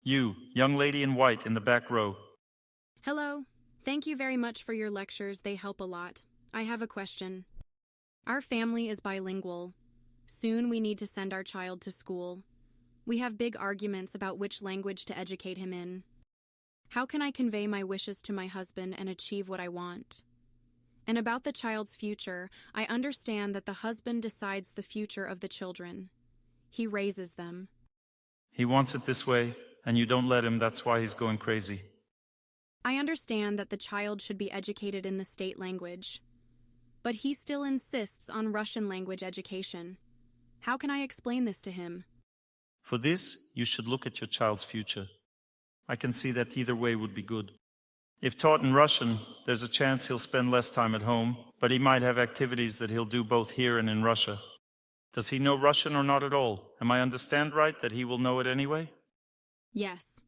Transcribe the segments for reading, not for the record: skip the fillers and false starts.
You, young lady in white in the back row. Hello. Thank you very much for your lectures. They help a lot. I have a question. Our family is bilingual. Soon we need to send our child to school. We have big arguments about which language to educate him in. How can I convey my wishes to my husband and achieve what I want? And about the child's future, I understand that the husband decides the future of the children. He raises them. He wants it this way, and you don't let him. That's why he's going crazy. I understand that the child should be educated in the state language, but he still insists on Russian language education. How can I explain this to him? For this, you should look at your child's future. I can see that either way would be good. If taught in Russian, there's a chance he'll spend less time at home, but he might have activities that he'll do both here and in Russia. Does he know Russian or not at all? Am I understand right that he will know it anyway? Yes.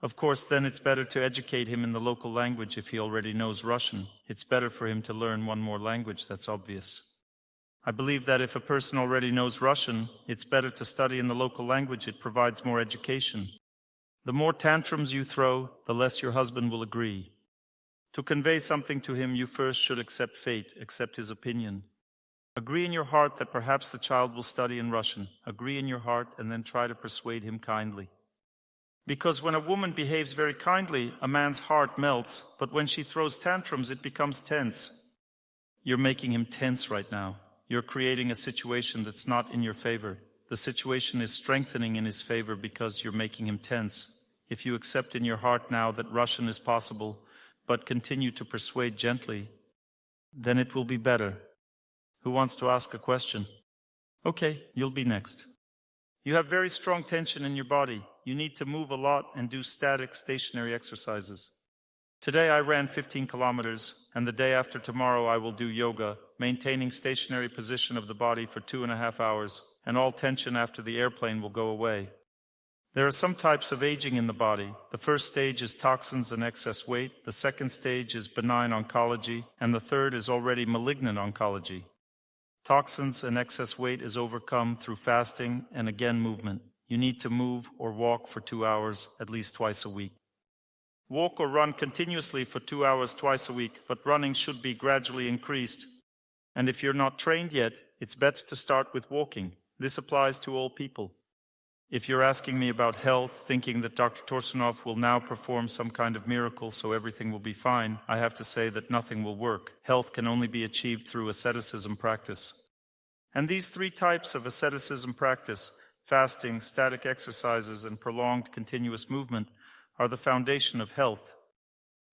Of course, then it's better to educate him in the local language if he already knows Russian. It's better for him to learn one more language, that's obvious. I believe that if a person already knows Russian, it's better to study in the local language. It provides more education. The more tantrums you throw, the less your husband will agree. To convey something to him, you first should accept fate, accept his opinion. Agree in your heart that perhaps the child will study in Russian. Agree in your heart and then try to persuade him kindly. Because when a woman behaves very kindly, a man's heart melts, but when she throws tantrums, it becomes tense. You're making him tense right now. You're creating a situation that's not in your favor. The situation is strengthening in his favor because you're making him tense. If you accept in your heart now that Russian is possible, but continue to persuade gently, then it will be better. Who wants to ask a question? Okay, you'll be next. You have very strong tension in your body. You need to move a lot and do static, stationary exercises. Today I ran 15 kilometers, and the day after tomorrow I will do yoga, maintaining stationary position of the body for 2.5 hours, and all tension after the airplane will go away. There are some types of aging in the body. The first stage is toxins and excess weight, the second stage is benign oncology, and the third is already malignant oncology. Toxins and excess weight is overcome through fasting and again movement. You need to move or walk for 2 hours at least twice a week. Walk or run continuously for 2 hours twice a week, but running should be gradually increased. And if you're not trained yet, it's better to start with walking. This applies to all people. If you're asking me about health, thinking that Dr. Torsunov will now perform some kind of miracle so everything will be fine, I have to say that nothing will work. Health can only be achieved through asceticism practice. And these 3 types of asceticism practice, fasting, static exercises, and prolonged continuous movement, are the foundation of health.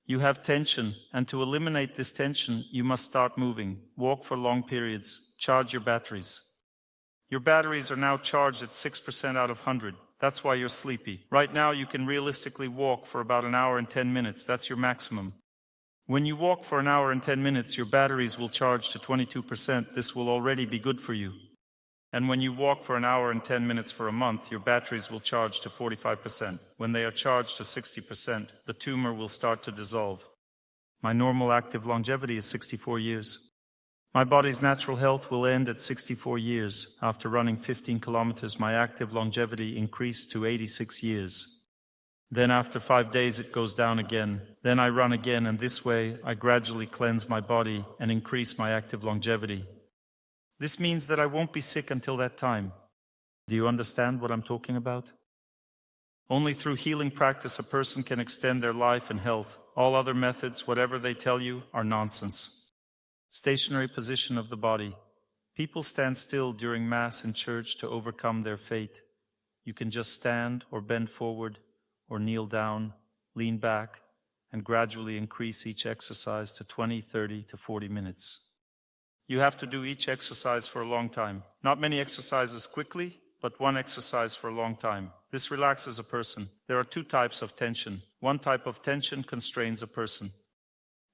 You have tension, and to eliminate this tension, you must start moving, walk for long periods, charge your batteries. Your batteries are now charged at 6% out of 100. That's why you're sleepy. Right now you can realistically walk for about 1 hour and 10 minutes. That's your maximum. When you walk for 1 hour and 10 minutes, your batteries will charge to 22%. This will already be good for you. And when you walk for 1 hour and 10 minutes for a month, your batteries will charge to 45%. When they are charged to 60%, the tumor will start to dissolve. My normal active longevity is 64 years. My body's natural health will end at 64 years. After running 15 kilometers, my active longevity increased to 86 years. Then after 5 days, it goes down again. Then I run again, and this way, I gradually cleanse my body and increase my active longevity. This means that I won't be sick until that time. Do you understand what I'm talking about? Only through healing practice a person can extend their life and health. All other methods, whatever they tell you, are nonsense. Stationary position of the body. People stand still during Mass in church to overcome their fate. You can just stand or bend forward or kneel down, lean back, and gradually increase each exercise to 20, 30 to 40 minutes. You have to do each exercise for a long time. Not many exercises quickly, but one exercise for a long time. This relaxes a person. There are 2 types of tension. One type of tension constrains a person.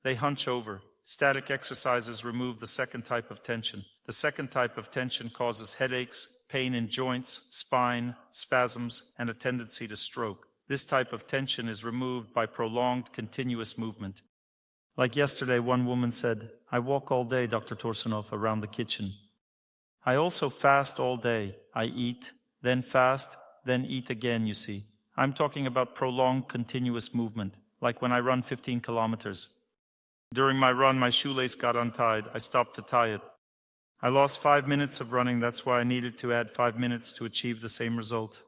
They hunch over. Static exercises remove the second type of tension. The second type of tension causes headaches, pain in joints, spine, spasms, and a tendency to stroke. This type of tension is removed by prolonged, continuous movement. Like yesterday, one woman said, "I walk all day, Dr. Torsunov, around the kitchen. I also fast all day. I eat, then fast, then eat again, you see. I'm talking about prolonged, continuous movement, like when I run 15 kilometers. During my run, my shoelace got untied. I stopped to tie it. I lost 5 minutes of running. That's why I needed to add 5 minutes to achieve the same result.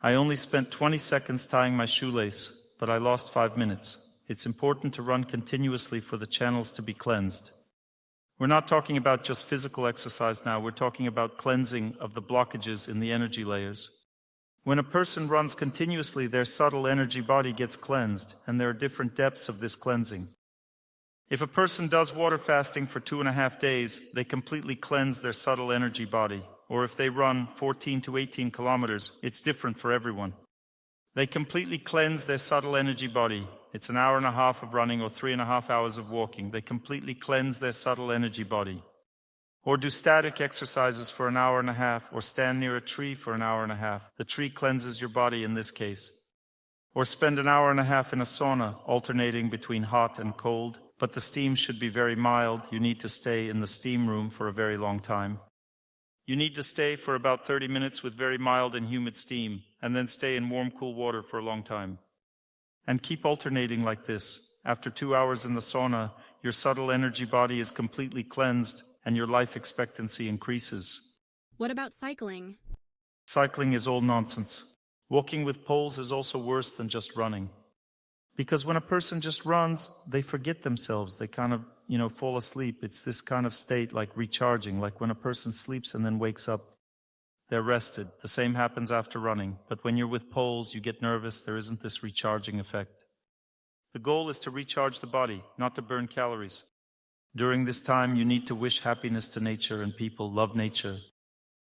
I only spent 20 seconds tying my shoelace, but I lost 5 minutes. It's important to run continuously for the channels to be cleansed. We're not talking about just physical exercise now. We're talking about cleansing of the blockages in the energy layers. When a person runs continuously, their subtle energy body gets cleansed, and there are different depths of this cleansing. If a person does water fasting for 2.5 days, they completely cleanse their subtle energy body. Or if they run 14 to 18 kilometers, it's different for everyone. They completely cleanse their subtle energy body. It's an hour and a half of running or 3.5 hours of walking. They completely cleanse their subtle energy body. Or do static exercises for an hour and a half, or stand near a tree for an hour and a half. The tree cleanses your body in this case. Or spend an hour and a half in a sauna, alternating between hot and cold. But the steam should be very mild. You need to stay in the steam room for a very long time. You need to stay for about 30 minutes with very mild and humid steam, and then stay in warm, cool water for a long time. And keep alternating like this. After 2 hours in the sauna, your subtle energy body is completely cleansed, and your life expectancy increases. What about cycling? Cycling is all nonsense. Walking with poles is also worse than just running. Because when a person just runs, they forget themselves. They kind of, fall asleep. It's this kind of state like recharging, like when a person sleeps and then wakes up. They're rested. The same happens after running. But when you're with poles, you get nervous. There isn't this recharging effect. The goal is to recharge the body, not to burn calories. During this time, you need to wish happiness to nature and people. Love nature.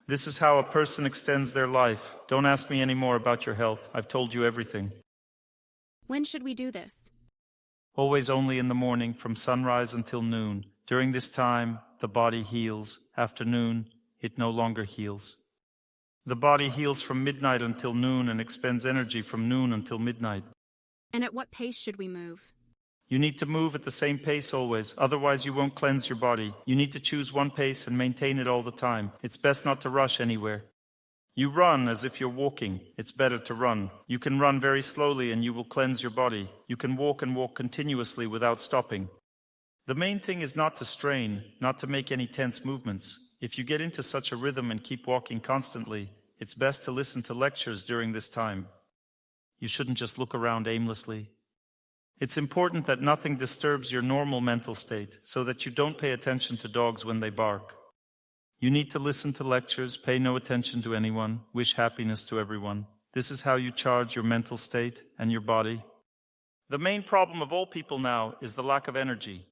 This is how a person extends their life. Don't ask me any more about your health. I've told you everything. When should we do this? Always only in the morning, from sunrise until noon. During this time, the body heals. After noon, it no longer heals. The body heals from midnight until noon and expends energy from noon until midnight. And at what pace should we move? You need to move at the same pace always, otherwise you won't cleanse your body. You need to choose one pace and maintain it all the time. It's best not to rush anywhere. You run as if you're walking. It's better to run. You can run very slowly and you will cleanse your body. You can walk and walk continuously without stopping. The main thing is not to strain, not to make any tense movements. If you get into such a rhythm and keep walking constantly, it's best to listen to lectures during this time. You shouldn't just look around aimlessly. It's important that nothing disturbs your normal mental state, so that you don't pay attention to dogs when they bark. You need to listen to lectures, pay no attention to anyone, wish happiness to everyone. This is how you charge your mental state and your body. The main problem of all people now is the lack of energy.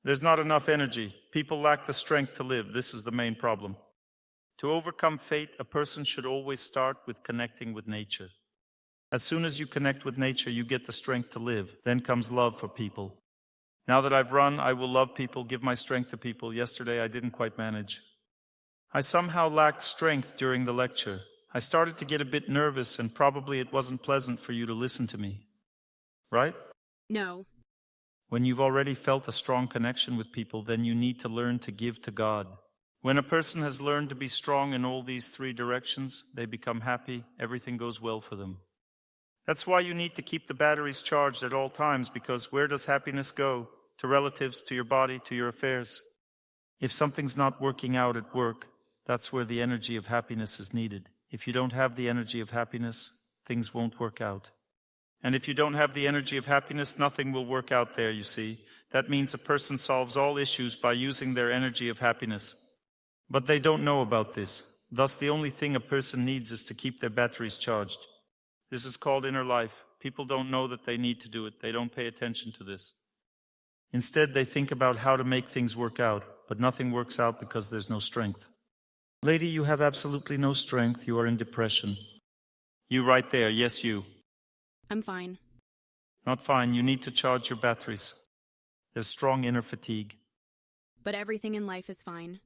There's not enough energy. People lack the strength to live. This is the main problem. To overcome fate, a person should always start with connecting with nature. As soon as you connect with nature, you get the strength to live. Then comes love for people. Now that I've run, I will love people, give my strength to people. Yesterday, I didn't quite manage. I somehow lacked strength during the lecture. I started to get a bit nervous, and probably it wasn't pleasant for you to listen to me. Right? No. When you've already felt a strong connection with people, then you need to learn to give to God. When a person has learned to be strong in all these 3 directions, they become happy, everything goes well for them. That's why you need to keep the batteries charged at all times, because where does happiness go? To relatives, to your body, to your affairs. If something's not working out at work, that's where the energy of happiness is needed. If you don't have the energy of happiness, things won't work out. And if you don't have the energy of happiness, nothing will work out there, you see. That means a person solves all issues by using their energy of happiness. But they don't know about this. Thus, the only thing a person needs is to keep their batteries charged. This is called inner life. People don't know that they need to do it. They don't pay attention to this. Instead, they think about how to make things work out, but nothing works out because there's no strength. Lady, you have absolutely no strength. You are in depression. You right there. Yes, you. I'm fine. Not fine. You need to charge your batteries. There's strong inner fatigue. But everything in life is fine.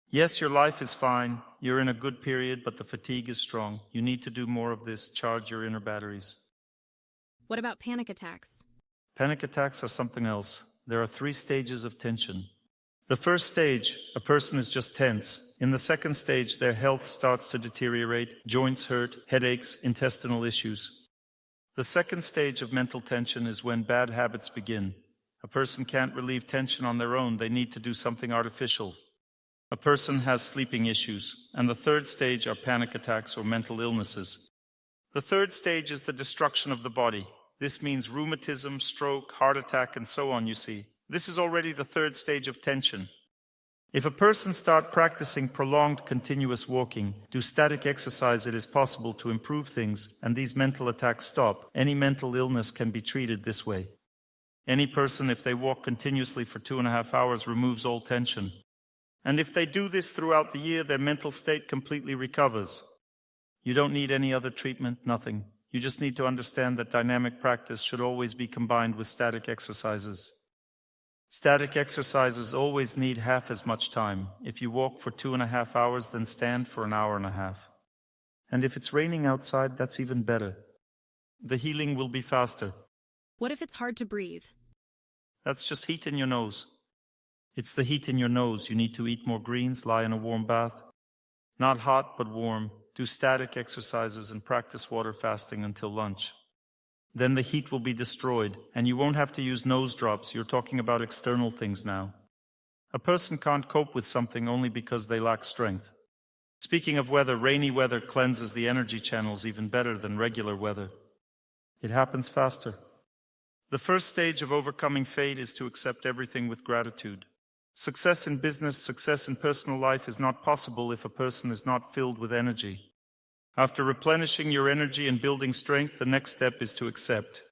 Yes, your life is fine. You're in a good period, but the fatigue is strong. You need to do more of this. Charge your inner batteries. What about panic attacks? Panic attacks are something else. There are 3 stages of tension. The first stage, a person is just tense. In the second stage, their health starts to deteriorate, joints hurt, headaches, intestinal issues. The second stage of mental tension is when bad habits begin. A person can't relieve tension on their own, they need to do something artificial. A person has sleeping issues, and the third stage are panic attacks or mental illnesses. The third stage is the destruction of the body. This means rheumatism, stroke, heart attack, and so on, you see. This is already the third stage of tension. If a person starts practicing prolonged continuous walking, do static exercise, it is possible to improve things, and these mental attacks stop. Any mental illness can be treated this way. Any person, if they walk continuously for 2.5 hours, removes all tension. And if they do this throughout the year, their mental state completely recovers. You don't need any other treatment, nothing. You just need to understand that dynamic practice should always be combined with static exercises. Static exercises always need half as much time. If you walk for 2.5 hours, then stand for 1.5 hours. And if it's raining outside, that's even better. The healing will be faster. What if it's hard to breathe? That's just heat in your nose. It's the heat in your nose. You need to eat more greens, lie in a warm bath. Not hot, but warm. Do static exercises and practice water fasting until lunch. Then the heat will be destroyed, and you won't have to use nose drops. You're talking about external things now. A person can't cope with something only because they lack strength. Speaking of weather, rainy weather cleanses the energy channels even better than regular weather. It happens faster. The first stage of overcoming fate is to accept everything with gratitude. Success in business, success in personal life is not possible if a person is not filled with energy. After replenishing your energy and building strength, the next step is to accept.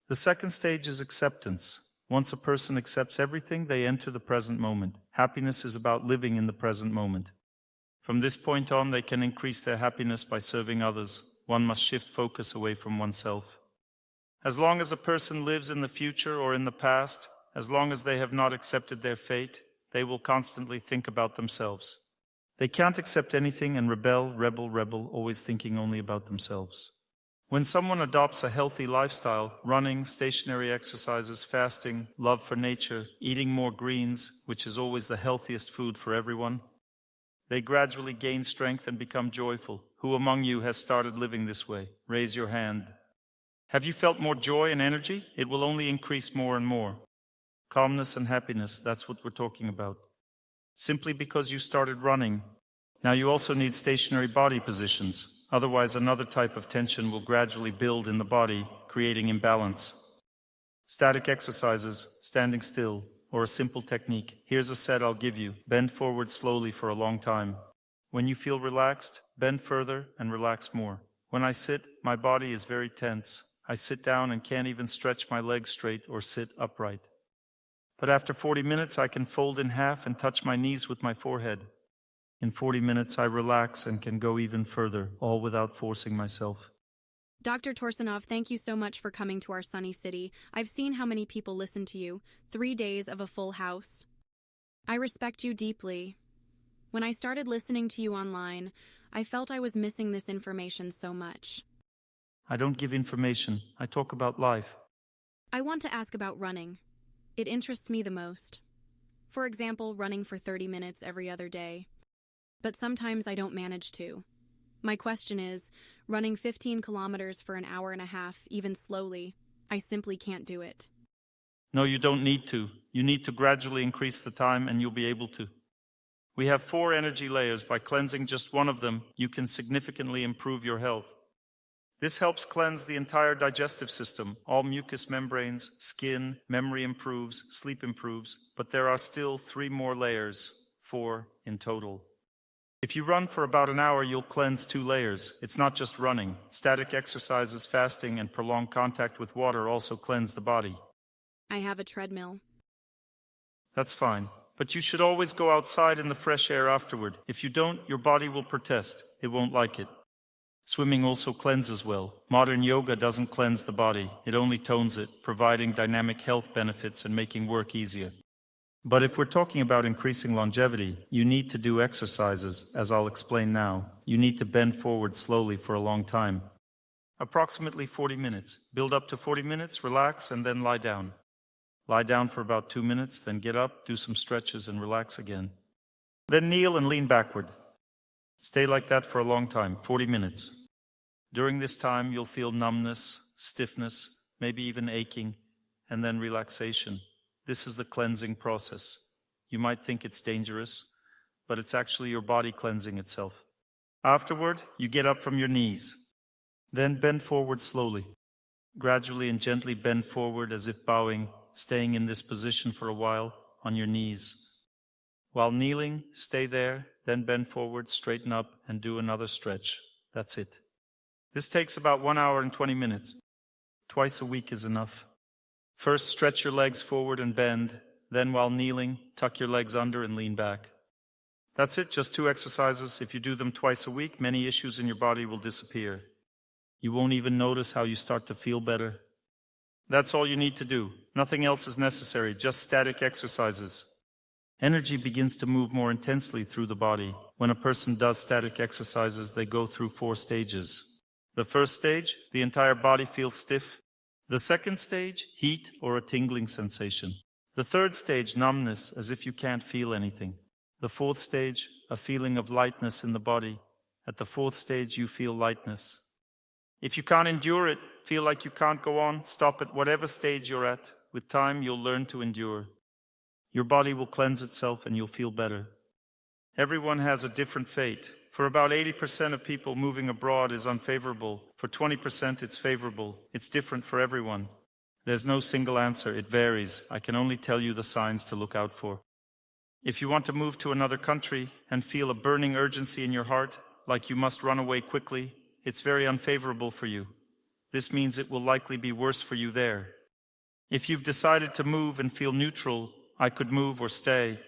The second stage is acceptance. Once a person accepts everything, they enter the present moment. Happiness is about living in the present moment. From this point on, they can increase their happiness by serving others. One must shift focus away from oneself. As long as a person lives in the future or in the past, as long as they have not accepted their fate, they will constantly think about themselves. They can't accept anything and rebel, always thinking only about themselves. When someone adopts a healthy lifestyle, running, stationary exercises, fasting, love for nature, eating more greens, which is always the healthiest food for everyone, they gradually gain strength and become joyful. Who among you has started living this way? Raise your hand. Have you felt more joy and energy? It will only increase more and more. Calmness and happiness, that's what we're talking about. Simply because you started running. Now you also need stationary body positions. Otherwise, another type of tension will gradually build in the body, creating imbalance. Static exercises, standing still, or a simple technique. Here's a set I'll give you. Bend forward slowly for a long time. When you feel relaxed, bend further and relax more. When I sit, my body is very tense. I sit down and can't even stretch my legs straight or sit upright. But after 40 minutes, I can fold in half and touch my knees with my forehead. In 40 minutes, I relax and can go even further, all without forcing myself. Dr. Torsunov, thank you so much for coming to our sunny city. I've seen how many people listen to you. 3 days of a full house. I respect you deeply. When I started listening to you online, I felt I was missing this information so much. I don't give information. I talk about life. I want to ask about running. It interests me the most. For example, running for 30 minutes every other day. But sometimes I don't manage to. My question is, running 15 kilometers for 1.5 hours, even slowly, I simply can't do it. No, you don't need to. You need to gradually increase the time and you'll be able to. We have 4 energy layers. By cleansing just one of them, you can significantly improve your health. This helps cleanse the entire digestive system, all mucous membranes, skin, memory improves, sleep improves, but there are still 3 more layers, 4 in total. If you run for about 1 hour, you'll cleanse 2 layers. It's not just running. Static exercises, fasting, and prolonged contact with water also cleanse the body. I have a treadmill. That's fine. But you should always go outside in the fresh air afterward. If you don't, your body will protest. It won't like it. Swimming also cleanses well. Modern yoga doesn't cleanse the body. It only tones it, providing dynamic health benefits and making work easier. But if we're talking about increasing longevity, you need to do exercises, as I'll explain now. You need to bend forward slowly for a long time. Approximately 40 minutes. Build up to 40 minutes, relax, and then lie down. Lie down for about 2 minutes, then get up, do some stretches, and relax again. Then kneel and lean backward. Stay like that for a long time, 40 minutes. During this time, you'll feel numbness, stiffness, maybe even aching, and then relaxation. This is the cleansing process. You might think it's dangerous, but it's actually your body cleansing itself. Afterward, you get up from your knees. Then bend forward slowly. Gradually and gently bend forward as if bowing, staying in this position for a while on your knees. While kneeling, stay there, then bend forward, straighten up, and do another stretch. That's it. This takes about 1 hour and 20 minutes. Twice a week is enough. First, stretch your legs forward and bend. Then, while kneeling, tuck your legs under and lean back. That's it, just 2 exercises. If you do them twice a week, many issues in your body will disappear. You won't even notice how you start to feel better. That's all you need to do. Nothing else is necessary, just static exercises. Energy begins to move more intensely through the body. When a person does static exercises, they go through 4 stages. The first stage, the entire body feels stiff. The second stage, heat or a tingling sensation. The third stage, numbness, as if you can't feel anything. The fourth stage, a feeling of lightness in the body. At the fourth stage, you feel lightness. If you can't endure it, feel like you can't go on, stop at whatever stage you're at. With time, you'll learn to endure. Your body will cleanse itself and you'll feel better. Everyone has a different fate. For about 80% of people, moving abroad is unfavorable. For 20%, it's favorable. It's different for everyone. There's no single answer. It varies. I can only tell you the signs to look out for. If you want to move to another country and feel a burning urgency in your heart, like you must run away quickly, it's very unfavorable for you. This means it will likely be worse for you there. If you've decided to move and feel neutral, I could move or stay,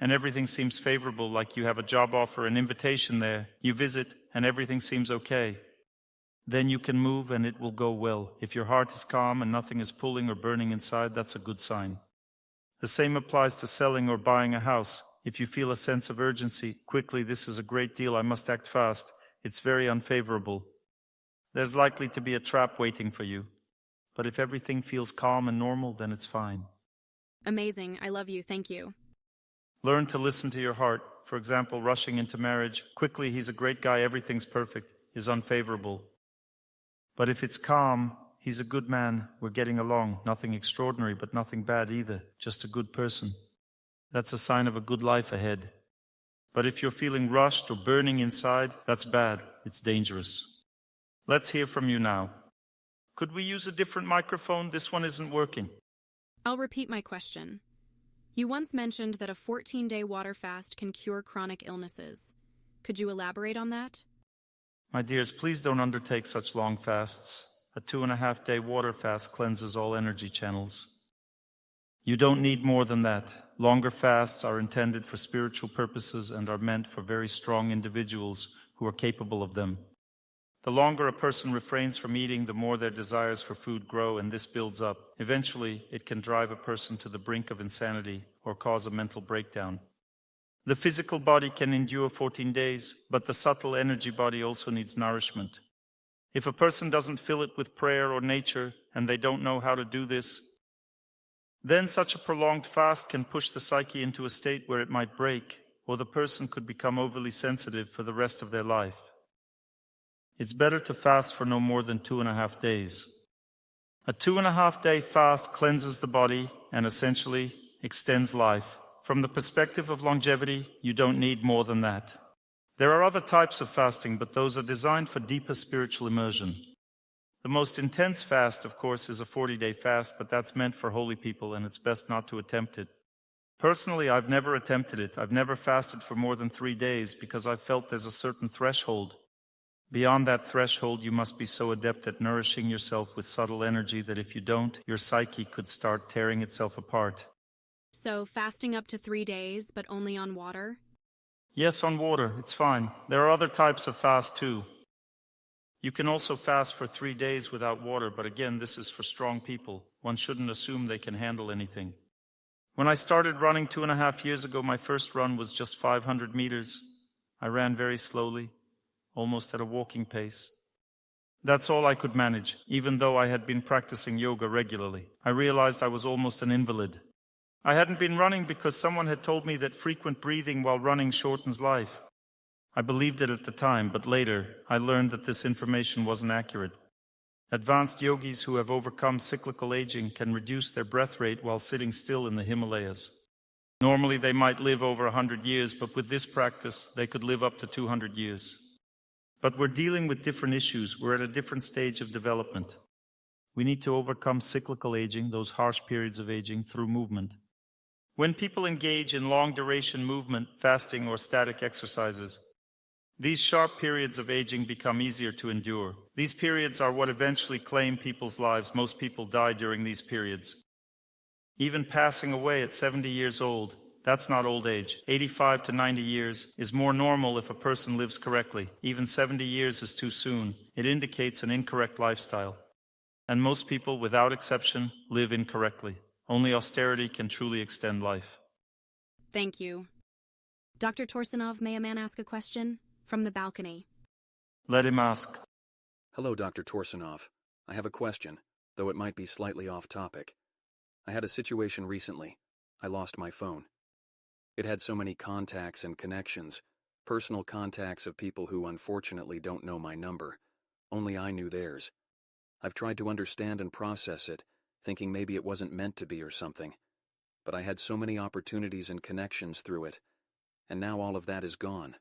and everything seems favorable, like you have a job offer, an invitation there, you visit, and everything seems okay, then you can move and it will go well. If your heart is calm and nothing is pulling or burning inside, that's a good sign. The same applies to selling or buying a house. If you feel a sense of urgency, quickly, this is a great deal, I must act fast, it's very unfavorable. There's likely to be a trap waiting for you. But if everything feels calm and normal, then it's fine. Amazing. I love you. Thank you. Learn to listen to your heart. For example, rushing into marriage, quickly, he's a great guy, everything's perfect, is unfavorable. But if it's calm, he's a good man, we're getting along, nothing extraordinary, but nothing bad either, just a good person. That's a sign of a good life ahead. But if you're feeling rushed or burning inside, that's bad, it's dangerous. Let's hear from you now. Could we use a different microphone? This one isn't working. I'll repeat my question. You once mentioned that a 14-day water fast can cure chronic illnesses. Could you elaborate on that? My dears, please don't undertake such long fasts. A 2.5-day water fast cleanses all energy channels. You don't need more than that. Longer fasts are intended for spiritual purposes and are meant for very strong individuals who are capable of them. The longer a person refrains from eating, the more their desires for food grow, and this builds up. Eventually, it can drive a person to the brink of insanity or cause a mental breakdown. The physical body can endure 14 days, but the subtle energy body also needs nourishment. If a person doesn't fill it with prayer or nature, and they don't know how to do this, then such a prolonged fast can push the psyche into a state where it might break, or the person could become overly sensitive for the rest of their life. It's better to fast for no more than 2.5 days. A 2.5-day fast cleanses the body and essentially extends life. From the perspective of longevity, you don't need more than that. There are other types of fasting, but those are designed for deeper spiritual immersion. The most intense fast, of course, is a 40-day fast, but that's meant for holy people, and it's best not to attempt it. Personally, I've never attempted it. I've never fasted for more than 3 days because I felt there's a certain threshold. Beyond that threshold, you must be so adept at nourishing yourself with subtle energy that if you don't, your psyche could start tearing itself apart. So fasting up to 3 days, but only on water? Yes, on water. It's fine. There are other types of fast too. You can also fast for 3 days without water, but again, this is for strong people. One shouldn't assume they can handle anything. When I started running 2.5 years ago, my first run was just 500 meters. I ran very slowly, almost at a walking pace. That's all I could manage, even though I had been practicing yoga regularly. I realized I was almost an invalid. I hadn't been running because someone had told me that frequent breathing while running shortens life. I believed it at the time, but later I learned that this information wasn't accurate. Advanced yogis who have overcome cyclical aging can reduce their breath rate while sitting still in the Himalayas. Normally they might live over 100 years, but with this practice they could live up to 200 years. But we're dealing with different issues. We're at a different stage of development. We need to overcome cyclical aging, those harsh periods of aging, through movement. When people engage in long-duration movement, fasting, or static exercises, these sharp periods of aging become easier to endure. These periods are what eventually claim people's lives. Most people die during these periods. Even passing away at 70 years old, that's not old age. 85 to 90 years is more normal if a person lives correctly. Even 70 years is too soon. It indicates an incorrect lifestyle. And most people, without exception, live incorrectly. Only austerity can truly extend life. Thank you. Dr. Torsunov, may a man ask a question? From the balcony. Let him ask. Hello, Dr. Torsunov. I have a question, though it might be slightly off topic. I had a situation recently. I lost my phone. It had so many contacts and connections, personal contacts of people who unfortunately don't know my number. Only I knew theirs. I've tried to understand and process it, thinking maybe it wasn't meant to be or something. But I had so many opportunities and connections through it, and now all of that is gone.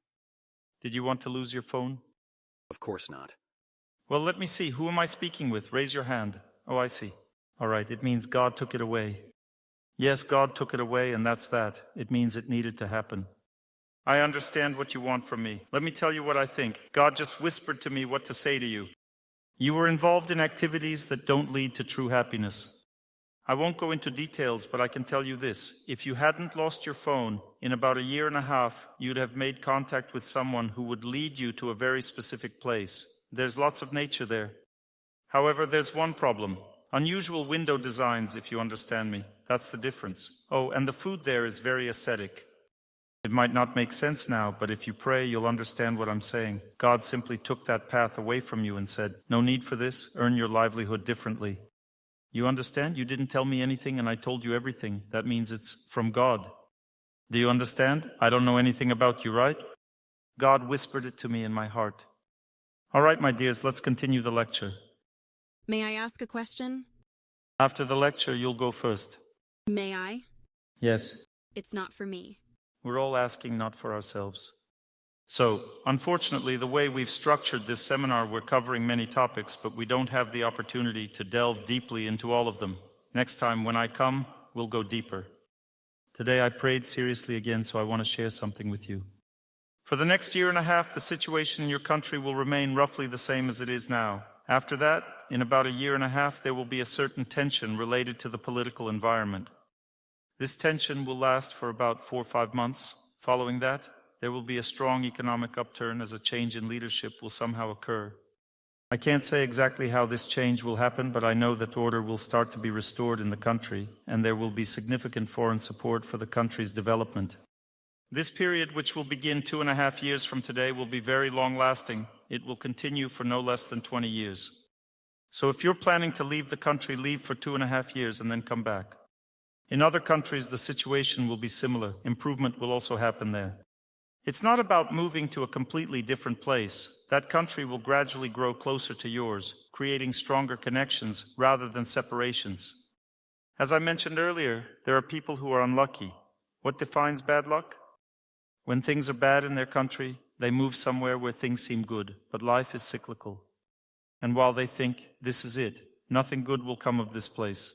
Did you want to lose your phone? Of course not. Well, let me see. Who am I speaking with? Raise your hand. Oh, I see. All right, it means God took it away. Yes, God took it away, and that's that. It means it needed to happen. I understand what you want from me. Let me tell you what I think. God just whispered to me what to say to you. You were involved in activities that don't lead to true happiness. I won't go into details, but I can tell you this. If you hadn't lost your phone, in about a year and a half, you'd have made contact with someone who would lead you to a very specific place. There's lots of nature there. However, there's one problem. Unusual window designs, if you understand me. That's the difference. Oh, and the food there is very ascetic. It might not make sense now, but if you pray, you'll understand what I'm saying. God simply took that path away from you and said, no need for this, earn your livelihood differently. You understand? You didn't tell me anything and I told you everything. That means it's from God. Do you understand? I don't know anything about you, right? God whispered it to me in my heart. All right, my dears, let's continue the lecture. May I ask a question? After the lecture, you'll go first. May I? Yes. It's not for me. We're all asking, not for ourselves. So, unfortunately, the way we've structured this seminar, we're covering many topics, but we don't have the opportunity to delve deeply into all of them. Next time, when I come, we'll go deeper. Today, I prayed seriously again, so I want to share something with you. For the next year and a half, the situation in your country will remain roughly the same as it is now. After that, in about a year and a half, there will be a certain tension related to the political environment. This tension will last for about 4 or 5 months. Following that, there will be a strong economic upturn as a change in leadership will somehow occur. I can't say exactly how this change will happen, but I know that order will start to be restored in the country, and there will be significant foreign support for the country's development. This period, which will begin 2.5 years from today, will be very long-lasting. It will continue for no less than 20 years. So if you're planning to leave the country, leave for 2.5 years and then come back. In other countries, the situation will be similar. Improvement will also happen there. It's not about moving to a completely different place. That country will gradually grow closer to yours, creating stronger connections rather than separations. As I mentioned earlier, there are people who are unlucky. What defines bad luck? When things are bad in their country, they move somewhere where things seem good, but life is cyclical. And while they think, this is it, nothing good will come of this place.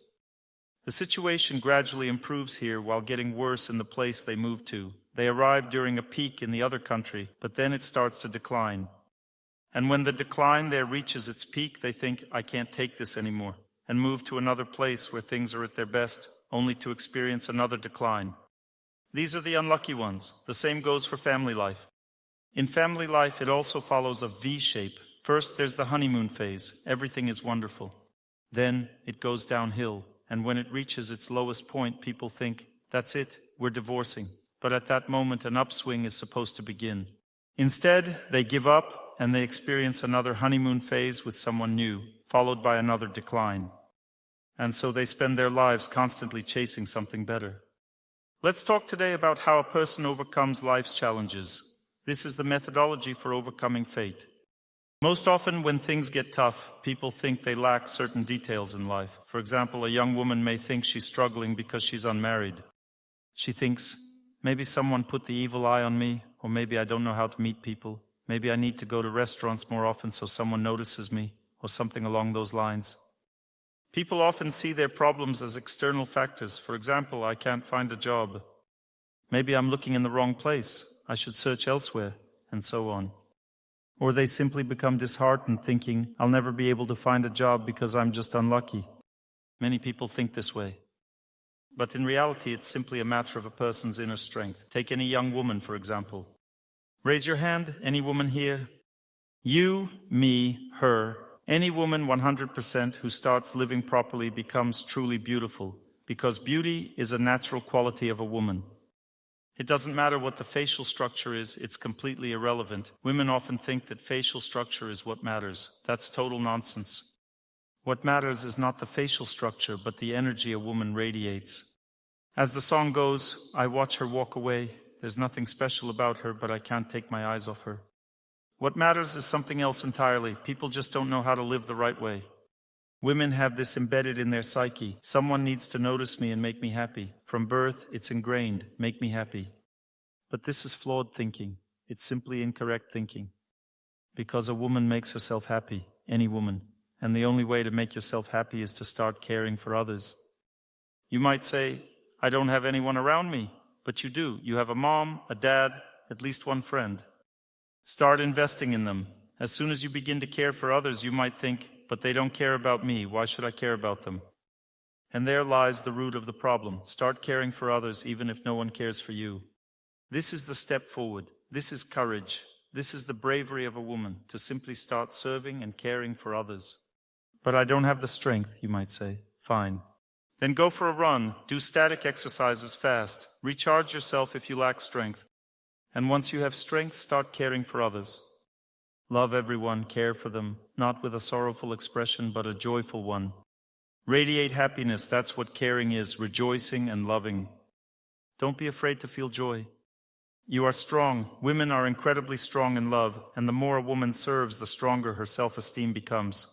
The situation gradually improves here while getting worse in the place they move to. They arrive during a peak in the other country, but then it starts to decline. And when the decline there reaches its peak, they think, I can't take this anymore, and move to another place where things are at their best, only to experience another decline. These are the unlucky ones. The same goes for family life. In family life, it also follows a V shape. First, there's the honeymoon phase. Everything is wonderful. Then it goes downhill, and when it reaches its lowest point, people think, that's it, we're divorcing. But at that moment, an upswing is supposed to begin. Instead, they give up, and they experience another honeymoon phase with someone new, followed by another decline. And so they spend their lives constantly chasing something better. Let's talk today about how a person overcomes life's challenges. This is the methodology for overcoming fate. Most often when things get tough, people think they lack certain details in life. For example, a young woman may think she's struggling because she's unmarried. She thinks, maybe someone put the evil eye on me, or maybe I don't know how to meet people. Maybe I need to go to restaurants more often so someone notices me, or something along those lines. People often see their problems as external factors. For example, I can't find a job. Maybe I'm looking in the wrong place. I should search elsewhere, and so on. Or they simply become disheartened, thinking, I'll never be able to find a job because I'm just unlucky. Many people think this way. But in reality, it's simply a matter of a person's inner strength. Take any young woman, for example. Raise your hand, any woman here? You, me, her. Any woman 100% who starts living properly becomes truly beautiful, because beauty is a natural quality of a woman. It doesn't matter what the facial structure is, it's completely irrelevant. Women often think that facial structure is what matters. That's total nonsense. What matters is not the facial structure, but the energy a woman radiates. As the song goes, I watch her walk away. There's nothing special about her, but I can't take my eyes off her. What matters is something else entirely. People just don't know how to live the right way. Women have this embedded in their psyche. Someone needs to notice me and make me happy. From birth, it's ingrained, make me happy. But this is flawed thinking. It's simply incorrect thinking. Because a woman makes herself happy, any woman. And the only way to make yourself happy is to start caring for others. You might say, I don't have anyone around me. But you do. You have a mom, a dad, at least one friend. Start investing in them. As soon as you begin to care for others, you might think, but they don't care about me. Why should I care about them? And there lies the root of the problem. Start caring for others even if no one cares for you. This is the step forward. This is courage. This is the bravery of a woman, to simply start serving and caring for others. But I don't have the strength, you might say. Fine. Then go for a run. Do static exercises fast. Recharge yourself if you lack strength. And once you have strength, start caring for others. Love everyone, care for them, not with a sorrowful expression, but a joyful one. Radiate happiness, that's what caring is, rejoicing and loving. Don't be afraid to feel joy. You are strong. Women are incredibly strong in love, and the more a woman serves, the stronger her self-esteem becomes.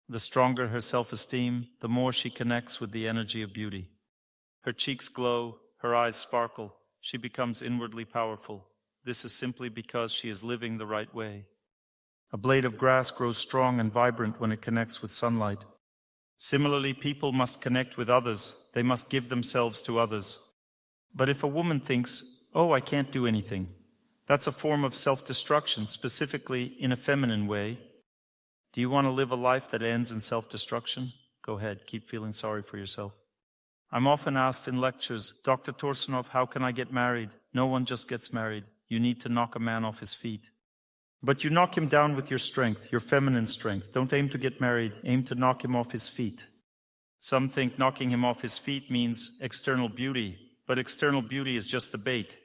The stronger her self-esteem, the more she connects with the energy of beauty. Her cheeks glow, her eyes sparkle, she becomes inwardly powerful. This is simply because she is living the right way. A blade of grass grows strong and vibrant when it connects with sunlight. Similarly, people must connect with others. They must give themselves to others. But if a woman thinks, oh, I can't do anything, that's a form of self-destruction, specifically in a feminine way. Do you want to live a life that ends in self-destruction? Go ahead, keep feeling sorry for yourself. I'm often asked in lectures, Dr. Torsunov, how can I get married? No one just gets married. You need to knock a man off his feet. But you knock him down with your strength, your feminine strength. Don't aim to get married, aim to knock him off his feet. Some think knocking him off his feet means external beauty, but external beauty is just the bait.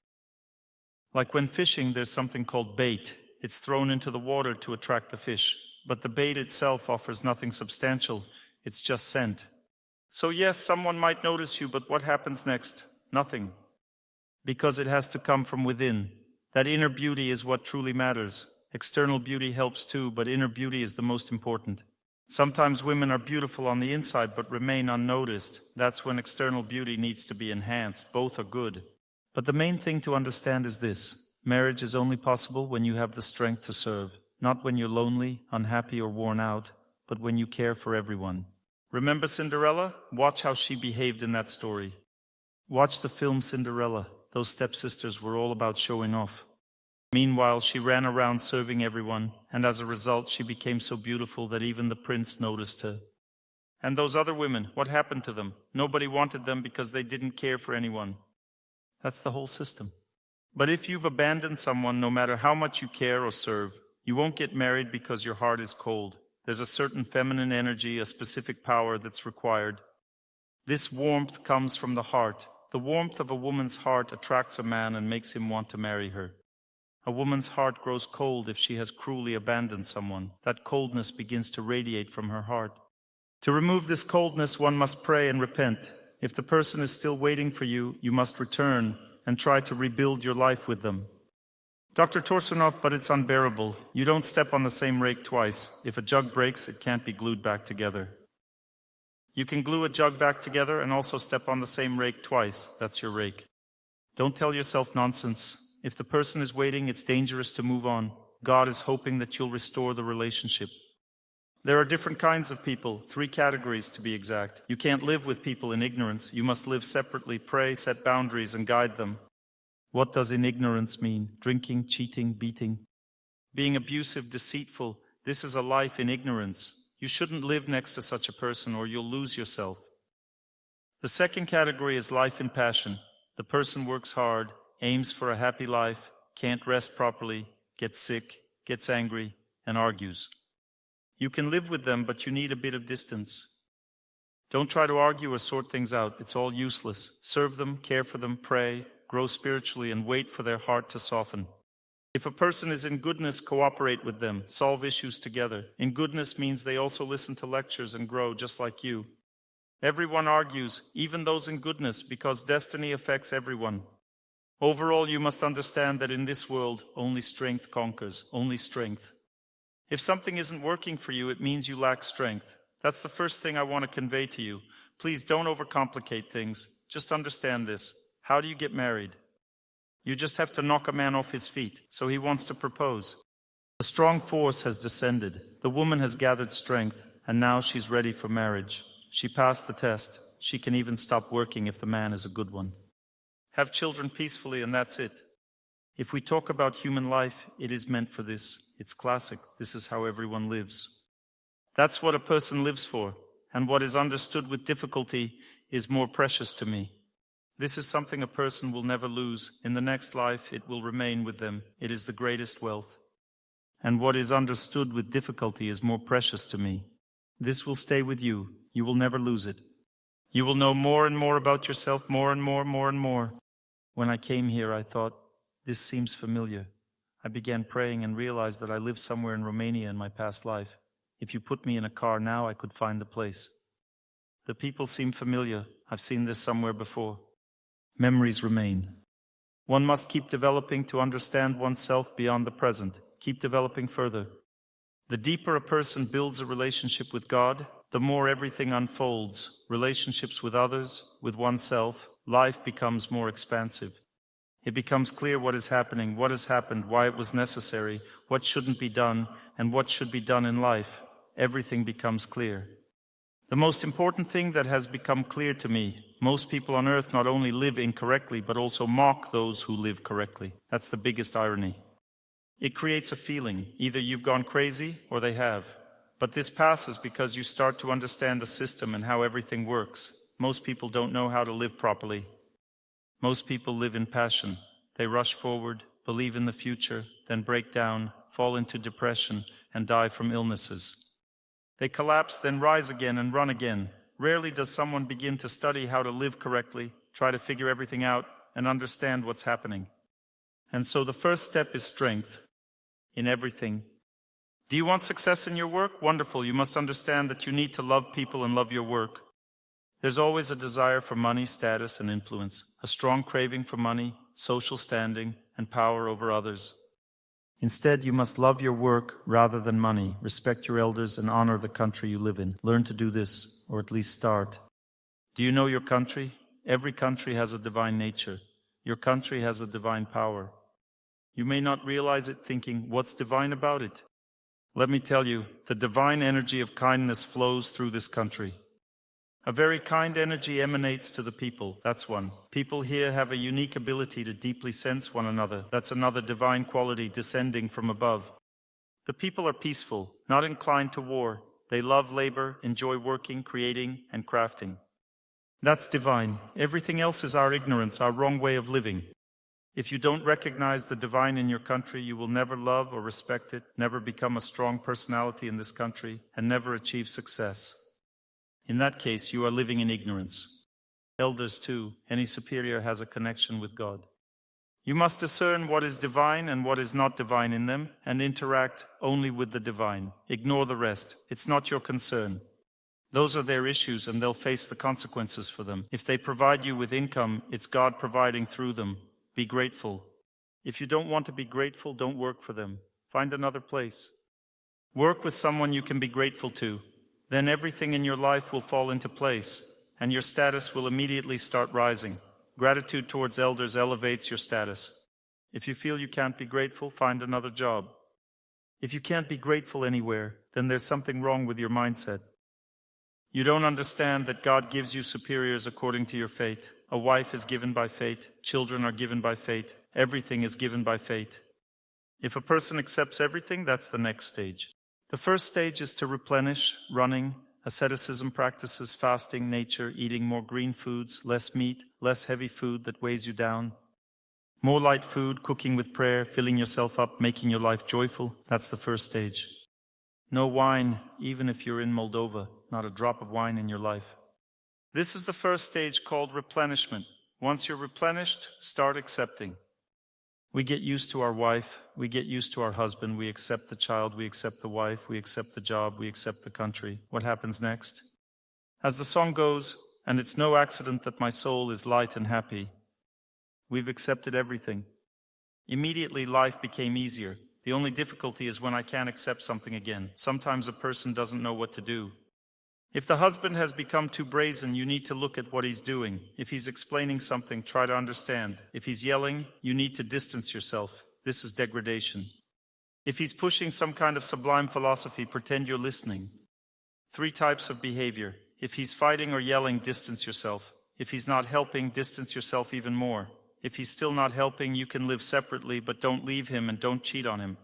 Like when fishing, there's something called bait. It's thrown into the water to attract the fish, but the bait itself offers nothing substantial. It's just scent. So yes, someone might notice you, but what happens next? Nothing. Because it has to come from within. That inner beauty is what truly matters. External beauty helps too, but inner beauty is the most important. Sometimes women are beautiful on the inside but remain unnoticed. That's when external beauty needs to be enhanced. Both are good. But the main thing to understand is this. Marriage is only possible when you have the strength to serve. Not when you're lonely, unhappy, or worn out, but when you care for everyone. Remember Cinderella? Watch how she behaved in that story. Watch the film Cinderella. Those stepsisters were all about showing off. Meanwhile, she ran around serving everyone, and as a result, she became so beautiful that even the prince noticed her. And those other women, what happened to them? Nobody wanted them because they didn't care for anyone. That's the whole system. But if you've abandoned someone, no matter how much you care or serve, you won't get married because your heart is cold. There's a certain feminine energy, a specific power that's required. This warmth comes from the heart. The warmth of a woman's heart attracts a man and makes him want to marry her. A woman's heart grows cold if she has cruelly abandoned someone. That coldness begins to radiate from her heart. To remove this coldness, one must pray and repent. If the person is still waiting for you, you must return and try to rebuild your life with them. Dr. Torsunov, but it's unbearable. You don't step on the same rake twice. If a jug breaks, it can't be glued back together. You can glue a jug back together and also step on the same rake twice. That's your rake. Don't tell yourself nonsense. If the person is waiting, it's dangerous to move on. God is hoping that you'll restore the relationship. There are different kinds of people, 3 categories to be exact. You can't live with people in ignorance. You must live separately, pray, set boundaries, and guide them. What does in ignorance mean? Drinking, cheating, beating. Being abusive, deceitful. This is a life in ignorance. You shouldn't live next to such a person or you'll lose yourself. The second category is life in passion. The person works hard, aims for a happy life, can't rest properly, gets sick, gets angry, and argues. You can live with them, but you need a bit of distance. Don't try to argue or sort things out. It's all useless. Serve them, care for them, pray, grow spiritually, and wait for their heart to soften. If a person is in goodness, cooperate with them, solve issues together. In goodness means they also listen to lectures and grow just like you. Everyone argues, even those in goodness, because destiny affects everyone. Overall, you must understand that in this world, only strength conquers, only strength. If something isn't working for you, it means you lack strength. That's the first thing I want to convey to you. Please don't overcomplicate things. Just understand this. How do you get married? You just have to knock a man off his feet, so he wants to propose. A strong force has descended. The woman has gathered strength, and now she's ready for marriage. She passed the test. She can even stop working if the man is a good one. Have children peacefully, and that's it. If we talk about human life, it is meant for this. It's classic. This is how everyone lives. That's what a person lives for, and what is understood with difficulty is more precious to me. This is something a person will never lose. In the next life, it will remain with them. It is the greatest wealth. And what is understood with difficulty is more precious to me. This will stay with you. You will never lose it. You will know more and more about yourself, more and more, more and more. When I came here, I thought, this seems familiar. I began praying and realized that I lived somewhere in Romania in my past life. If you put me in a car now, I could find the place. The people seem familiar. I've seen this somewhere before. Memories remain. One must keep developing to understand oneself beyond the present. Keep developing further. The deeper a person builds a relationship with God, the more everything unfolds. Relationships with others, with oneself, life becomes more expansive. It becomes clear what is happening, what has happened, why it was necessary, what shouldn't be done, and what should be done in life. Everything becomes clear. The most important thing that has become clear to me, most people on earth not only live incorrectly, but also mock those who live correctly. That's the biggest irony. It creates a feeling, either you've gone crazy or they have. But this passes because you start to understand the system and how everything works. Most people don't know how to live properly. Most people live in passion. They rush forward, believe in the future, then break down, fall into depression, and die from illnesses. They collapse, then rise again and run again. Rarely does someone begin to study how to live correctly, try to figure everything out, and understand what's happening. And so the first step is strength in everything. Do you want success in your work? Wonderful. You must understand that you need to love people and love your work. There's always a desire for money, status, and influence, a strong craving for money, social standing, and power over others. Instead, you must love your work rather than money, respect your elders, and honor the country you live in. Learn to do this, or at least start. Do you know your country? Every country has a divine nature. Your country has a divine power. You may not realize it thinking, what's divine about it? Let me tell you, the divine energy of kindness flows through this country. A very kind energy emanates to the people. That's one. People here have a unique ability to deeply sense one another. That's another divine quality descending from above. The people are peaceful, not inclined to war. They love labor, enjoy working, creating, and crafting. That's divine. Everything else is our ignorance, our wrong way of living. If you don't recognize the divine in your country, you will never love or respect it, never become a strong personality in this country, and never achieve success. In that case, you are living in ignorance. Elders, too, any superior has a connection with God. You must discern what is divine and what is not divine in them and interact only with the divine. Ignore the rest. It's not your concern. Those are their issues and they'll face the consequences for them. If they provide you with income, it's God providing through them. Be grateful. If you don't want to be grateful, don't work for them. Find another place. Work with someone you can be grateful to. Then everything in your life will fall into place, and your status will immediately start rising. Gratitude towards elders elevates your status. If you feel you can't be grateful, find another job. If you can't be grateful anywhere, then there's something wrong with your mindset. You don't understand that God gives you superiors according to your fate. A wife is given by fate. Children are given by fate. Everything is given by fate. If a person accepts everything, that's the next stage. The first stage is to replenish, running, asceticism practices, fasting, nature, eating more green foods, less meat, less heavy food that weighs you down. More light food, cooking with prayer, filling yourself up, making your life joyful. That's the first stage. No wine, even if you're in Moldova. Not a drop of wine in your life. This is the first stage called replenishment. Once you're replenished, start accepting. We get used to our wife, we get used to our husband, we accept the child, we accept the wife, we accept the job, we accept the country. What happens next? As the song goes, and it's no accident that my soul is light and happy. We've accepted everything. Immediately life became easier. The only difficulty is when I can't accept something again. Sometimes a person doesn't know what to do. If the husband has become too brazen, you need to look at what he's doing. If he's explaining something, try to understand. If he's yelling, you need to distance yourself. This is degradation. If he's pushing some kind of sublime philosophy, pretend you're listening. 3 types of behavior. If he's fighting or yelling, distance yourself. If he's not helping, distance yourself even more. If he's still not helping, you can live separately, but don't leave him and don't cheat on him.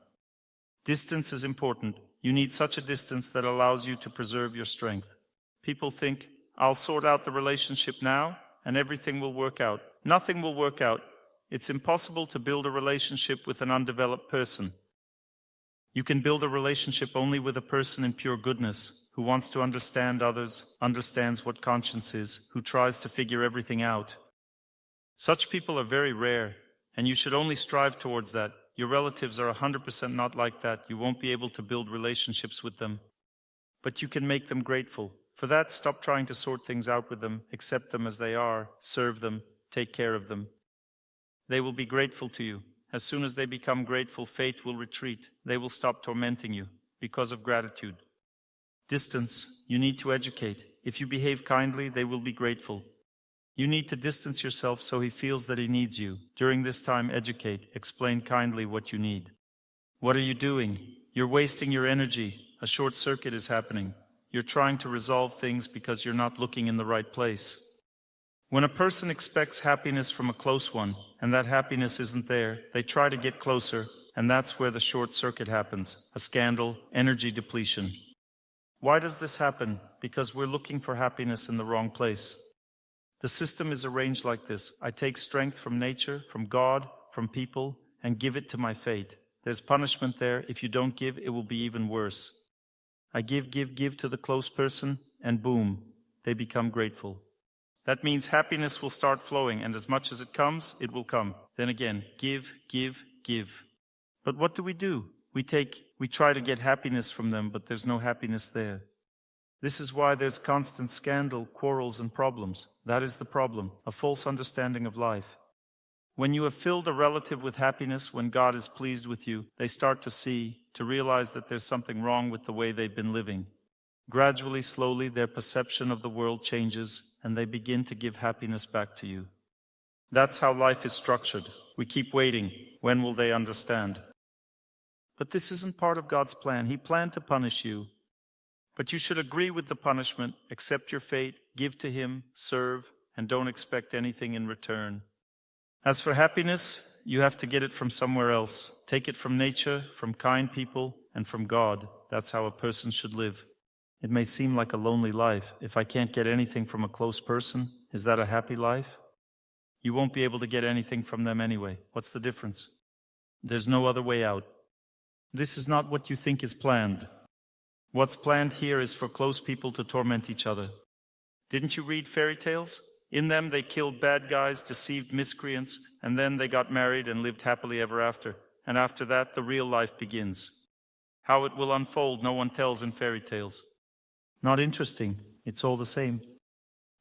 Distance is important. You need such a distance that allows you to preserve your strength. People think, I'll sort out the relationship now, and everything will work out. Nothing will work out. It's impossible to build a relationship with an undeveloped person. You can build a relationship only with a person in pure goodness, who wants to understand others, understands what conscience is, who tries to figure everything out. Such people are very rare, and you should only strive towards that. Your relatives are 100% not like that. You won't be able to build relationships with them. But you can make them grateful. For that, stop trying to sort things out with them, accept them as they are, serve them, take care of them. They will be grateful to you. As soon as they become grateful, fate will retreat. They will stop tormenting you because of gratitude. Distance, you need to educate. If you behave kindly, they will be grateful. You need to distance yourself so he feels that he needs you. During this time, educate. Explain kindly what you need. What are you doing? You're wasting your energy. A short circuit is happening. You're trying to resolve things because you're not looking in the right place. When a person expects happiness from a close one, and that happiness isn't there, they try to get closer, and that's where the short circuit happens. A scandal, energy depletion. Why does this happen? Because we're looking for happiness in the wrong place. The system is arranged like this. I take strength from nature, from God, from people, and give it to my fate. There's punishment there. If you don't give, it will be even worse. I give to the close person, and boom, they become grateful. That means happiness will start flowing, and as much as it comes, it will come. Then again, give. But what do? We try to get happiness from them, but there's no happiness there. This is why there's constant scandal, quarrels, and problems. That is the problem, a false understanding of life. When you have filled a relative with happiness, when God is pleased with you, they start to realize that there's something wrong with the way they've been living. Gradually, slowly, their perception of the world changes, and they begin to give happiness back to you. That's how life is structured. We keep waiting. When will they understand? But this isn't part of God's plan. He planned to punish you. But you should agree with the punishment, accept your fate, give to Him, serve, and don't expect anything in return. As for happiness, you have to get it from somewhere else. Take it from nature, from kind people, and from God. That's how a person should live. It may seem like a lonely life. If I can't get anything from a close person, is that a happy life? You won't be able to get anything from them anyway. What's the difference? There's no other way out. This is not what you think is planned. What's planned here is for close people to torment each other. Didn't you read fairy tales? In them they killed bad guys, deceived miscreants, and then they got married and lived happily ever after. And after that, the real life begins. How it will unfold, no one tells in fairy tales. Not interesting. It's all the same.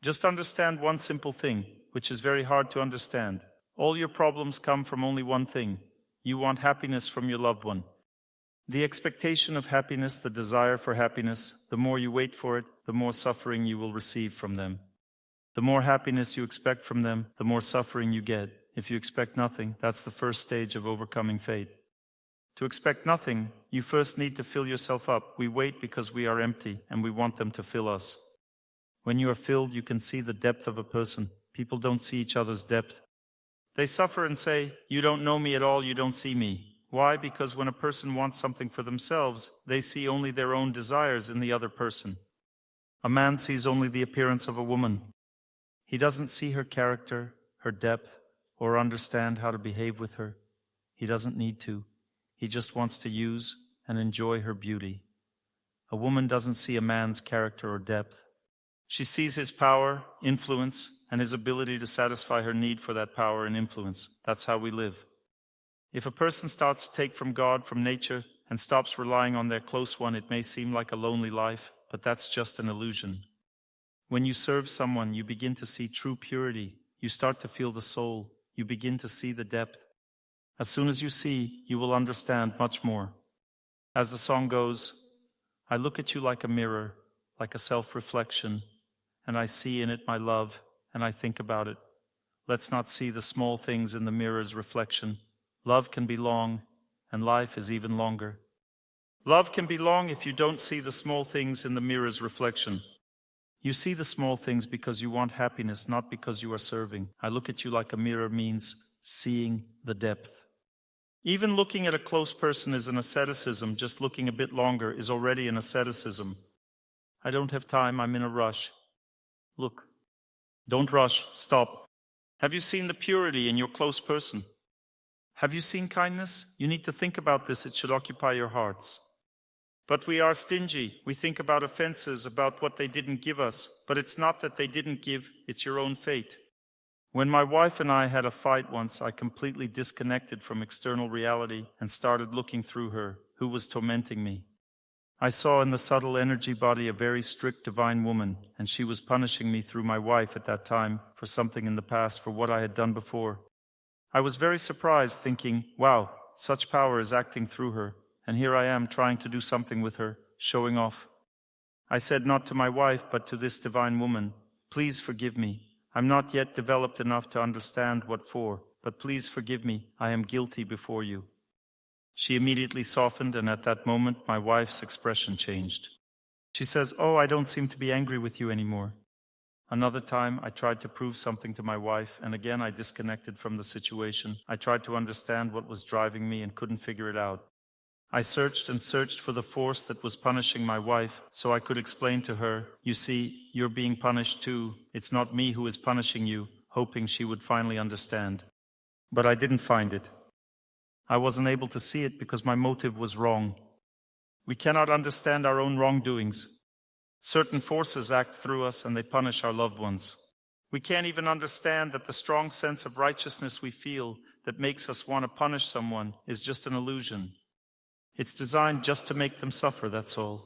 Just understand one simple thing, which is very hard to understand. All your problems come from only one thing. You want happiness from your loved one. The expectation of happiness, the desire for happiness, the more you wait for it, the more suffering you will receive from them. The more happiness you expect from them, the more suffering you get. If you expect nothing, that's the first stage of overcoming fate. To expect nothing, you first need to fill yourself up. We wait because we are empty, and we want them to fill us. When you are filled, you can see the depth of a person. People don't see each other's depth. They suffer and say, "You don't know me at all, you don't see me." Why? Because when a person wants something for themselves, they see only their own desires in the other person. A man sees only the appearance of a woman. He doesn't see her character, her depth, or understand how to behave with her. He doesn't need to. He just wants to use and enjoy her beauty. A woman doesn't see a man's character or depth. She sees his power, influence, and his ability to satisfy her need for that power and influence. That's how we live. If a person starts to take from God, from nature, and stops relying on their close one, it may seem like a lonely life, but that's just an illusion. When you serve someone, you begin to see true purity. You start to feel the soul. You begin to see the depth. As soon as you see, you will understand much more. As the song goes, I look at you like a mirror, like a self-reflection, and I see in it my love, and I think about it. Let's not see the small things in the mirror's reflection. Love can be long, and life is even longer. Love can be long if you don't see the small things in the mirror's reflection. You see the small things because you want happiness, not because you are serving. I look at you like a mirror means seeing the depth. Even looking at a close person is an asceticism. Just looking a bit longer is already an asceticism. I don't have time, I'm in a rush. Look. Don't rush, stop. Have you seen the purity in your close person? Have you seen kindness? You need to think about this, it should occupy your hearts. But we are stingy. We think about offenses, about what they didn't give us. But it's not that they didn't give, it's your own fate. When my wife and I had a fight once, I completely disconnected from external reality and started looking through her, who was tormenting me. I saw in the subtle energy body a very strict divine woman, and she was punishing me through my wife at that time for something in the past, for what I had done before. I was very surprised, thinking, wow, such power is acting through her, and here I am trying to do something with her, showing off. I said not to my wife, but to this divine woman, please forgive me. I'm not yet developed enough to understand what for, but please forgive me. I am guilty before you. She immediately softened, and at that moment my wife's expression changed. She says, oh, I don't seem to be angry with you anymore. Another time I tried to prove something to my wife, and again I disconnected from the situation. I tried to understand what was driving me and couldn't figure it out. I searched and searched for the force that was punishing my wife, so I could explain to her, you see, you're being punished too. It's not me who is punishing you, hoping she would finally understand. But I didn't find it. I wasn't able to see it because my motive was wrong. We cannot understand our own wrongdoings. Certain forces act through us and they punish our loved ones. We can't even understand that the strong sense of righteousness we feel that makes us want to punish someone is just an illusion. It's designed just to make them suffer, that's all.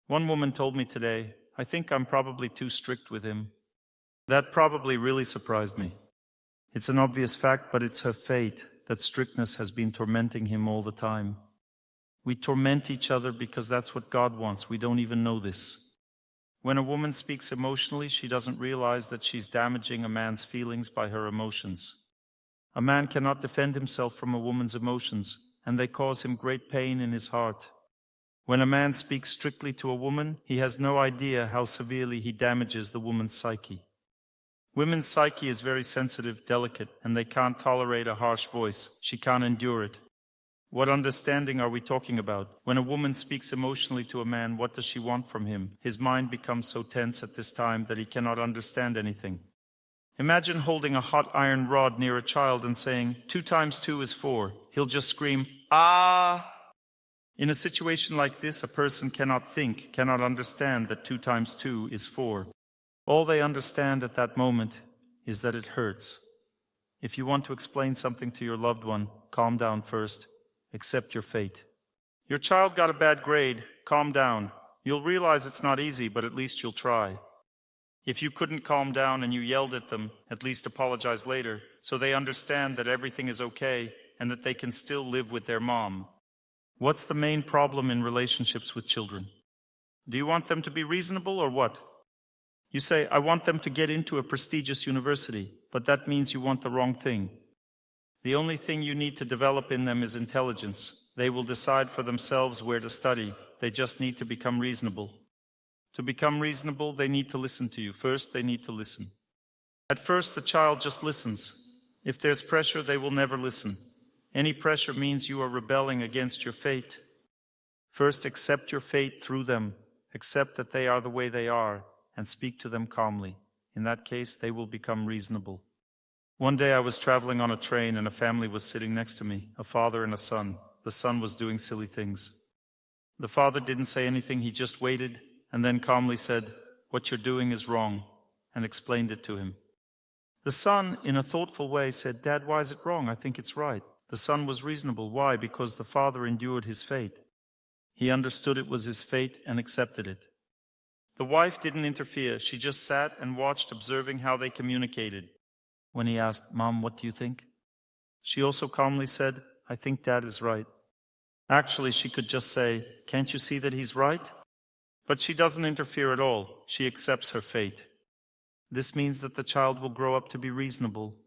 One woman told me today, I think I'm probably too strict with him. That probably really surprised me. It's an obvious fact, but it's her fate that strictness has been tormenting him all the time. We torment each other because that's what God wants. We don't even know this. When a woman speaks emotionally, she doesn't realize that she's damaging a man's feelings by her emotions. A man cannot defend himself from a woman's emotions, and they cause him great pain in his heart. When a man speaks strictly to a woman, he has no idea how severely he damages the woman's psyche. Women's psyche is very sensitive, delicate, and they can't tolerate a harsh voice. She can't endure it. What understanding are we talking about? When a woman speaks emotionally to a man, what does she want from him? His mind becomes so tense at this time that he cannot understand anything. Imagine holding a hot iron rod near a child and saying, 2 times 2 is 4. He'll just scream, ah! In a situation like this, a person cannot think, cannot understand that 2 times 2 is 4. All they understand at that moment is that it hurts. If you want to explain something to your loved one, calm down first. Accept your fate. Your child got a bad grade. Calm down. You'll realize it's not easy, but at least you'll try. If you couldn't calm down and you yelled at them, at least apologize later, so they understand that everything is okay and that they can still live with their mom. What's the main problem in relationships with children? Do you want them to be reasonable or what? You say, I want them to get into a prestigious university, but that means you want the wrong thing. The only thing you need to develop in them is intelligence. They will decide for themselves where to study. They just need to become reasonable. To become reasonable, they need to listen to you. First, they need to listen. At first, the child just listens. If there's pressure, they will never listen. Any pressure means you are rebelling against your fate. First, accept your fate through them. Accept that they are the way they are, and speak to them calmly. In that case, they will become reasonable. One day I was traveling on a train and a family was sitting next to me, a father and a son. The son was doing silly things. The father didn't say anything, he just waited and then calmly said, "What you're doing is wrong," and explained it to him. The son, in a thoughtful way, said, "Dad, why is it wrong? I think it's right." The son was reasonable. Why? Because the father endured his fate. He understood it was his fate and accepted it. The wife didn't interfere. She just sat and watched, observing how they communicated. When he asked, "Mom, what do you think?" she also calmly said, "I think Dad is right." Actually, she could just say, "Can't you see that he's right?" But she doesn't interfere at all. She accepts her fate. This means that the child will grow up to be reasonable.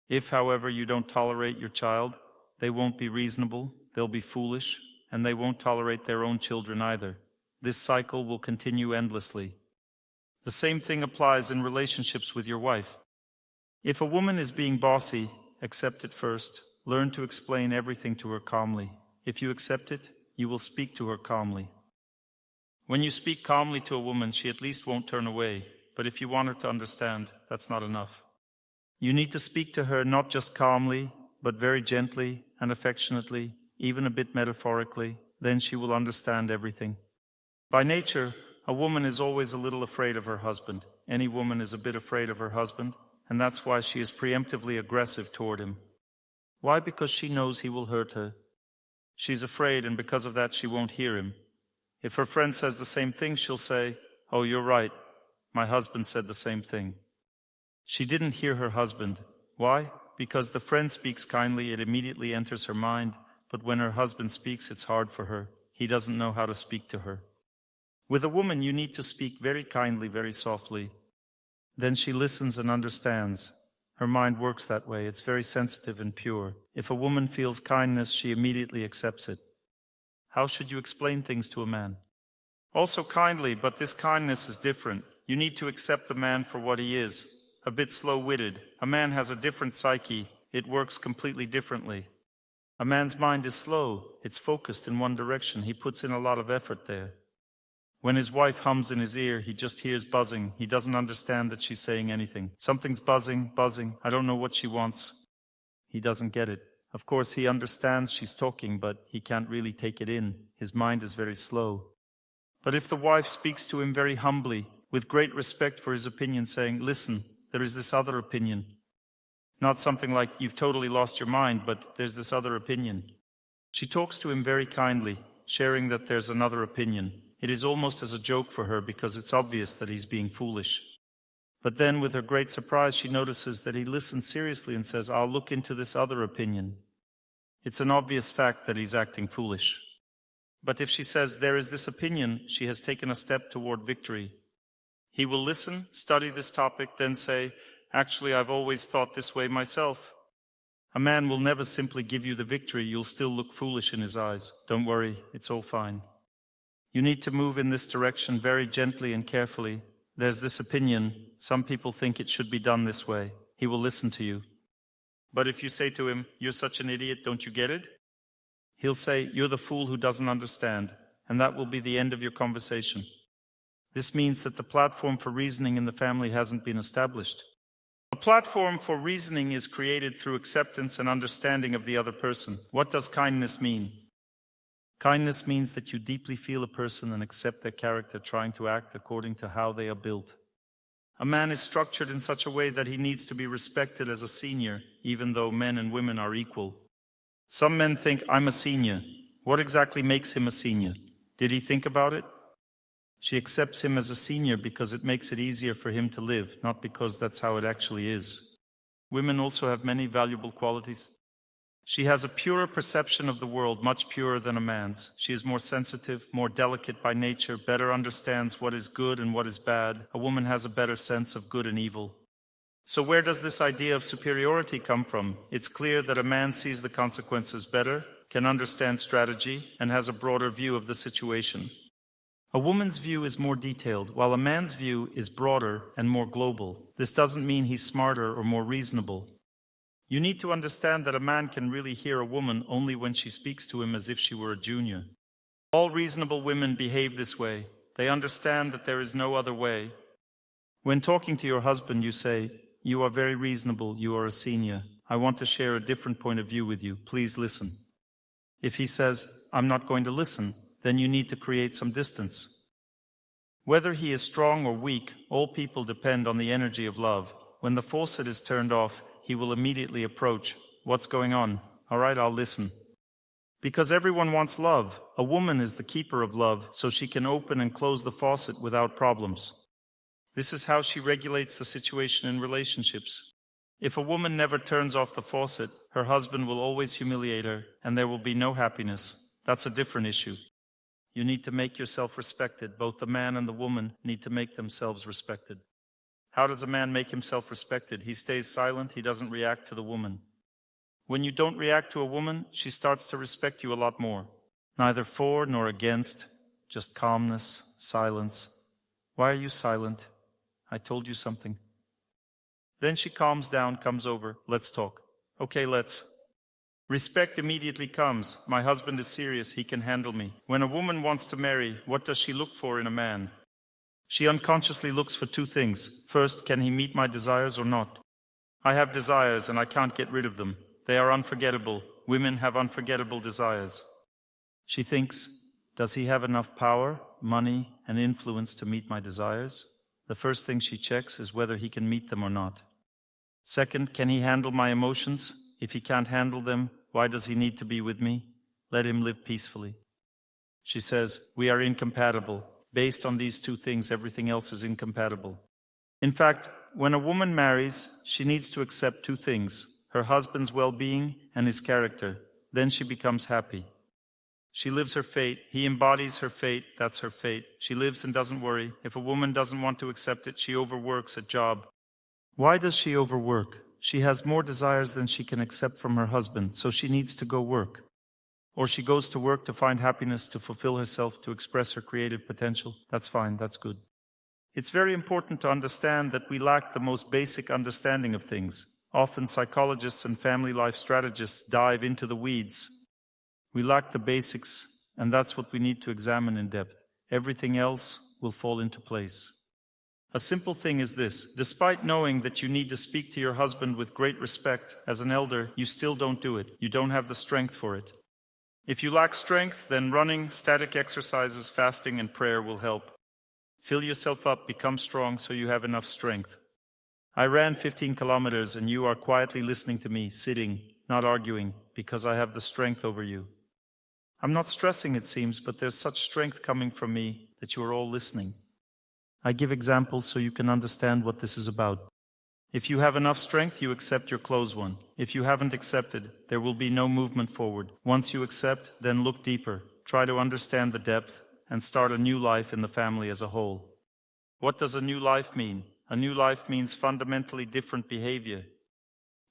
If, however, you don't tolerate your child, they won't be reasonable, they'll be foolish, and they won't tolerate their own children either. This cycle will continue endlessly. The same thing applies in relationships with your wife. If a woman is being bossy, accept it first. Learn to explain everything to her calmly. If you accept it, you will speak to her calmly. When you speak calmly to a woman, she at least won't turn away. But if you want her to understand, that's not enough. You need to speak to her not just calmly, but very gently and affectionately, even a bit metaphorically. Then she will understand everything. By nature, a woman is always a little afraid of her husband. Any woman is a bit afraid of her husband, and that's why she is preemptively aggressive toward him. Why? Because she knows he will hurt her. She's afraid, and because of that, she won't hear him. If her friend says the same thing, she'll say, "Oh, you're right. My husband said the same thing." She didn't hear her husband. Why? Because the friend speaks kindly, it immediately enters her mind, but when her husband speaks, it's hard for her. He doesn't know how to speak to her. With a woman, you need to speak very kindly, very softly. Then she listens and understands. Her mind works that way. It's very sensitive and pure. If a woman feels kindness, she immediately accepts it. How should you explain things to a man? Also kindly, but this kindness is different. You need to accept the man for what he is, a bit slow-witted. A man has a different psyche. It works completely differently. A man's mind is slow. It's focused in one direction. He puts in a lot of effort there. When his wife hums in his ear, he just hears buzzing. He doesn't understand that she's saying anything. Something's buzzing. I don't know what she wants. He doesn't get it. Of course, he understands she's talking, but he can't really take it in. His mind is very slow. But if the wife speaks to him very humbly, with great respect for his opinion, saying, "Listen, there is this other opinion." Not something like, "You've totally lost your mind, but there's this other opinion." She talks to him very kindly, sharing that there's another opinion. It is almost as a joke for her because it's obvious that he's being foolish. But then, with her great surprise, she notices that he listens seriously and says, "I'll look into this other opinion." It's an obvious fact that he's acting foolish. But if she says, "There is this opinion," she has taken a step toward victory. He will listen, study this topic, then say, "Actually, I've always thought this way myself." A man will never simply give you the victory. You'll still look foolish in his eyes. Don't worry, it's all fine. You need to move in this direction very gently and carefully. There's this opinion. Some people think it should be done this way. He will listen to you. But if you say to him, "You're such an idiot, don't you get it?" He'll say, "You're the fool who doesn't understand," and that will be the end of your conversation. This means that the platform for reasoning in the family hasn't been established. A platform for reasoning is created through acceptance and understanding of the other person. What does kindness mean? Kindness means that you deeply feel a person and accept their character, trying to act according to how they are built. A man is structured in such a way that he needs to be respected as a senior, even though men and women are equal. Some men think, I'm a senior. What exactly makes him a senior? Did he think about it? She accepts him as a senior because it makes it easier for him to live, not because that's how it actually is. Women also have many valuable qualities. She has a purer perception of the world, much purer than a man's. She is more sensitive, more delicate by nature, better understands what is good and what is bad. A woman has a better sense of good and evil. So where does this idea of superiority come from? It's clear that a man sees the consequences better, can understand strategy, and has a broader view of the situation. A woman's view is more detailed, while a man's view is broader and more global. This doesn't mean he's smarter or more reasonable. You need to understand that a man can really hear a woman only when she speaks to him as if she were a junior. All reasonable women behave this way. They understand that there is no other way. When talking to your husband, you say, "You are very reasonable, you are a senior. I want to share a different point of view with you. Please listen." If he says, "I'm not going to listen," then you need to create some distance. Whether he is strong or weak, all people depend on the energy of love. When the faucet is turned off, he will immediately approach. "What's going on?" "All right, I'll listen." Because everyone wants love. A woman is the keeper of love, so she can open and close the faucet without problems. This is how she regulates the situation in relationships. If a woman never turns off the faucet, her husband will always humiliate her, and there will be no happiness. That's a different issue. You need to make yourself respected. Both the man and the woman need to make themselves respected. How does a man make himself respected? He stays silent, he doesn't react to the woman. When you don't react to a woman, she starts to respect you a lot more. Neither for nor against, just calmness, silence. "Why are you silent? I told you something." Then she calms down, comes over. "Let's talk." "Okay, let's." Respect immediately comes. My husband is serious, he can handle me. When a woman wants to marry, what does she look for in a man? She unconsciously looks for two things. First, can he meet my desires or not? I have desires and I can't get rid of them. They are unforgettable. Women have unforgettable desires. She thinks, does he have enough power, money, and influence to meet my desires? The first thing she checks is whether he can meet them or not. Second, can he handle my emotions? If he can't handle them, why does he need to be with me? Let him live peacefully. She says, we are incompatible. Based on these two things, everything else is incompatible. In fact, when a woman marries, she needs to accept two things, her husband's well-being and his character. Then she becomes happy. She lives her fate. He embodies her fate. That's her fate. She lives and doesn't worry. If a woman doesn't want to accept it, she overworks a job. Why does she overwork? She has more desires than she can accept from her husband, so she needs to go work. Or she goes to work to find happiness, to fulfill herself, to express her creative potential. That's fine, that's good. It's very important to understand that we lack the most basic understanding of things. Often psychologists and family life strategists dive into the weeds. We lack the basics, and that's what we need to examine in depth. Everything else will fall into place. A simple thing is this. Despite knowing that you need to speak to your husband with great respect, as an elder, you still don't do it. You don't have the strength for it. If you lack strength, then running, static exercises, fasting, and prayer will help. Fill yourself up, become strong so you have enough strength. I ran 15 kilometers and you are quietly listening to me, sitting, not arguing, because I have the strength over you. I'm not stressing, it seems, but there's such strength coming from me that you are all listening. I give examples so you can understand what this is about. If you have enough strength, you accept your close one. If you haven't accepted, there will be no movement forward. Once you accept, then look deeper. Try to understand the depth and start a new life in the family as a whole. What does a new life mean? A new life means fundamentally different behavior.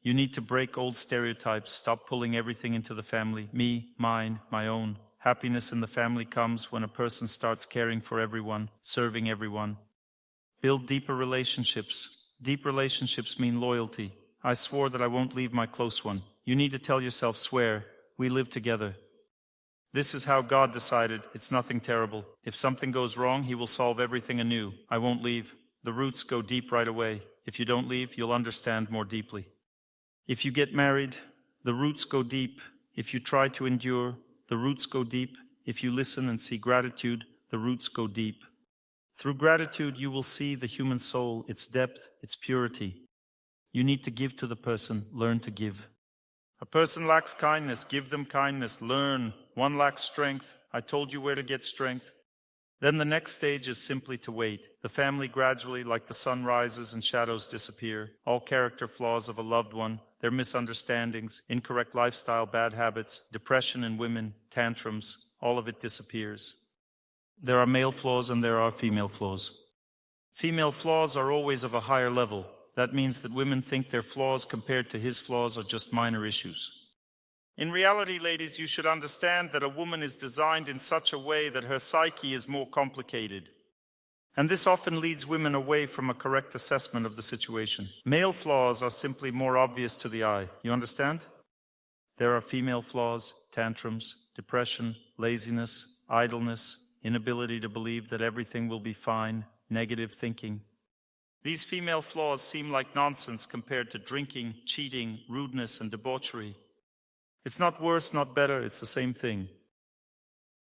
You need to break old stereotypes, stop pulling everything into the family. Me, mine, my own. Happiness in the family comes when a person starts caring for everyone, serving everyone. Build deeper relationships. Deep relationships mean loyalty. I swore that I won't leave my close one. You need to tell yourself, swear, we live together. This is how God decided. It's nothing terrible. If something goes wrong, He will solve everything anew. I won't leave. The roots go deep right away. If you don't leave, you'll understand more deeply. If you get married, the roots go deep. If you try to endure, the roots go deep. If you listen and see gratitude, the roots go deep. Through gratitude, you will see the human soul, its depth, its purity. You need to give to the person, learn to give. A person lacks kindness, give them kindness, learn. One lacks strength, I told you where to get strength. Then the next stage is simply to wait. The family gradually, like the sun rises and shadows disappear. All character flaws of a loved one, their misunderstandings, incorrect lifestyle, bad habits, depression in women, tantrums, all of it disappears. There are male flaws and there are female flaws. Female flaws are always of a higher level. That means that women think their flaws compared to his flaws are just minor issues. In reality, ladies, you should understand that a woman is designed in such a way that her psyche is more complicated. And this often leads women away from a correct assessment of the situation. Male flaws are simply more obvious to the eye. You understand? There are female flaws, tantrums, depression, laziness, idleness, inability to believe that everything will be fine, negative thinking. These female flaws seem like nonsense compared to drinking, cheating, rudeness, and debauchery. It's not worse, not better, it's the same thing.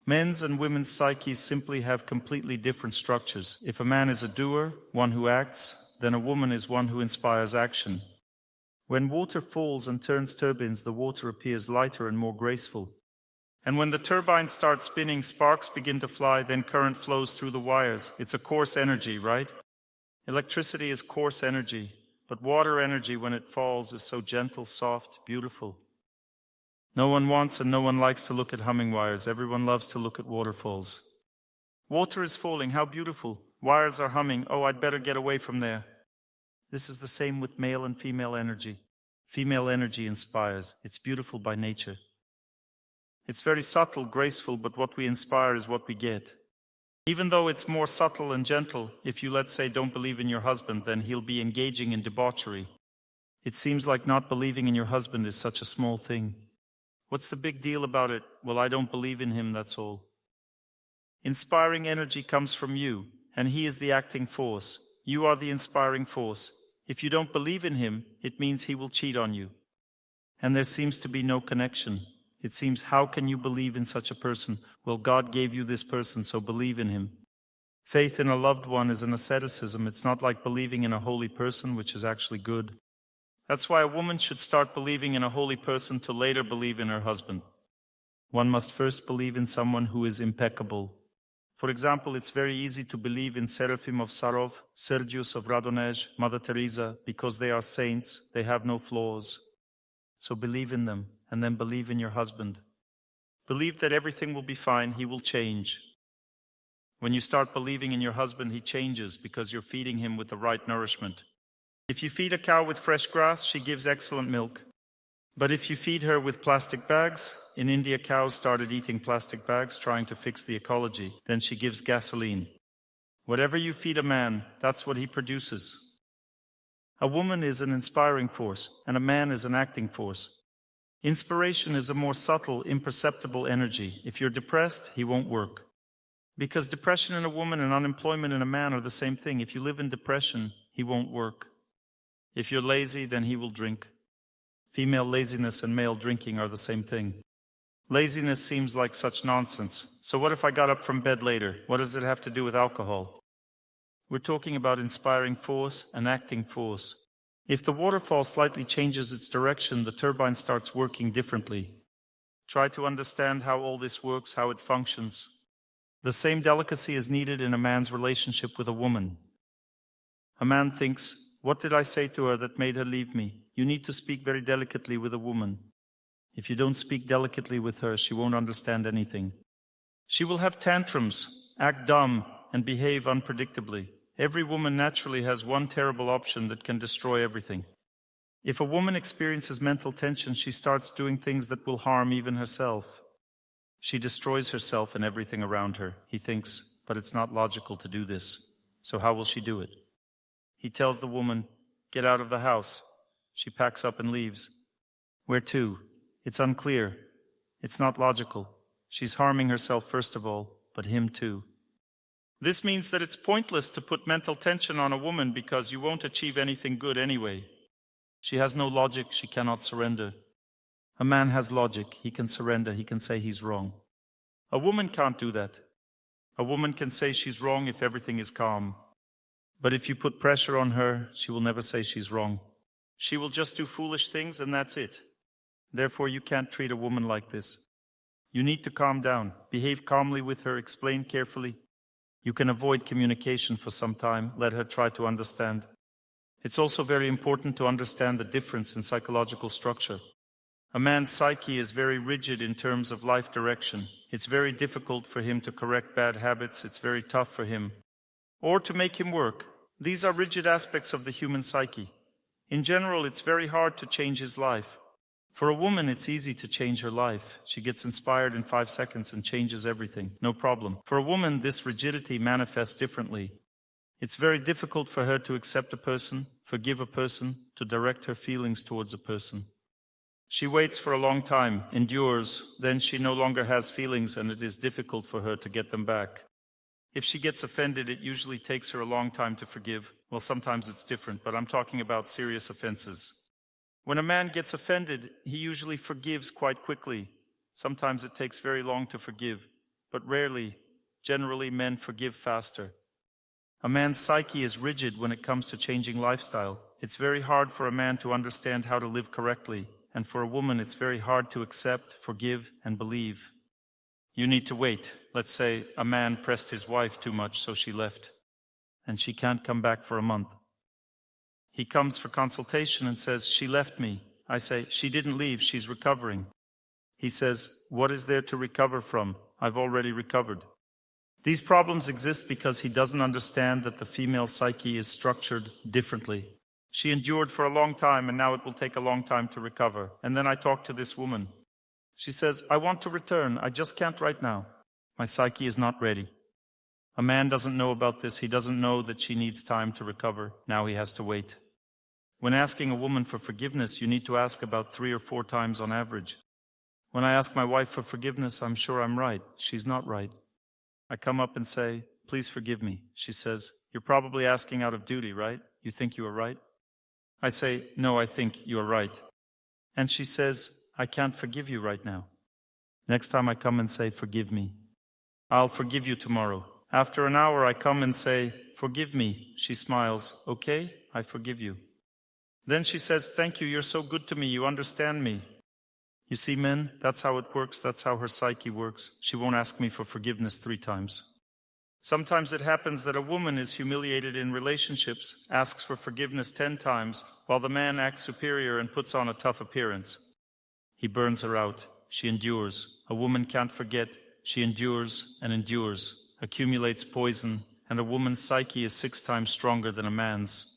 Men's and women's psyches simply have completely different structures. If a man is a doer, one who acts, then a woman is one who inspires action. When water falls and turns turbines, the water appears lighter and more graceful. And when the turbine starts spinning, sparks begin to fly, then current flows through the wires. It's a coarse energy, right? Electricity is coarse energy, but water energy, when it falls, is so gentle, soft, beautiful. No one wants and no one likes to look at humming wires. Everyone loves to look at waterfalls. Water is falling. How beautiful. Wires are humming. Oh, I'd better get away from there. This is the same with male and female energy. Female energy inspires. It's beautiful by nature. It's very subtle, graceful, but what we inspire is what we get. Even though it's more subtle and gentle, if you, let's say, don't believe in your husband, then he'll be engaging in debauchery. It seems like not believing in your husband is such a small thing. What's the big deal about it? Well, I don't believe in him, that's all. Inspiring energy comes from you, and he is the acting force. You are the inspiring force. If you don't believe in him, it means he will cheat on you. And there seems to be no connection. It seems, how can you believe in such a person? Well, God gave you this person, so believe in him. Faith in a loved one is an asceticism. It's not like believing in a holy person, which is actually good. That's why a woman should start believing in a holy person to later believe in her husband. One must first believe in someone who is impeccable. For example, it's very easy to believe in Seraphim of Sarov, Sergius of Radonej, Mother Teresa, because they are saints, they have no flaws. So believe in them, and then believe in your husband. Believe that everything will be fine, he will change. When you start believing in your husband, he changes because you're feeding him with the right nourishment. If you feed a cow with fresh grass, she gives excellent milk. But if you feed her with plastic bags, in India cows started eating plastic bags, trying to fix the ecology, then she gives gasoline. Whatever you feed a man, that's what he produces. A woman is an inspiring force, and a man is an acting force. Inspiration is a more subtle, imperceptible energy. If you're depressed, he won't work. Because depression in a woman and unemployment in a man are the same thing. If you live in depression, he won't work. If you're lazy, then he will drink. Female laziness and male drinking are the same thing. Laziness seems like such nonsense. So what if I got up from bed later? What does it have to do with alcohol? We're talking about inspiring force and acting force. If the waterfall slightly changes its direction, the turbine starts working differently. Try to understand how all this works, how it functions. The same delicacy is needed in a man's relationship with a woman. A man thinks, what did I say to her that made her leave me? You need to speak very delicately with a woman. If you don't speak delicately with her, she won't understand anything. She will have tantrums, act dumb, and behave unpredictably. Every woman naturally has one terrible option that can destroy everything. If a woman experiences mental tension, she starts doing things that will harm even herself. She destroys herself and everything around her. He thinks, but it's not logical to do this. So how will she do it? He tells the woman, get out of the house. She packs up and leaves. Where to? It's unclear. It's not logical. She's harming herself first of all, but him too. This means that it's pointless to put mental tension on a woman because you won't achieve anything good anyway. She has no logic, she cannot surrender. A man has logic, he can surrender, he can say he's wrong. A woman can't do that. A woman can say she's wrong if everything is calm. But if you put pressure on her, she will never say she's wrong. She will just do foolish things and that's it. Therefore, you can't treat a woman like this. You need to calm down, behave calmly with her, explain carefully. You can avoid communication for some time, let her try to understand. It's also very important to understand the difference in psychological structure. A man's psyche is very rigid in terms of life direction. It's very difficult for him to correct bad habits. It's very tough for him. Or to make him work. These are rigid aspects of the human psyche. In general, it's very hard to change his life. For a woman, it's easy to change her life. She gets inspired in 5 seconds and changes everything. No problem. For a woman, this rigidity manifests differently. It's very difficult for her to accept a person, forgive a person, to direct her feelings towards a person. She waits for a long time, endures, then she no longer has feelings and it is difficult for her to get them back. If she gets offended, it usually takes her a long time to forgive. Well, sometimes it's different, but I'm talking about serious offenses. When a man gets offended, he usually forgives quite quickly. Sometimes it takes very long to forgive, but rarely, generally men forgive faster. A man's psyche is rigid when it comes to changing lifestyle. It's very hard for a man to understand how to live correctly, and for a woman it's very hard to accept, forgive, and believe. You need to wait. Let's say a man pressed his wife too much, so she left, and she can't come back for a month. He comes for consultation and says, "She left me." I say, "She didn't leave, she's recovering." He says, "What is there to recover from? I've already recovered." These problems exist because he doesn't understand that the female psyche is structured differently. She endured for a long time and now it will take a long time to recover. And then I talk to this woman. She says, "I want to return, I just can't right now. My psyche is not ready." A man doesn't know about this. He doesn't know that she needs time to recover. Now he has to wait. When asking a woman for forgiveness, you need to ask about 3 or 4 times on average. When I ask my wife for forgiveness, I'm sure I'm right. She's not right. I come up and say, "Please forgive me." She says, "You're probably asking out of duty, right? You think you are right?" I say, "No, I think you are right." And she says, "I can't forgive you right now." Next time I come and say, "Forgive me." "I'll forgive you tomorrow." After an hour I come and say, "Forgive me." She smiles, "Okay, I forgive you." Then she says, "Thank you, you're so good to me, you understand me." You see, men, that's how it works, that's how her psyche works. She won't ask me for forgiveness 3 times. Sometimes it happens that a woman is humiliated in relationships, asks for forgiveness 10 times, while the man acts superior and puts on a tough appearance. He burns her out. She endures. A woman can't forget. She endures and endures, accumulates poison, and a woman's psyche is 6 times stronger than a man's.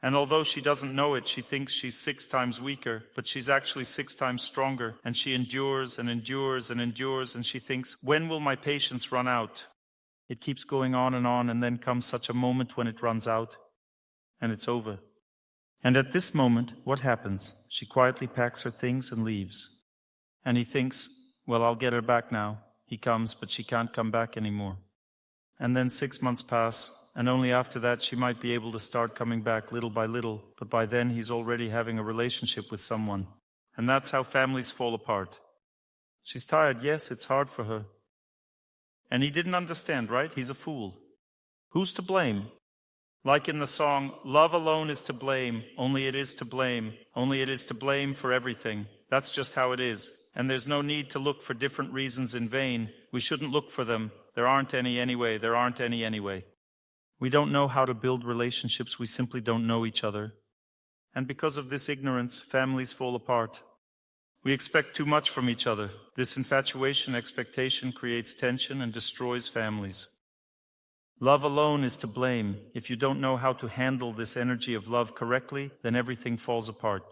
And although she doesn't know it, she thinks she's 6 times weaker, but she's actually 6 times stronger, and she endures and endures and endures, and she thinks, "When will my patience run out?" It keeps going on, and then comes such a moment when it runs out, and it's over. And at this moment, what happens? She quietly packs her things and leaves. And he thinks, "Well, I'll get her back now." He comes, but she can't come back anymore. And then 6 months pass, and only after that she might be able to start coming back little by little, but by then he's already having a relationship with someone. And that's how families fall apart. She's tired, yes, it's hard for her. And he didn't understand, right? He's a fool. Who's to blame? Like in the song, "Love alone is to blame, only it is to blame, only it is to blame for everything." That's just how it is. And there's no need to look for different reasons in vain. We shouldn't look for them. There aren't any anyway. There aren't any anyway. We don't know how to build relationships. We simply don't know each other. And because of this ignorance, families fall apart. We expect too much from each other. This infatuation expectation creates tension and destroys families. Love alone is to blame. If you don't know how to handle this energy of love correctly, then everything falls apart.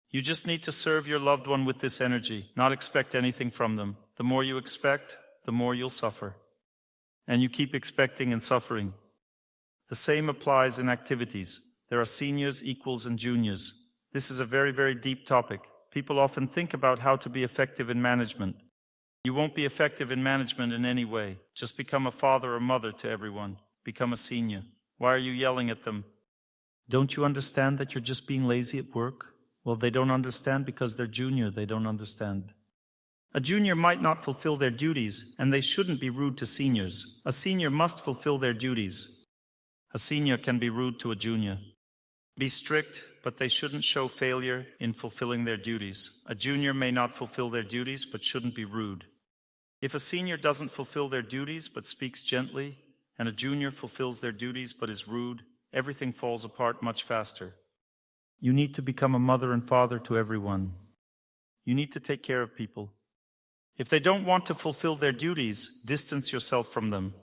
You just need to serve your loved one with this energy, not expect anything from them. The more you expect, the more you'll suffer. And you keep expecting and suffering. The same applies in activities. There are seniors, equals, and juniors. This is a very, very deep topic. People often think about how to be effective in management. You won't be effective in management in any way. Just become a father or mother to everyone. Become a senior. Why are you yelling at them? Don't you understand that you're just being lazy at work? Well, they don't understand because they're junior. They don't understand. A junior might not fulfill their duties, and they shouldn't be rude to seniors. A senior must fulfill their duties. A senior can be rude to a junior. Be strict, but they shouldn't show failure in fulfilling their duties. A junior may not fulfill their duties, but shouldn't be rude. If a senior doesn't fulfill their duties, but speaks gently, and a junior fulfills their duties, but is rude, everything falls apart much faster. You need to become a mother and father to everyone. You need to take care of people. If they don't want to fulfill their duties, distance yourself from them,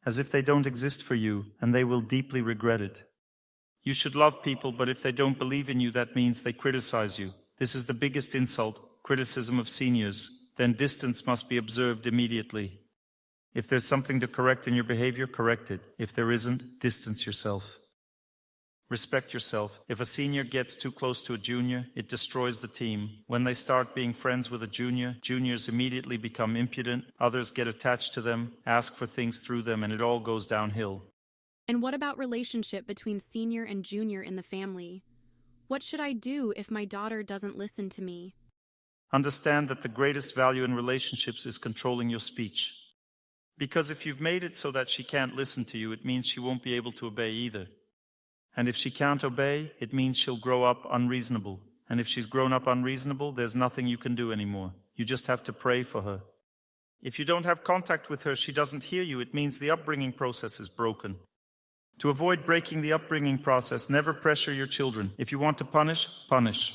as if they don't exist for you, and they will deeply regret it. You should love people, but if they don't believe in you, that means they criticize you. This is the biggest insult, criticism of seniors. Then distance must be observed immediately. If there's something to correct in your behavior, correct it. If there isn't, distance yourself. Respect yourself. If a senior gets too close to a junior, it destroys the team. When they start being friends with a junior, juniors immediately become impudent, others get attached to them, ask for things through them, and it all goes downhill. And what about relationship between senior and junior in the family? What should I do if my daughter doesn't listen to me? Understand that the greatest value in relationships is controlling your speech. Because if you've made it so that she can't listen to you, it means she won't be able to obey either. And if she can't obey, it means she'll grow up unreasonable. And if she's grown up unreasonable, there's nothing you can do anymore. You just have to pray for her. If you don't have contact with her, she doesn't hear you, it means the upbringing process is broken. To avoid breaking the upbringing process, never pressure your children. If you want to punish, punish.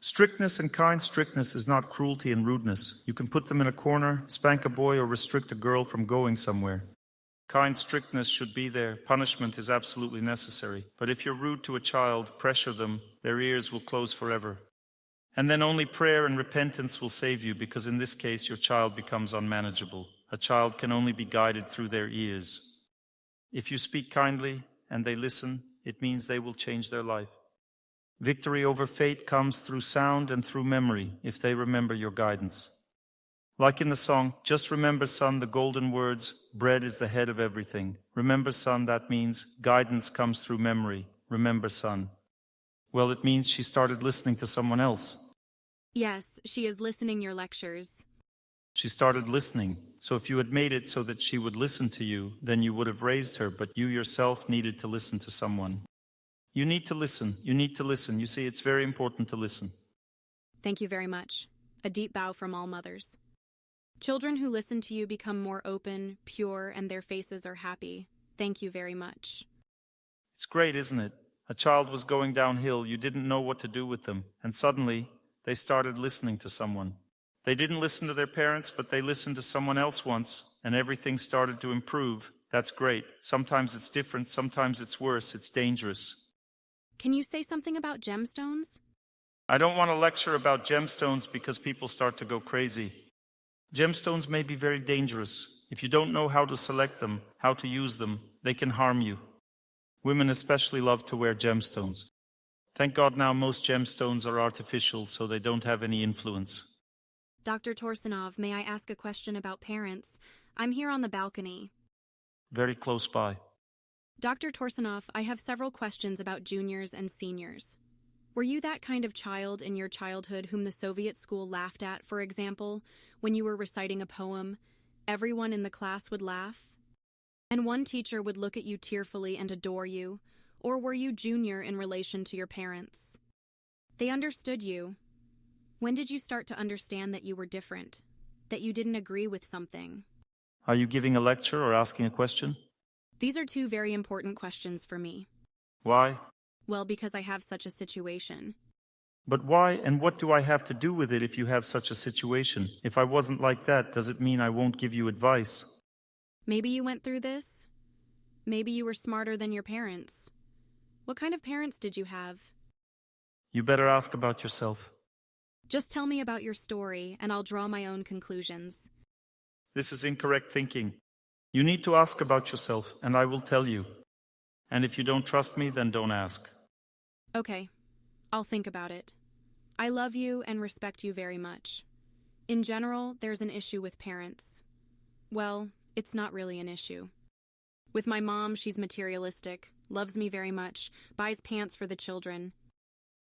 Strictness and kind strictness is not cruelty and rudeness. You can put them in a corner, spank a boy, or restrict a girl from going somewhere. Kind strictness should be there. Punishment is absolutely necessary. But if you're rude to a child, pressure them, their ears will close forever. And then only prayer and repentance will save you, because in this case your child becomes unmanageable. A child can only be guided through their ears. If you speak kindly and they listen, it means they will change their life. Victory over fate comes through sound and through memory, if they remember your guidance. Like in the song, just remember, son, the golden words, bread is the head of everything. Remember, son, that means guidance comes through memory. Remember, son. Well, it means she started listening to someone else. Yes, she is listening your lectures. She started listening. So if you had made it so that she would listen to you, then you would have raised her, but you yourself needed to listen to someone. You need to listen. You need to listen. You see, it's very important to listen. Thank you very much. A deep bow from all mothers. Children who listen to you become more open, pure, and their faces are happy. Thank you very much. It's great, isn't it? A child was going downhill, you didn't know what to do with them, and suddenly they started listening to someone. They didn't listen to their parents, but they listened to someone else once, and everything started to improve. That's great. Sometimes it's different, sometimes it's worse, it's dangerous. Can you say something about gemstones? I don't want to lecture about gemstones because people start to go crazy. Gemstones may be very dangerous. If you don't know how to select them, how to use them, they can harm you. Women especially love to wear gemstones. Thank God now most gemstones are artificial, so they don't have any influence. Dr. Torsunov, may I ask a question about parents? I'm here on the balcony. Very close by. Dr. Torsunov, I have several questions about juniors and seniors. Were you that kind of child in your childhood whom the Soviet school laughed at, for example, when you were reciting a poem? Everyone in the class would laugh? And one teacher would look at you tearfully and adore you? Or were you junior in relation to your parents? They understood you. When did you start to understand that you were different? That you didn't agree with something? Are you giving a lecture or asking a question? These are two very important questions for me. Why? Well, because I have such a situation. But why and what do I have to do with it if you have such a situation? If I wasn't like that, does it mean I won't give you advice? Maybe you went through this. Maybe you were smarter than your parents. What kind of parents did you have? You better ask about yourself. Just tell me about your story, and I'll draw my own conclusions. This is incorrect thinking. You need to ask about yourself, and I will tell you. And if you don't trust me, then don't ask. Okay, I'll think about it. I love you and respect you very much. In general, there's an issue with parents. Well, it's not really an issue. With my mom, she's materialistic, loves me very much, buys pants for the children.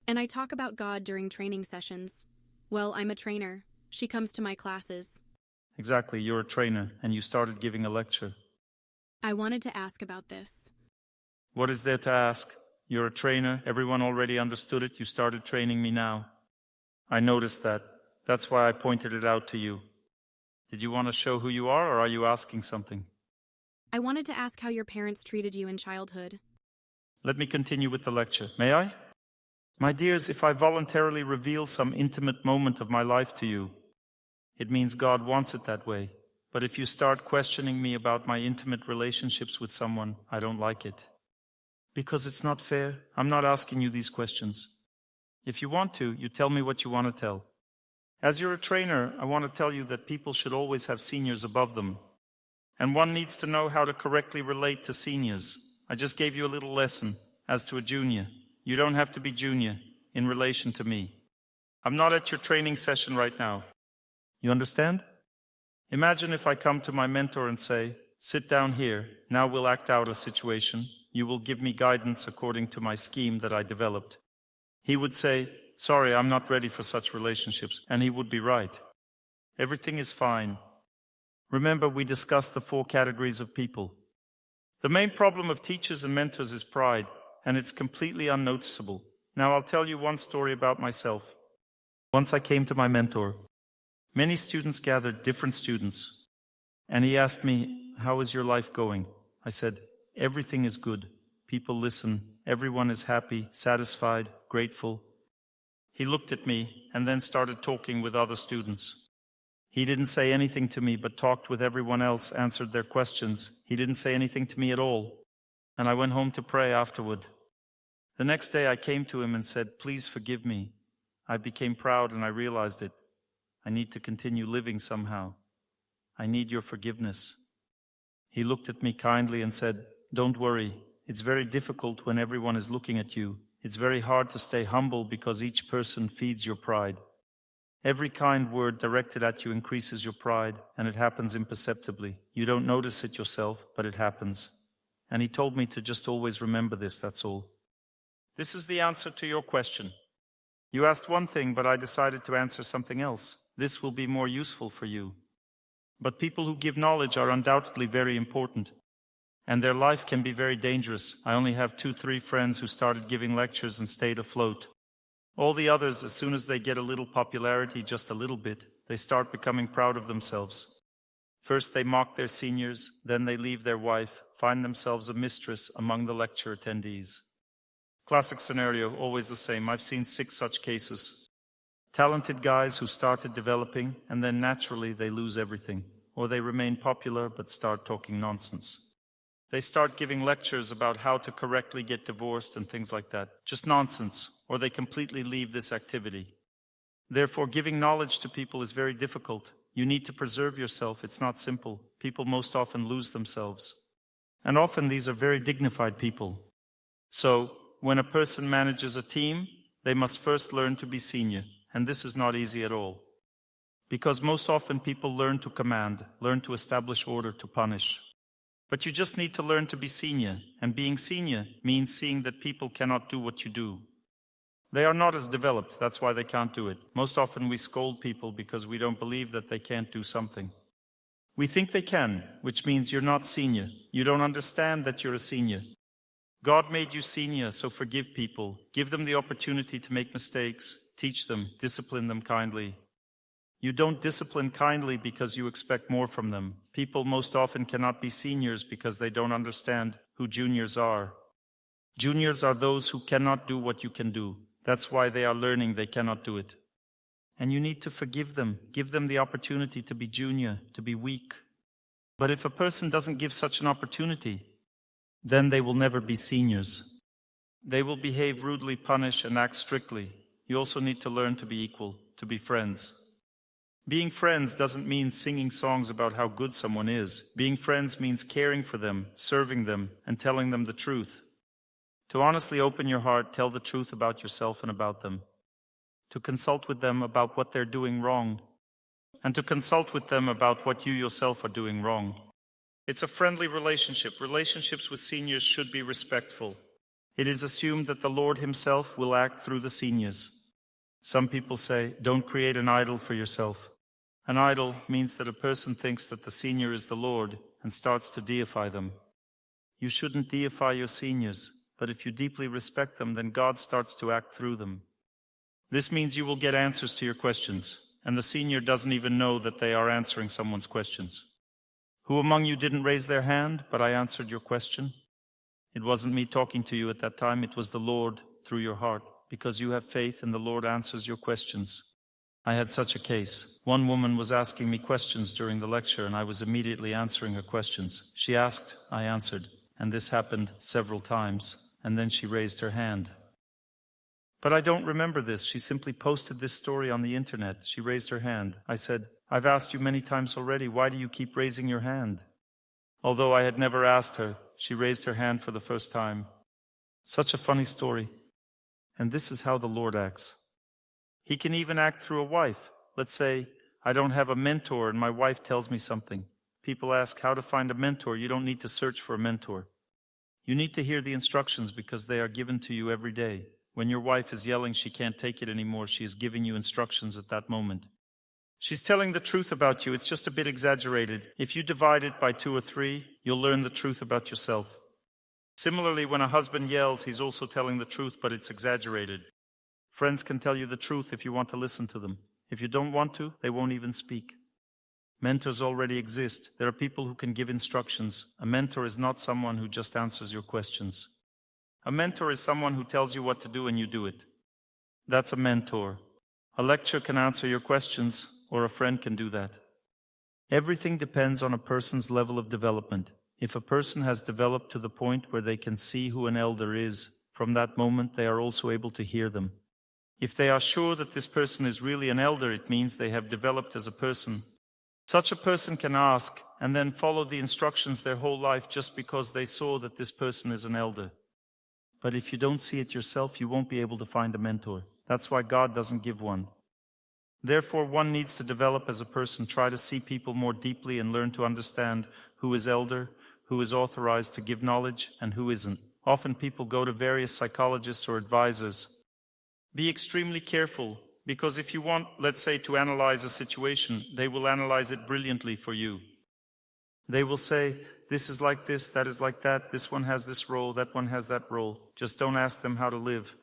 And I talk about God during training sessions. Well, I'm a trainer. She comes to my classes. Exactly, you're a trainer, and you started giving a lecture. I wanted to ask about this. What is there to ask? You're a trainer, everyone already understood it, you started training me now. I noticed that. That's why I pointed it out to you. Did you want to show who you are, or are you asking something? I wanted to ask how your parents treated you in childhood. Let me continue with the lecture. May I? My dears, if I voluntarily reveal some intimate moment of my life to you, it means God wants it that way. But if you start questioning me about my intimate relationships with someone, I don't like it. Because it's not fair. I'm not asking you these questions. If you want to, you tell me what you want to tell. As you're a trainer, I want to tell you that people should always have seniors above them. And one needs to know how to correctly relate to seniors. I just gave you a little lesson as to a junior. You don't have to be junior in relation to me. I'm not at your training session right now. You understand? Imagine if I come to my mentor and say, sit down here, now we'll act out a situation. You will give me guidance according to my scheme that I developed. He would say, sorry, I'm not ready for such relationships, and he would be right. Everything is fine. Remember, we discussed the 4 categories of people. The main problem of teachers and mentors is pride, and it's completely unnoticeable. Now I'll tell you one story about myself. Once I came to my mentor. Many students gathered, different students, and he asked me, how is your life going? I said, everything is good. People listen. Everyone is happy, satisfied, grateful. He looked at me and then started talking with other students. He didn't say anything to me, but talked with everyone else, answered their questions. He didn't say anything to me at all. And I went home to pray afterward. The next day I came to him and said, please forgive me. I became proud and I realized it. I need to continue living somehow. I need your forgiveness. He looked at me kindly and said, don't worry. It's very difficult when everyone is looking at you. It's very hard to stay humble because each person feeds your pride. Every kind word directed at you increases your pride, and it happens imperceptibly. You don't notice it yourself, but it happens. And he told me to just always remember this, that's all. This is the answer to your question. You asked one thing, but I decided to answer something else. This will be more useful for you. But people who give knowledge are undoubtedly very important, and their life can be very dangerous. I only have 2-3 friends who started giving lectures and stayed afloat. All the others, as soon as they get a little popularity, just a little bit, they start becoming proud of themselves. First they mock their seniors, then they leave their wife, find themselves a mistress among the lecture attendees. Classic scenario, always the same. I've seen 6 such cases. Talented guys who started developing, and then naturally they lose everything. Or they remain popular but start talking nonsense. They start giving lectures about how to correctly get divorced and things like that. Just nonsense. Or they completely leave this activity. Therefore, giving knowledge to people is very difficult. You need to preserve yourself. It's not simple. People most often lose themselves. And often these are very dignified people. So, when a person manages a team, they must first learn to be senior. And this is not easy at all. Because most often people learn to command, learn to establish order, to punish. But you just need to learn to be senior. And being senior means seeing that people cannot do what you do. They are not as developed, that's why they can't do it. Most often we scold people because we don't believe that they can't do something. We think they can, which means you're not senior. You don't understand that you're a senior. God made you senior, so forgive people. Give them the opportunity to make mistakes. Teach them, discipline them kindly. You don't discipline kindly because you expect more from them. People most often cannot be seniors because they don't understand who juniors are. Juniors are those who cannot do what you can do. That's why they are learning they cannot do it. And you need to forgive them. Give them the opportunity to be junior, to be weak. But if a person doesn't give such an opportunity, then they will never be seniors. They will behave rudely, punish, and act strictly. You also need to learn to be equal, to be friends. Being friends doesn't mean singing songs about how good someone is. Being friends means caring for them, serving them, and telling them the truth. To honestly open your heart, tell the truth about yourself and about them. To consult with them about what they're doing wrong. And to consult with them about what you yourself are doing wrong. It's a friendly relationship. Relationships with seniors should be respectful. It is assumed that the Lord Himself will act through the seniors. Some people say, don't create an idol for yourself. An idol means that a person thinks that the senior is the Lord and starts to deify them. You shouldn't deify your seniors, but if you deeply respect them, then God starts to act through them. This means you will get answers to your questions, and the senior doesn't even know that they are answering someone's questions. Who among you didn't raise their hand, but I answered your question? It wasn't me talking to you at that time, it was the Lord through your heart, because you have faith and the Lord answers your questions. I had such a case. One woman was asking me questions during the lecture, and I was immediately answering her questions. She asked, I answered, and this happened several times, and then she raised her hand. But I don't remember this. She simply posted this story on the internet. She raised her hand. I said, I've asked you many times already, why do you keep raising your hand? Although I had never asked her, she raised her hand for the first time. Such a funny story. And this is how the Lord acts. He can even act through a wife. Let's say, I don't have a mentor and my wife tells me something. People ask how to find a mentor. You don't need to search for a mentor. You need to hear the instructions because they are given to you every day. When your wife is yelling she can't take it anymore, she is giving you instructions at that moment. She's telling the truth about you. It's just a bit exaggerated. If you divide it by 2 or 3, you'll learn the truth about yourself. Similarly, when a husband yells, he's also telling the truth, but it's exaggerated. Friends can tell you the truth if you want to listen to them. If you don't want to, they won't even speak. Mentors already exist. There are people who can give instructions. A mentor is not someone who just answers your questions. A mentor is someone who tells you what to do and you do it. That's a mentor. A lecturer can answer your questions, or a friend can do that. Everything depends on a person's level of development. If a person has developed to the point where they can see who an elder is, from that moment they are also able to hear them. If they are sure that this person is really an elder, it means they have developed as a person. Such a person can ask and then follow the instructions their whole life just because they saw that this person is an elder. But if you don't see it yourself, you won't be able to find a mentor. That's why God doesn't give one. Therefore, one needs to develop as a person, try to see people more deeply and learn to understand who is elder, who is authorized to give knowledge, and who isn't. Often people go to various psychologists or advisors. Be extremely careful, because if you want, let's say, to analyze a situation, they will analyze it brilliantly for you. They will say, this is like this, that is like that, this one has this role, that one has that role. Just don't ask them how to live.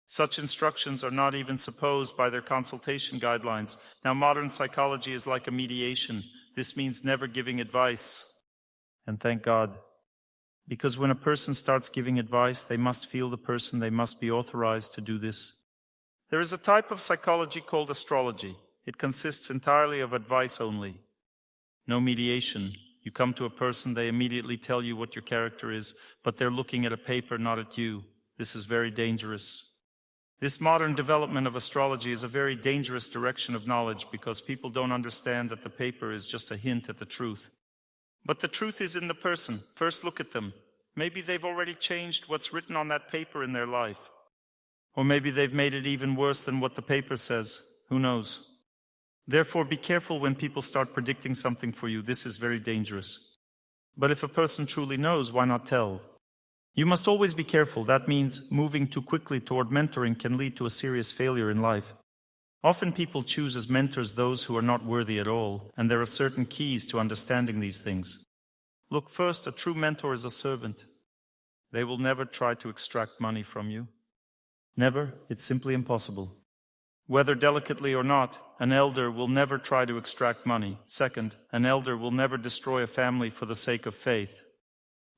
Such instructions are not even supposed by their consultation guidelines. Now, modern psychology is like a mediation. This means never giving advice. And thank God. Because when a person starts giving advice, they must feel the person, they must be authorized to do this. There is a type of psychology called astrology. It consists entirely of advice only. No mediation. You come to a person, they immediately tell you what your character is, but they're looking at a paper, not at you. This is very dangerous. This modern development of astrology is a very dangerous direction of knowledge because people don't understand that the paper is just a hint at the truth. But the truth is in the person. First look at them. Maybe they've already changed what's written on that paper in their life. Or maybe they've made it even worse than what the paper says. Who knows? Therefore, be careful when people start predicting something for you. This is very dangerous. But if a person truly knows, why not tell? You must always be careful. That means moving too quickly toward mentoring can lead to a serious failure in life. Often people choose as mentors those who are not worthy at all, and there are certain keys to understanding these things. Look, first, a true mentor is a servant. They will never try to extract money from you. Never. It's simply impossible. Whether delicately or not, an elder will never try to extract money. Second, an elder will never destroy a family for the sake of faith.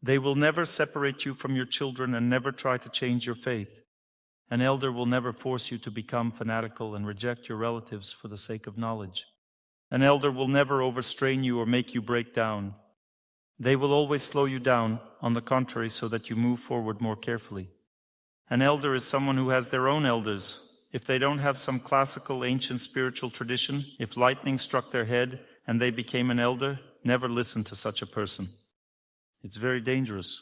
They will never separate you from your children and never try to change your faith. An elder will never force you to become fanatical and reject your relatives for the sake of knowledge. An elder will never overstrain you or make you break down. They will always slow you down, on the contrary, so that you move forward more carefully. An elder is someone who has their own elders. If they don't have some classical ancient spiritual tradition, if lightning struck their head and they became an elder, never listen to such a person. It's very dangerous.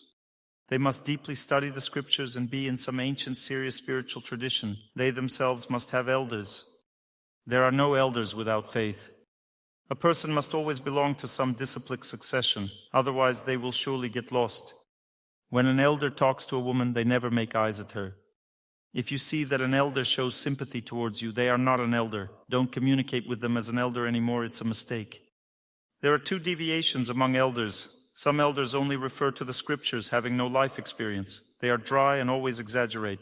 They must deeply study the scriptures and be in some ancient serious spiritual tradition. They themselves must have elders. There are no elders without faith. A person must always belong to some disciplic succession, otherwise they will surely get lost. When an elder talks to a woman, they never make eyes at her. If you see that an elder shows sympathy towards you, they are not an elder. Don't communicate with them as an elder anymore, it's a mistake. There are two deviations among elders. Some elders only refer to the scriptures, having no life experience. They are dry and always exaggerate.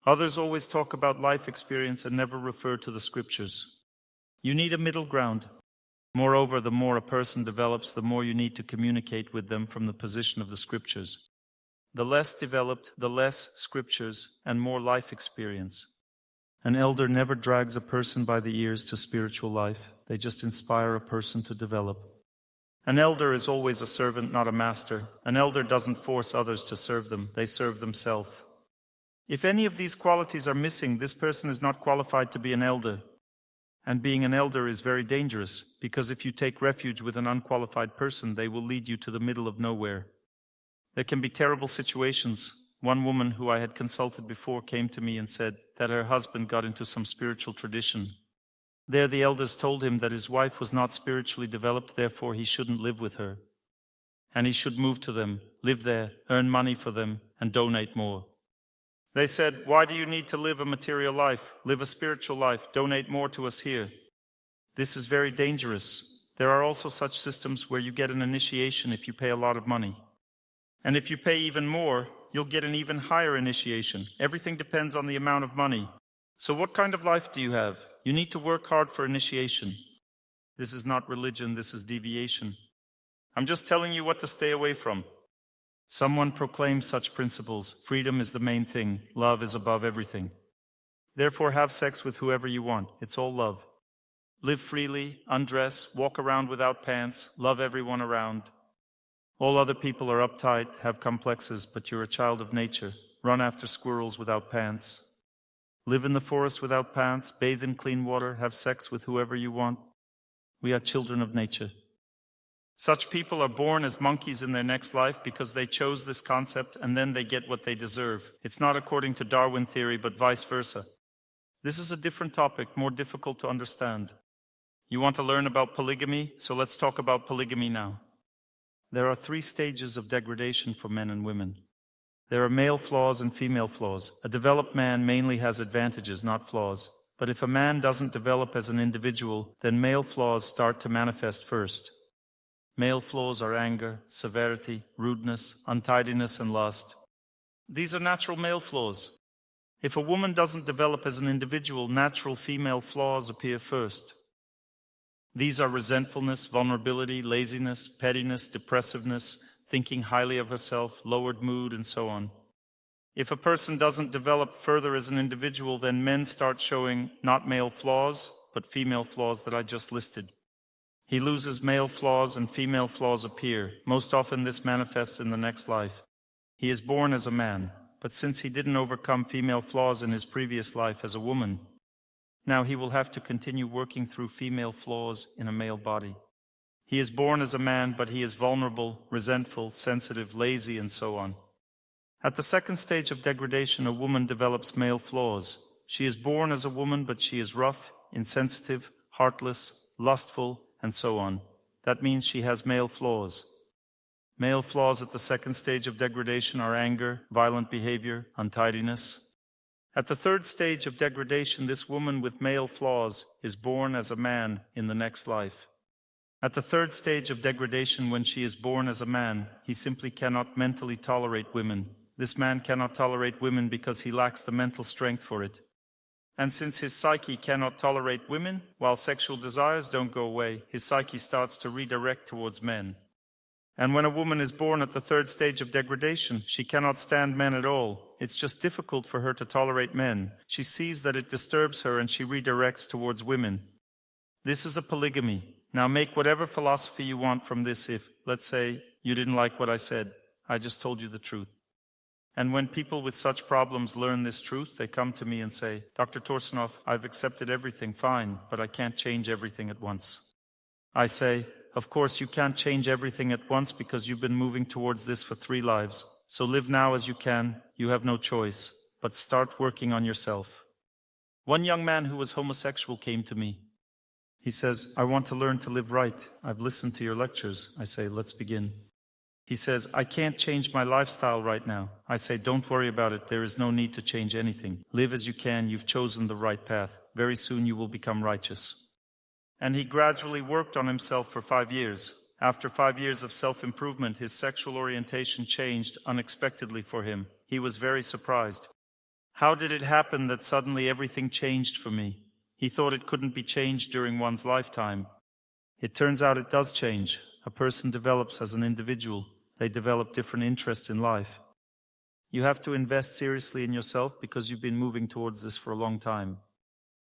Others always talk about life experience and never refer to the scriptures. You need a middle ground. Moreover, the more a person develops, the more you need to communicate with them from the position of the scriptures. The less developed, the less scriptures and more life experience. An elder never drags a person by the ears to spiritual life. They just inspire a person to develop. An elder is always a servant, not a master. An elder doesn't force others to serve them. They serve themselves. If any of these qualities are missing, this person is not qualified to be an elder. And being an elder is very dangerous, because if you take refuge with an unqualified person, they will lead you to the middle of nowhere. There can be terrible situations. One woman who I had consulted before came to me and said that her husband got into some spiritual tradition. There the elders told him that his wife was not spiritually developed, therefore he shouldn't live with her. And he should move to them, live there, earn money for them, and donate more. They said, "Why do you need to live a material life? Live a spiritual life, donate more to us here." This is very dangerous. There are also such systems where you get an initiation if you pay a lot of money. And if you pay even more, you'll get an even higher initiation. Everything depends on the amount of money. So what kind of life do you have? You need to work hard for initiation. This is not religion, this is deviation. I'm just telling you what to stay away from. Someone proclaims such principles. Freedom is the main thing. Love is above everything. Therefore, have sex with whoever you want. It's all love. Live freely, undress, walk around without pants, love everyone around. All other people are uptight, have complexes, but you're a child of nature. Run after squirrels without pants. Live in the forest without pants, bathe in clean water, have sex with whoever you want. We are children of nature. Such people are born as monkeys in their next life because they chose this concept and then they get what they deserve. It's not according to Darwin theory, but vice versa. This is a different topic, more difficult to understand. You want to learn about polygamy? So let's talk about polygamy now. There are 3 stages of degradation for men and women. There are male flaws and female flaws. A developed man mainly has advantages, not flaws. But if a man doesn't develop as an individual, then male flaws start to manifest first. Male flaws are anger, severity, rudeness, untidiness, and lust. These are natural male flaws. If a woman doesn't develop as an individual, natural female flaws appear first. These are resentfulness, vulnerability, laziness, pettiness, depressiveness, thinking highly of herself, lowered mood, and so on. If a person doesn't develop further as an individual, then men start showing not male flaws, but female flaws that I just listed. He loses male flaws and female flaws appear. Most often this manifests in the next life. He is born as a man, but since he didn't overcome female flaws in his previous life as a woman, now he will have to continue working through female flaws in a male body. He is born as a man, but he is vulnerable, resentful, sensitive, lazy, and so on. At the second stage of degradation, a woman develops male flaws. She is born as a woman, but she is rough, insensitive, heartless, lustful, and so on. That means she has male flaws. Male flaws at the second stage of degradation are anger, violent behavior, untidiness. At the third stage of degradation, this woman with male flaws is born as a man in the next life. At the third stage of degradation, when she is born as a man, he simply cannot mentally tolerate women. This man cannot tolerate women because he lacks the mental strength for it. And since his psyche cannot tolerate women, while sexual desires don't go away, his psyche starts to redirect towards men. And when a woman is born at the third stage of degradation, she cannot stand men at all. It's just difficult for her to tolerate men. She sees that it disturbs her and she redirects towards women. This is a polygamy. Now make whatever philosophy you want from this if, let's say, you didn't like what I said. I just told you the truth. And when people with such problems learn this truth, they come to me and say, "Dr. Torsunov, I've accepted everything fine, but I can't change everything at once." I say, "Of course you can't change everything at once because you've been moving towards this for 3 lives. So live now as you can. You have no choice. But start working on yourself." One young man who was homosexual came to me. He says, "I want to learn to live right. I've listened to your lectures." I say, "Let's begin." He says, I can't change my lifestyle right now. I say, don't worry about it. There is no need to change anything. Live as you can. You've chosen the right path. Very soon you will become righteous. And he gradually worked on himself for 5 years. After 5 years of self-improvement, his sexual orientation changed unexpectedly for him. He was very surprised. How did it happen that suddenly everything changed for me? He thought it couldn't be changed during one's lifetime. It turns out it does change. A person develops as an individual. They develop different interests in life. You have to invest seriously in yourself because you've been moving towards this for a long time.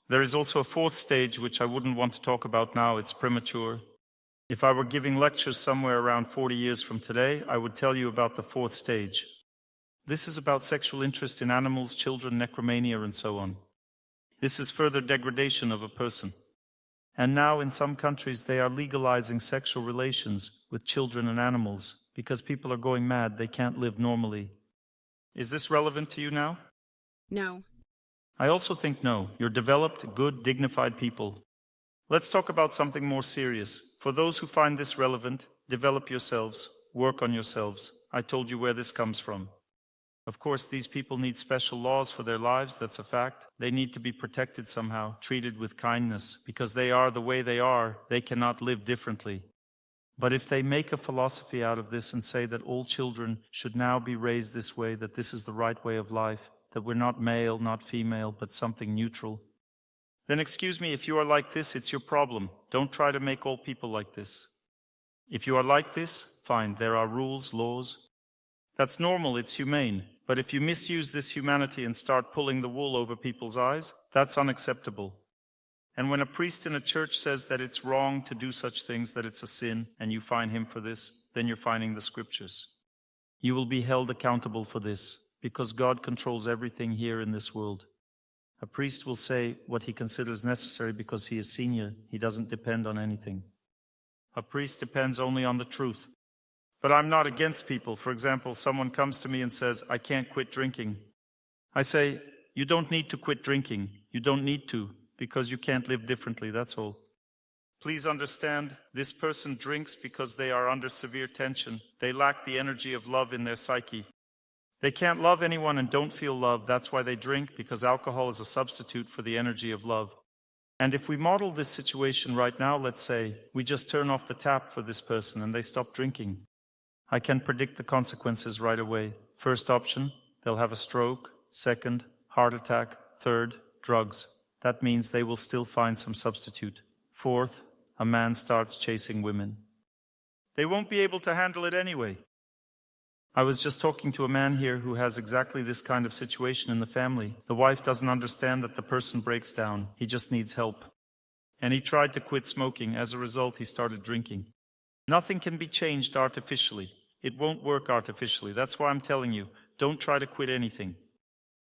There is also a fourth stage which I wouldn't want to talk about now. It's premature. If I were giving lectures somewhere around 40 years from today, I would tell you about the fourth stage. This is about sexual interest in animals, children, necromania, and so on. This is further degradation of a person. And now in some countries they are legalizing sexual relations with children and animals because people are going mad. They can't live normally. Is this relevant to you now? No. I also think no. You're developed, good, dignified people. Let's talk about something more serious. For those who find this relevant, develop yourselves, work on yourselves. I told you where this comes from. Of course, these people need special laws for their lives, that's a fact. They need to be protected somehow, treated with kindness, because they are the way they are, they cannot live differently. But if they make a philosophy out of this and say that all children should now be raised this way, that this is the right way of life, that we're not male, not female, but something neutral, then excuse me, if you are like this, it's your problem. Don't try to make all people like this. If you are like this, fine, there are rules, laws. That's normal, it's humane. But if you misuse this humanity and start pulling the wool over people's eyes, that's unacceptable. And when a priest in a church says that it's wrong to do such things, that it's a sin, and you fine him for this, then you're fining the scriptures. You will be held accountable for this, because God controls everything here in this world. A priest will say what he considers necessary because he is senior. He doesn't depend on anything. A priest depends only on the truth. But I'm not against people. For example, someone comes to me and says, I can't quit drinking. I say, you don't need to quit drinking. You don't need to, because you can't live differently, that's all. Please understand, this person drinks because they are under severe tension. They lack the energy of love in their psyche. They can't love anyone and don't feel love. That's why they drink, because alcohol is a substitute for the energy of love. And if we model this situation right now, let's say, we just turn off the tap for this person and they stop drinking. I can predict the consequences right away. First option, they'll have a stroke. Second, heart attack. Third, drugs. That means they will still find some substitute. Fourth, a man starts chasing women. They won't be able to handle it anyway. I was just talking to a man here who has exactly this kind of situation in the family. The wife doesn't understand that the person breaks down. He just needs help. And he tried to quit smoking. As a result, he started drinking. Nothing can be changed artificially. It won't work artificially. That's why I'm telling you, don't try to quit anything.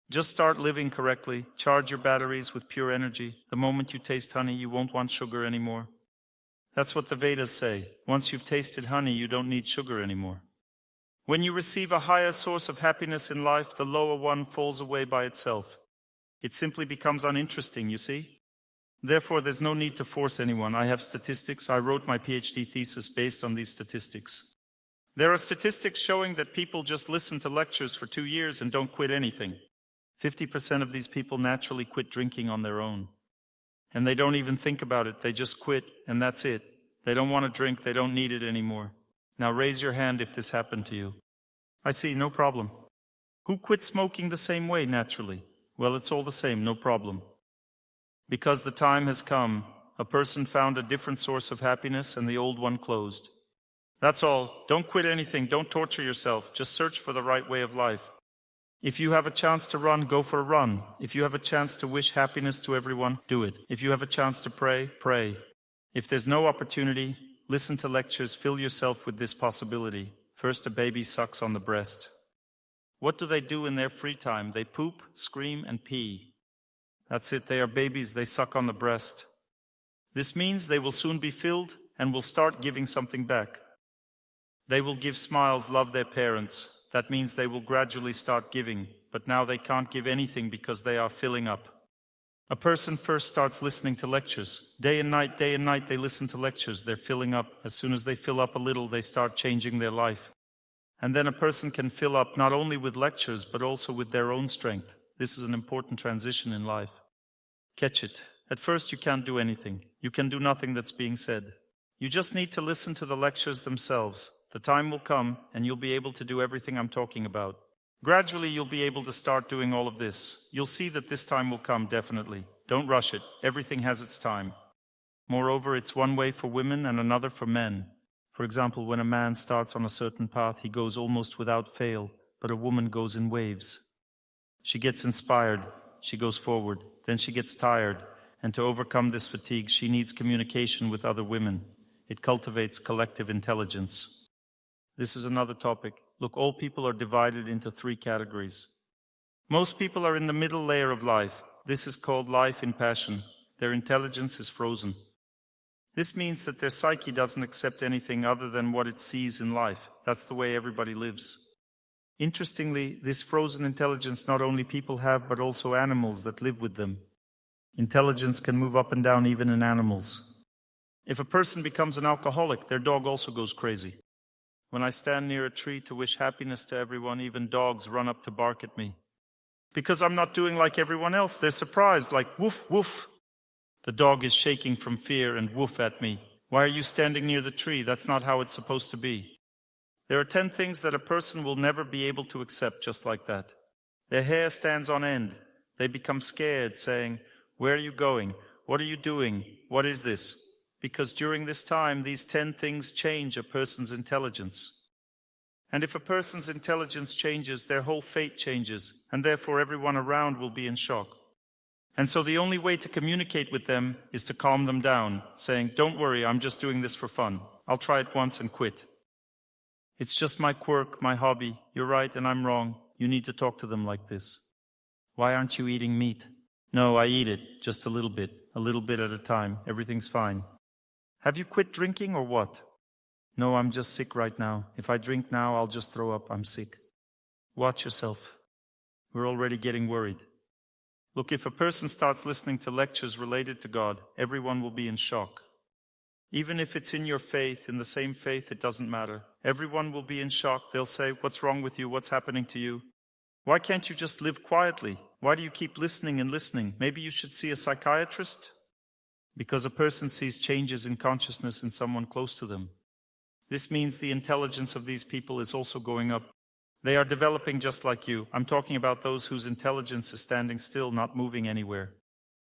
Just start living correctly. Charge your batteries with pure energy. The moment you taste honey, you won't want sugar anymore. That's what the Vedas say. Once you've tasted honey, you don't need sugar anymore. When you receive a higher source of happiness in life, the lower one falls away by itself. It simply becomes uninteresting, you see? Therefore, there's no need to force anyone. I have statistics. I wrote my PhD thesis based on these statistics. There are statistics showing that people just listen to lectures for 2 years and don't quit anything. 50% of these people naturally quit drinking on their own. And they don't even think about it. They just quit, and that's it. They don't want to drink. They don't need it anymore. Now raise your hand if this happened to you. I see, no problem. Who quit smoking the same way naturally? Well, it's all the same, no problem. Because the time has come, a person found a different source of happiness and the old one closed. That's all. Don't quit anything. Don't torture yourself. Just search for the right way of life. If you have a chance to run, go for a run. If you have a chance to wish happiness to everyone, do it. If you have a chance to pray, pray. If there's no opportunity, listen to lectures. Fill yourself with this possibility. First, a baby sucks on the breast. What do they do in their free time? They poop, scream, and pee. That's it. They are babies. They suck on the breast. This means they will soon be filled and will start giving something back. They will give smiles, love their parents. That means they will gradually start giving, but now they can't give anything because they are filling up. A person first starts listening to lectures. Day and night they listen to lectures. They're filling up. As soon as they fill up a little, they start changing their life. And then a person can fill up not only with lectures, but also with their own strength. This is an important transition in life. Catch it. At first you can't do anything. You can do nothing that's being said. You just need to listen to the lectures themselves. The time will come and you'll be able to do everything I'm talking about. Gradually you'll be able to start doing all of this. You'll see that this time will come definitely. Don't rush it. Everything has its time. Moreover, it's one way for women and another for men. For example, when a man starts on a certain path, he goes almost without fail, but a woman goes in waves. She gets inspired, she goes forward, then she gets tired, and to overcome this fatigue, she needs communication with other women. It cultivates collective intelligence. This is another topic. Look, all people are divided into 3 categories. Most people are in the middle layer of life. This is called life in passion. Their intelligence is frozen. This means that their psyche doesn't accept anything other than what it sees in life. That's the way everybody lives. Interestingly, this frozen intelligence not only people have, but also animals that live with them. Intelligence can move up and down even in animals. If a person becomes an alcoholic, their dog also goes crazy. When I stand near a tree to wish happiness to everyone, even dogs run up to bark at me. Because I'm not doing like everyone else, they're surprised, like woof, woof. The dog is shaking from fear and woof at me. Why are you standing near the tree? That's not how it's supposed to be. There are 10 things that a person will never be able to accept just like that. Their hair stands on end. They become scared, saying, "Where are you going? What are you doing? What is this?" Because during this time, these 10 things change a person's intelligence. And if a person's intelligence changes, their whole fate changes, and therefore everyone around will be in shock. And so the only way to communicate with them is to calm them down, saying, "Don't worry, I'm just doing this for fun. I'll try it once and quit. It's just my quirk, my hobby. You're right and I'm wrong. You need to talk to them like this. Why aren't you eating meat? No, I eat it, just a little bit at a time. Everything's fine. Have you quit drinking or what? No, I'm just sick right now. If I drink now, I'll just throw up. I'm sick. Watch yourself. We're already getting worried. Look, if a person starts listening to lectures related to God, everyone will be in shock. Even if it's in your faith, in the same faith, it doesn't matter. Everyone will be in shock. They'll say, "What's wrong with you? What's happening to you? Why can't you just live quietly? Why do you keep listening and listening? Maybe you should see a psychiatrist?" Because a person sees changes in consciousness in someone close to them. This means the intelligence of these people is also going up. They are developing just like you. I'm talking about those whose intelligence is standing still, not moving anywhere.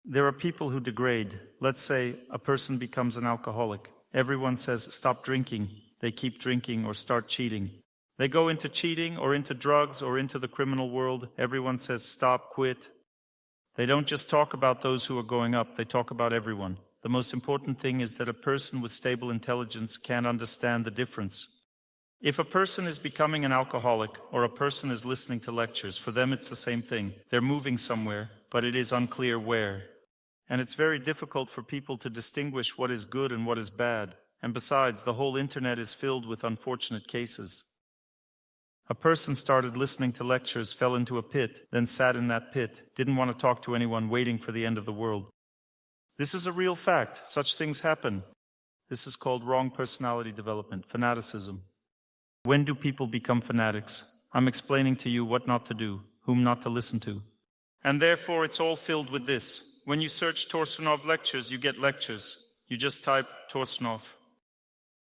There are people who degrade. Let's say a person becomes an alcoholic. Everyone says, "Stop drinking." They keep drinking or start cheating. They go into cheating or into drugs or into the criminal world. Everyone says, "Stop, quit." They don't just talk about those who are going up, they talk about everyone. The most important thing is that a person with stable intelligence can understand the difference. If a person is becoming an alcoholic or a person is listening to lectures, for them it's the same thing. They're moving somewhere, but it is unclear where. And it's very difficult for people to distinguish what is good and what is bad. And besides, the whole internet is filled with unfortunate cases. A person started listening to lectures, fell into a pit, then sat in that pit, didn't want to talk to anyone, waiting for the end of the world. This is a real fact. Such things happen. This is called wrong personality development, fanaticism. When do people become fanatics? I'm explaining to you what not to do, whom not to listen to. And therefore it's all filled with this. When you search Torsunov lectures, you get lectures. You just type Torsunov.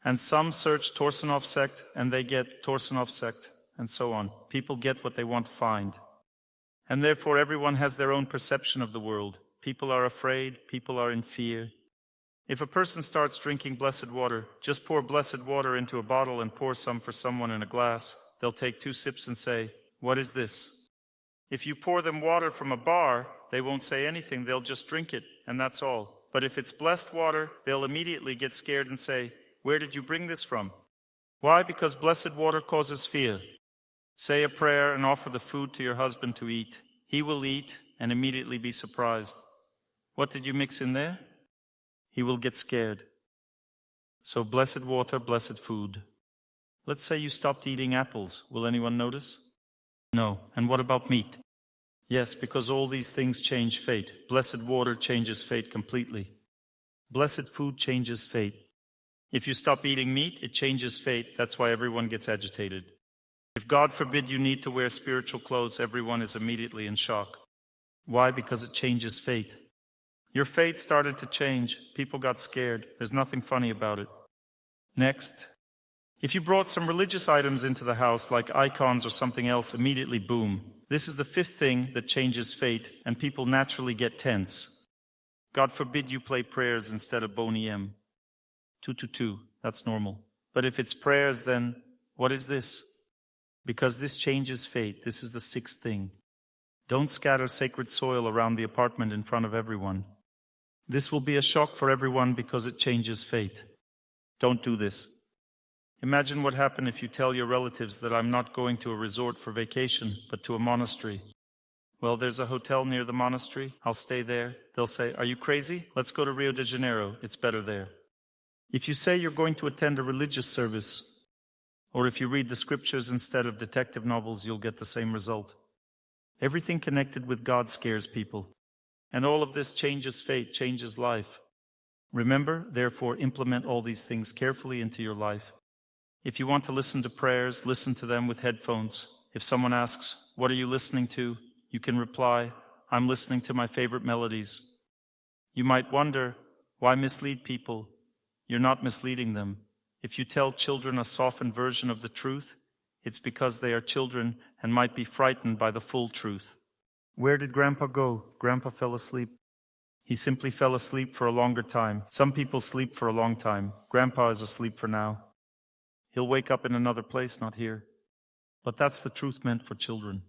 And some search Torsunov sect and they get Torsunov sect, and so on. People get what they want to find. And therefore everyone has their own perception of the world. People are afraid, people are in fear. If a person starts drinking blessed water, just pour blessed water into a bottle and pour some for someone in a glass. They'll take 2 sips and say, "What is this?" If you pour them water from a bar, they won't say anything, they'll just drink it, and that's all. But if it's blessed water, they'll immediately get scared and say, "Where did you bring this from?" Why? Because blessed water causes fear. Say a prayer and offer the food to your husband to eat. He will eat and immediately be surprised. What did you mix in there? He will get scared. So blessed water, blessed food. Let's say you stopped eating apples. Will anyone notice? No. And what about meat? Yes, because all these things change fate. Blessed water changes fate completely. Blessed food changes fate. If you stop eating meat, it changes fate. That's why everyone gets agitated. If God forbid you need to wear spiritual clothes, everyone is immediately in shock. Why? Because it changes fate. Your fate started to change. People got scared. There's nothing funny about it. Next. If you brought some religious items into the house, like icons or something else, immediately boom. This is the fifth thing that changes fate, and people naturally get tense. God forbid you play prayers instead of Boney M. 222, that's normal. But if it's prayers, then what is this? Because this changes fate. This is the sixth thing. Don't scatter sacred soil around the apartment in front of everyone. This will be a shock for everyone because it changes fate. Don't do this. Imagine what happens if you tell your relatives that I'm not going to a resort for vacation, but to a monastery. Well, there's a hotel near the monastery. I'll stay there. They'll say, are you crazy? Let's go to Rio de Janeiro. It's better there. If you say you're going to attend a religious service, or if you read the scriptures instead of detective novels, you'll get the same result. Everything connected with God scares people. And all of this changes fate, changes life. Remember, therefore, implement all these things carefully into your life. If you want to listen to prayers, listen to them with headphones. If someone asks, what are you listening to? You can reply, I'm listening to my favorite melodies. You might wonder, why mislead people? You're not misleading them. If you tell children a softened version of the truth, it's because they are children and might be frightened by the full truth. Where did Grandpa go? Grandpa fell asleep. He simply fell asleep for a longer time. Some people sleep for a long time. Grandpa is asleep for now. He'll wake up in another place, not here. But that's the truth meant for children.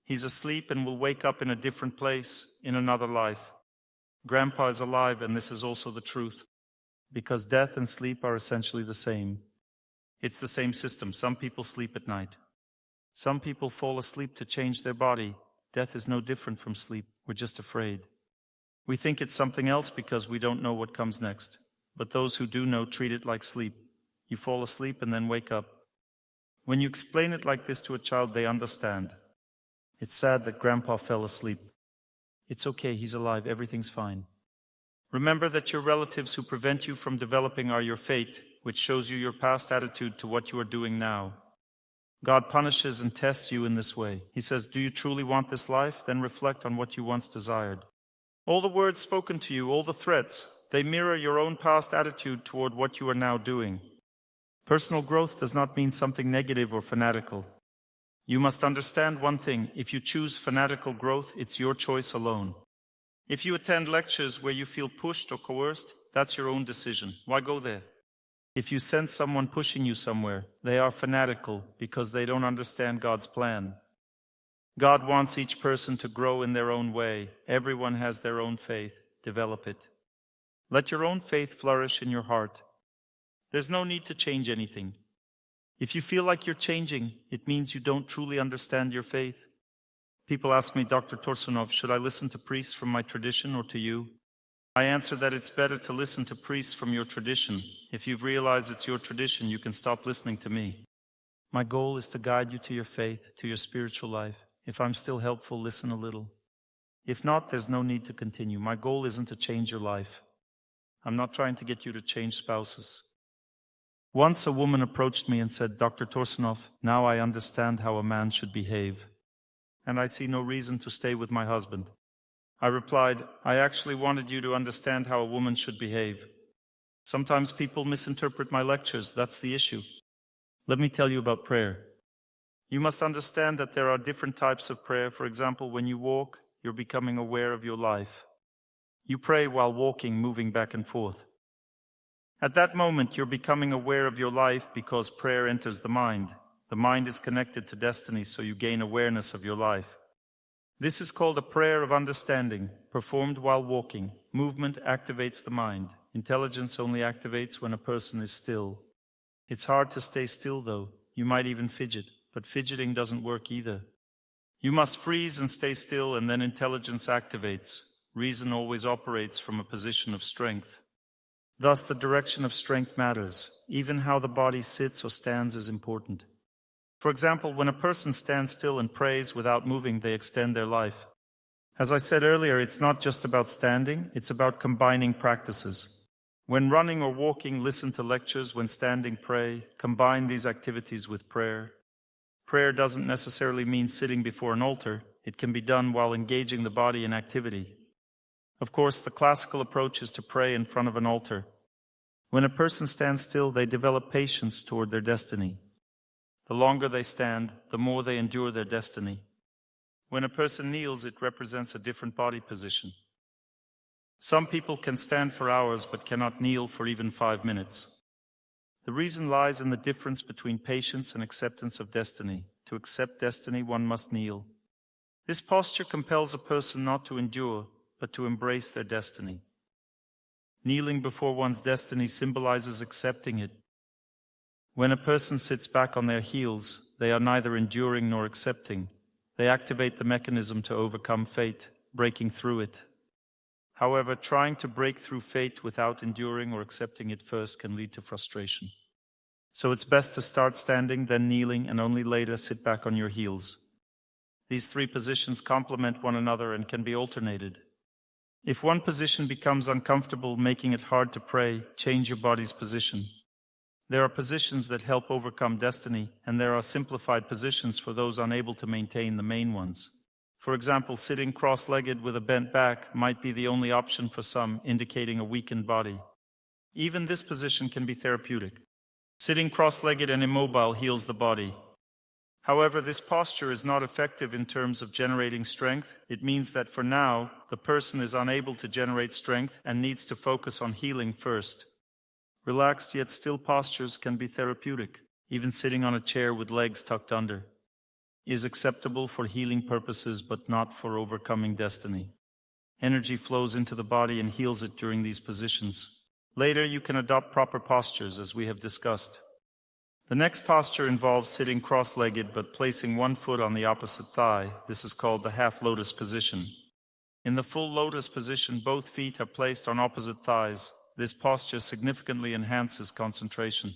He's asleep and will wake up in a different place, in another life. Grandpa is alive, and this is also the truth. Because death and sleep are essentially the same. It's the same system. Some people sleep at night. Some people fall asleep to change their body. Death is no different from sleep. We're just afraid. We think it's something else because we don't know what comes next. But those who do know treat it like sleep. You fall asleep and then wake up. When you explain it like this to a child, they understand. It's sad that Grandpa fell asleep. It's okay, he's alive, everything's fine. Remember that your relatives who prevent you from developing are your fate, which shows you your past attitude to what you are doing now. God punishes and tests you in this way. He says, do you truly want this life? Then reflect on what you once desired. All the words spoken to you, all the threats, they mirror your own past attitude toward what you are now doing. Personal growth does not mean something negative or fanatical. You must understand one thing. If you choose fanatical growth, it's your choice alone. If you attend lectures where you feel pushed or coerced, that's your own decision. Why go there? If you sense someone pushing you somewhere, they are fanatical because they don't understand God's plan. God wants each person to grow in their own way. Everyone has their own faith. Develop it. Let your own faith flourish in your heart. There's no need to change anything. If you feel like you're changing, it means you don't truly understand your faith. People ask me, Dr. Torsunov, should I listen to priests from my tradition or to you? I answer that it's better to listen to priests from your tradition. If you've realized it's your tradition, you can stop listening to me. My goal is to guide you to your faith, to your spiritual life. If I'm still helpful, listen a little. If not, there's no need to continue. My goal isn't to change your life. I'm not trying to get you to change spouses. Once a woman approached me and said, Dr. Torsunov, now I understand how a man should behave. And I see no reason to stay with my husband. I replied, I actually wanted you to understand how a woman should behave. Sometimes people misinterpret my lectures. That's the issue. Let me tell you about prayer. You must understand that there are different types of prayer. For example, when you walk, you're becoming aware of your life. You pray while walking, moving back and forth. At that moment, you're becoming aware of your life because prayer enters the mind. The mind is connected to destiny, so you gain awareness of your life. This is called a prayer of understanding, performed while walking. Movement activates the mind. Intelligence only activates when a person is still. It's hard to stay still, though. You might even fidget, but fidgeting doesn't work either. You must freeze and stay still, and then intelligence activates. Reason always operates from a position of strength. Thus, the direction of strength matters. Even how the body sits or stands is important. For example, when a person stands still and prays without moving, they extend their life. As I said earlier, it's not just about standing, it's about combining practices. When running or walking, listen to lectures. When standing, pray. Combine these activities with prayer. Prayer doesn't necessarily mean sitting before an altar. It can be done while engaging the body in activity. Of course, the classical approach is to pray in front of an altar. When a person stands still, they develop patience toward their destiny. The longer they stand, the more they endure their destiny. When a person kneels, it represents a different body position. Some people can stand for hours but cannot kneel for even 5 minutes. The reason lies in the difference between patience and acceptance of destiny. To accept destiny, one must kneel. This posture compels a person not to endure, but to embrace their destiny. Kneeling before one's destiny symbolizes accepting it. When a person sits back on their heels, they are neither enduring nor accepting. They activate the mechanism to overcome fate, breaking through it. However, trying to break through fate without enduring or accepting it first can lead to frustration. So it's best to start standing, then kneeling, and only later sit back on your heels. These 3 positions complement one another and can be alternated. If one position becomes uncomfortable, making it hard to pray, change your body's position. There are positions that help overcome destiny, and there are simplified positions for those unable to maintain the main ones. For example, sitting cross-legged with a bent back might be the only option for some, indicating a weakened body. Even this position can be therapeutic. Sitting cross-legged and immobile heals the body. However, this posture is not effective in terms of generating strength. It means that for now, the person is unable to generate strength and needs to focus on healing first. Relaxed yet still postures can be therapeutic. Even sitting on a chair with legs tucked under is acceptable for healing purposes, but not for overcoming destiny. Energy flows into the body and heals it during these positions. Later, you can adopt proper postures, as we have discussed. The next posture involves sitting cross-legged but placing one foot on the opposite thigh. This is called the half lotus position. In the full lotus position, both feet are placed on opposite thighs. This posture significantly enhances concentration.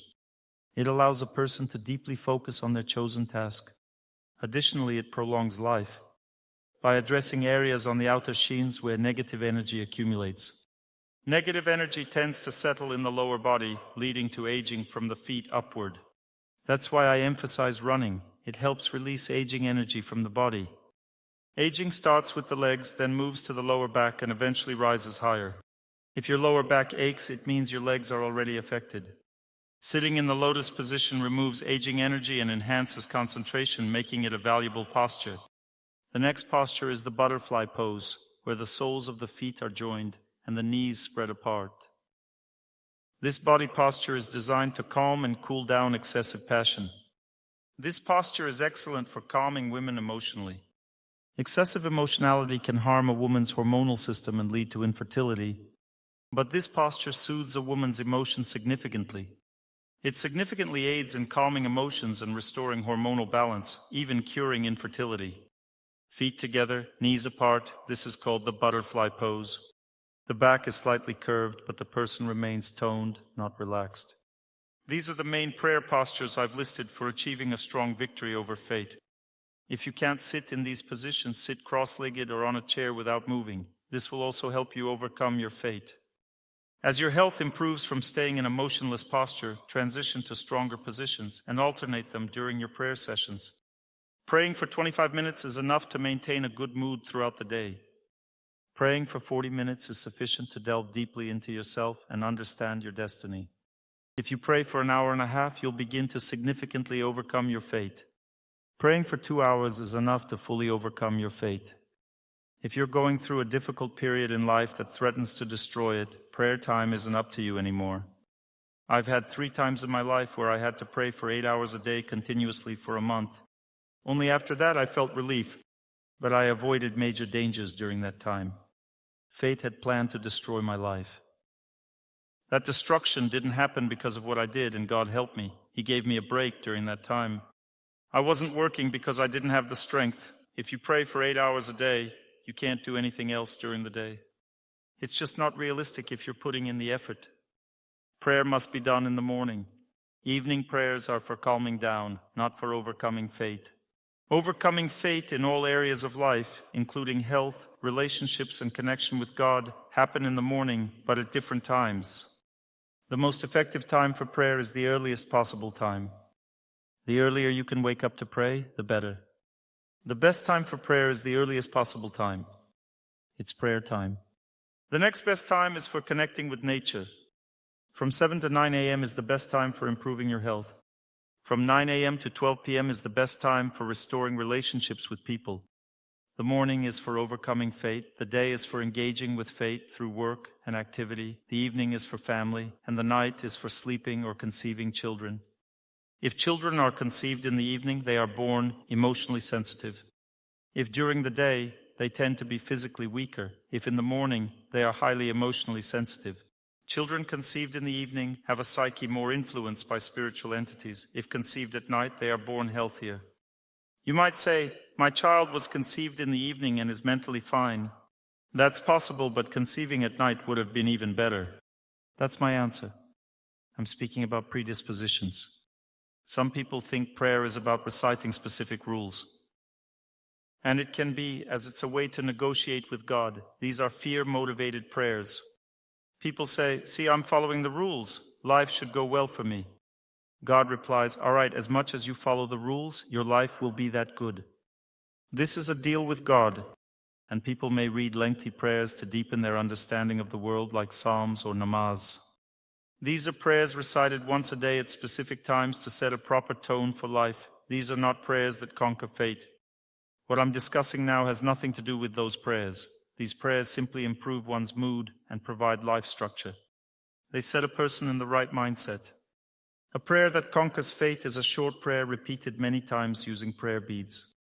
It allows a person to deeply focus on their chosen task. Additionally, it prolongs life by addressing areas on the outer sheens where negative energy accumulates. Negative energy tends to settle in the lower body, leading to aging from the feet upward. That's why I emphasize running. It helps release aging energy from the body. Aging starts with the legs, then moves to the lower back and eventually rises higher. If your lower back aches, it means your legs are already affected. Sitting in the lotus position removes aging energy and enhances concentration, making it a valuable posture. The next posture is the butterfly pose, where the soles of the feet are joined and the knees spread apart. This body posture is designed to calm and cool down excessive passion. This posture is excellent for calming women emotionally. Excessive emotionality can harm a woman's hormonal system and lead to infertility, but this posture soothes a woman's emotions significantly. It significantly aids in calming emotions and restoring hormonal balance, even curing infertility. Feet together, knees apart, this is called the butterfly pose. The back is slightly curved, but the person remains toned, not relaxed. These are the main prayer postures I've listed for achieving a strong victory over fate. If you can't sit in these positions, sit cross-legged or on a chair without moving. This will also help you overcome your fate. As your health improves from staying in a motionless posture, transition to stronger positions and alternate them during your prayer sessions. Praying for 25 minutes is enough to maintain a good mood throughout the day. Praying for 40 minutes is sufficient to delve deeply into yourself and understand your destiny. If you pray for an hour and a half, you'll begin to significantly overcome your fate. Praying for 2 hours is enough to fully overcome your fate. If you're going through a difficult period in life that threatens to destroy it, prayer time isn't up to you anymore. I've had 3 times in my life where I had to pray for 8 hours a day continuously for a month. Only after that I felt relief, but I avoided major dangers during that time. Fate had planned to destroy my life. That destruction didn't happen because of what I did, and God helped me. He gave me a break during that time. I wasn't working because I didn't have the strength. If you pray for 8 hours a day, you can't do anything else during the day. It's just not realistic if you're putting in the effort. Prayer must be done in the morning. Evening prayers are for calming down, not for overcoming fate. Overcoming fate in all areas of life, including health, relationships, and connection with God, happen in the morning, but at different times. The most effective time for prayer is the earliest possible time. The earlier you can wake up to pray, the better. The best time for prayer is the earliest possible time. It's prayer time. The next best time is for connecting with nature. From 7 to 9 a.m. is the best time for improving your health. From 9 a.m. to 12 p.m. is the best time for restoring relationships with people. The morning is for overcoming fate. The day is for engaging with fate through work and activity. The evening is for family, and the night is for sleeping or conceiving children. If children are conceived in the evening, they are born emotionally sensitive. If during the day, they tend to be physically weaker. If in the morning, they are highly emotionally sensitive. Children conceived in the evening have a psyche more influenced by spiritual entities. If conceived at night, they are born healthier. You might say, my child was conceived in the evening and is mentally fine. That's possible, but conceiving at night would have been even better. That's my answer. I'm speaking about predispositions. Some people think prayer is about reciting specific rules. And it can be, as it's a way to negotiate with God. These are fear-motivated prayers. People say, see, I'm following the rules. Life should go well for me. God replies, all right, as much as you follow the rules, your life will be that good. This is a deal with God, and people may read lengthy prayers to deepen their understanding of the world, like Psalms or Namaz. These are prayers recited once a day at specific times to set a proper tone for life. These are not prayers that conquer fate. What I'm discussing now has nothing to do with those prayers. These prayers simply improve one's mood and provide life structure. They set a person in the right mindset. A prayer that conquers fate is a short prayer repeated many times using prayer beads.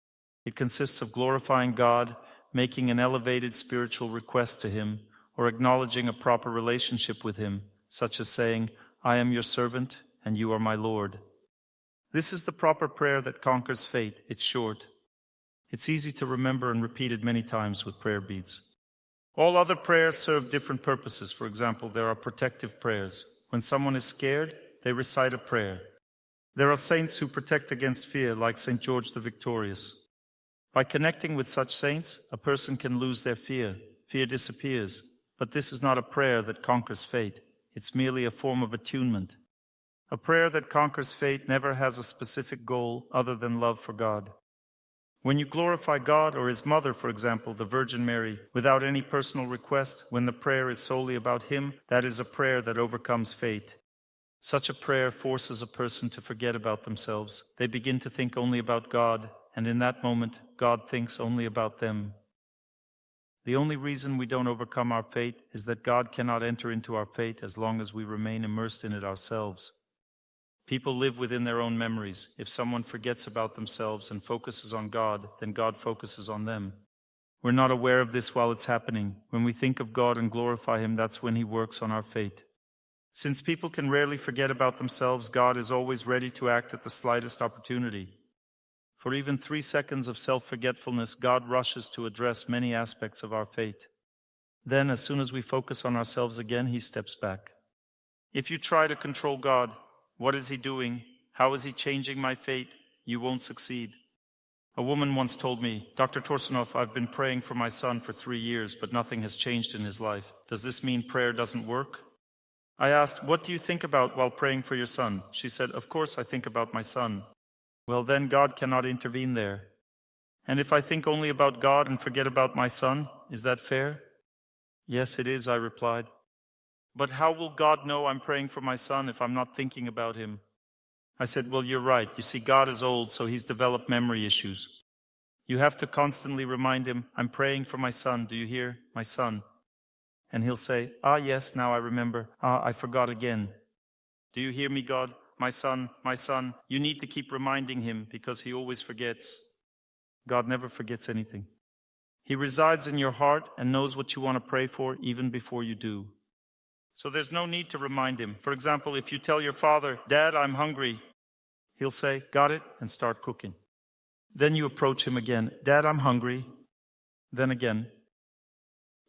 It consists of glorifying God, making an elevated spiritual request to Him, or acknowledging a proper relationship with Him, such as saying, I am your servant and you are my Lord. This is the proper prayer that conquers fate. It's short. It's easy to remember and repeated many times with prayer beads. All other prayers serve different purposes. For example, there are protective prayers. When someone is scared, they recite a prayer. There are saints who protect against fear, like St. George the Victorious. By connecting with such saints, a person can lose their fear. Fear disappears. But this is not a prayer that conquers fate. It's merely a form of attunement. A prayer that conquers fate never has a specific goal other than love for God. When you glorify God or His mother, for example, the Virgin Mary, without any personal request, when the prayer is solely about Him, that is a prayer that overcomes fate. Such a prayer forces a person to forget about themselves. They begin to think only about God, and in that moment, God thinks only about them. The only reason we don't overcome our fate is that God cannot enter into our fate as long as we remain immersed in it ourselves. People live within their own memories. If someone forgets about themselves and focuses on God, then God focuses on them. We're not aware of this while it's happening. When we think of God and glorify Him, that's when He works on our fate. Since people can rarely forget about themselves, God is always ready to act at the slightest opportunity. For even 3 seconds of self-forgetfulness, God rushes to address many aspects of our fate. Then, as soon as we focus on ourselves again, He steps back. If you try to control God, what is He doing? How is He changing my fate? You won't succeed. A woman once told me, Dr. Torsunov, I've been praying for my son for 3 years, but nothing has changed in his life. Does this mean prayer doesn't work? I asked, what do you think about while praying for your son? She said, of course I think about my son. Well, then God cannot intervene there. And if I think only about God and forget about my son, is that fair? Yes, it is, I replied. But how will God know I'm praying for my son if I'm not thinking about him? I said, well, you're right. You see, God is old, so He's developed memory issues. You have to constantly remind Him, I'm praying for my son. Do you hear? My son. And He'll say, yes, now I remember. I forgot again. Do you hear me, God? My son, my son. You need to keep reminding Him because He always forgets. God never forgets anything. He resides in your heart and knows what you want to pray for even before you do. So there's no need to remind Him. For example, if you tell your father, Dad, I'm hungry, He'll say, got it, and start cooking. Then you approach Him again, Dad, I'm hungry. Then again,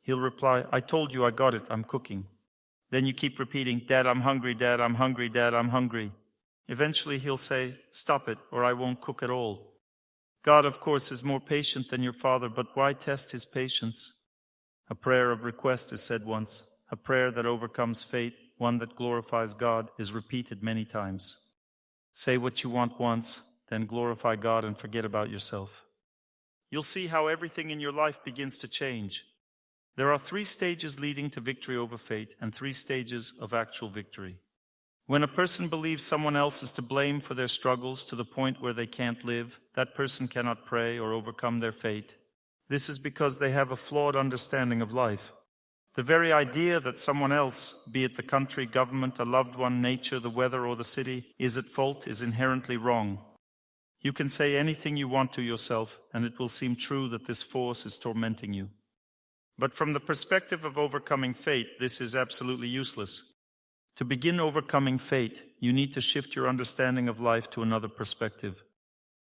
He'll reply, I told you I got it, I'm cooking. Then you keep repeating, Dad, I'm hungry, Dad, I'm hungry, Dad, I'm hungry. Eventually He'll say, stop it, or I won't cook at all. God, of course, is more patient than your father, but why test His patience? A prayer of request is said once. A prayer that overcomes fate, one that glorifies God, is repeated many times. Say what you want once, then glorify God and forget about yourself. You'll see how everything in your life begins to change. There are 3 stages leading to victory over fate and 3 stages of actual victory. When a person believes someone else is to blame for their struggles to the point where they can't live, that person cannot pray or overcome their fate. This is because they have a flawed understanding of life. The very idea that someone else, be it the country, government, a loved one, nature, the weather, or the city, is at fault is inherently wrong. You can say anything you want to yourself, and it will seem true that this force is tormenting you. But from the perspective of overcoming fate, this is absolutely useless. To begin overcoming fate, you need to shift your understanding of life to another perspective.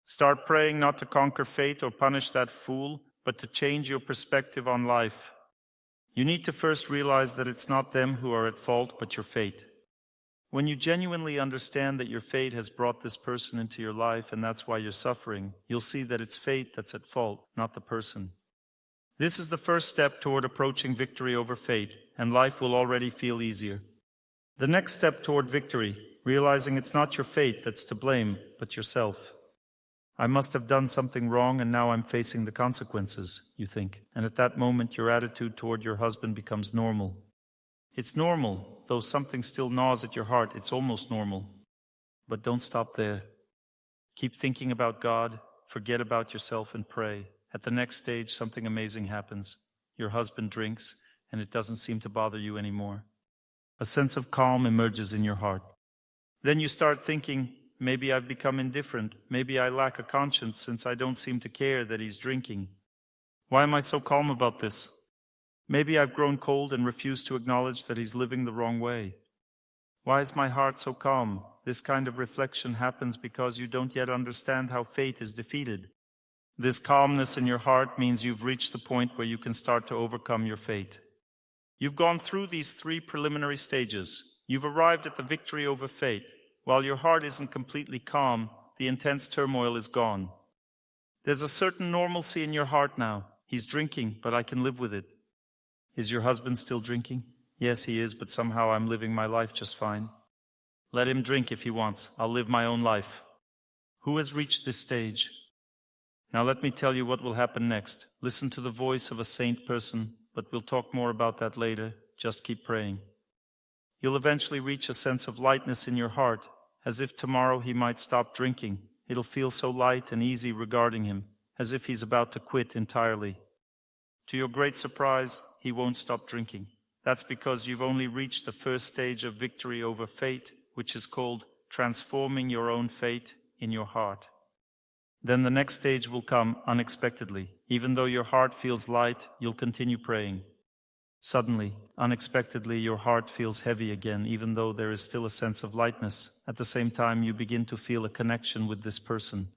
Start praying not to conquer fate or punish that fool, but to change your perspective on life. You need to first realize that it's not them who are at fault, but your fate. When you genuinely understand that your fate has brought this person into your life and that's why you're suffering, you'll see that it's fate that's at fault, not the person. This is the first step toward approaching victory over fate, and life will already feel easier. The next step toward victory, realizing it's not your fate that's to blame, but yourself. I must have done something wrong and now I'm facing the consequences, you think. And at that moment your attitude toward your husband becomes normal. It's normal, though something still gnaws at your heart, it's almost normal. But don't stop there. Keep thinking about God, forget about yourself and pray. At the next stage, something amazing happens. Your husband drinks, and it doesn't seem to bother you anymore. A sense of calm emerges in your heart. Then you start thinking, maybe I've become indifferent, maybe I lack a conscience since I don't seem to care that he's drinking. Why am I so calm about this? Maybe I've grown cold and refuse to acknowledge that he's living the wrong way. Why is my heart so calm? This kind of reflection happens because you don't yet understand how fate is defeated. This calmness in your heart means you've reached the point where you can start to overcome your fate. You've gone through these 3 preliminary stages. You've arrived at the victory over fate. While your heart isn't completely calm, the intense turmoil is gone. There's a certain normalcy in your heart now. He's drinking, but I can live with it. Is your husband still drinking? Yes, he is, but somehow I'm living my life just fine. Let him drink if he wants. I'll live my own life. Who has reached this stage? Now let me tell you what will happen next. Listen to the voice of a saint person, but we'll talk more about that later. Just keep praying. You'll eventually reach a sense of lightness in your heart, as if tomorrow he might stop drinking. It'll feel so light and easy regarding him, as if he's about to quit entirely. To your great surprise, he won't stop drinking. That's because you've only reached the first stage of victory over fate, which is called transforming your own fate in your heart. Then the next stage will come unexpectedly. Even though your heart feels light, you'll continue praying. Suddenly, unexpectedly, your heart feels heavy again, even though there is still a sense of lightness. At the same time, you begin to feel a connection with this person.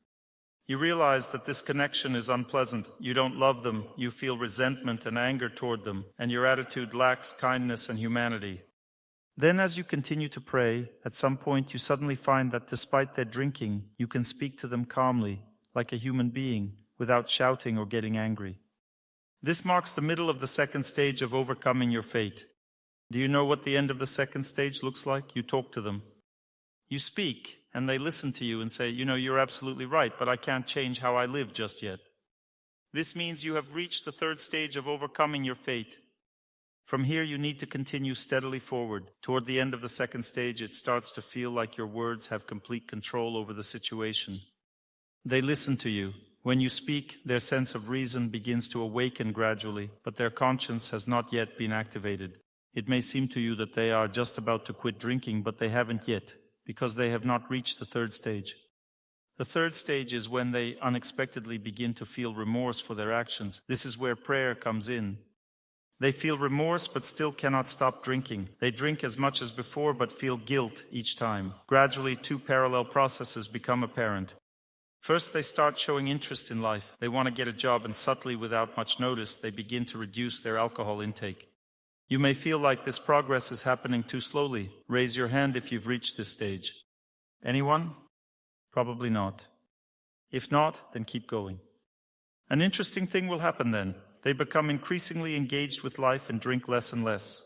You realize that this connection is unpleasant. You don't love them, you feel resentment and anger toward them, and your attitude lacks kindness and humanity. Then as you continue to pray, at some point you suddenly find that despite their drinking, you can speak to them calmly, like a human being, without shouting or getting angry. This marks the middle of the second stage of overcoming your fate. Do you know what the end of the second stage looks like? You talk to them. You speak, and they listen to you and say, you're absolutely right, but I can't change how I live just yet. This means you have reached the third stage of overcoming your fate. From here, you need to continue steadily forward. Toward the end of the second stage, it starts to feel like your words have complete control over the situation. They listen to you. When you speak, their sense of reason begins to awaken gradually, but their conscience has not yet been activated. It may seem to you that they are just about to quit drinking, but they haven't yet, because they have not reached the third stage. The third stage is when they unexpectedly begin to feel remorse for their actions. This is where prayer comes in. They feel remorse but still cannot stop drinking. They drink as much as before but feel guilt each time. Gradually, 2 parallel processes become apparent. First, they start showing interest in life. They want to get a job, and subtly, without much notice, they begin to reduce their alcohol intake. You may feel like this progress is happening too slowly. Raise your hand if you've reached this stage. Anyone? Probably not. If not, then keep going. An interesting thing will happen then. They become increasingly engaged with life and drink less and less.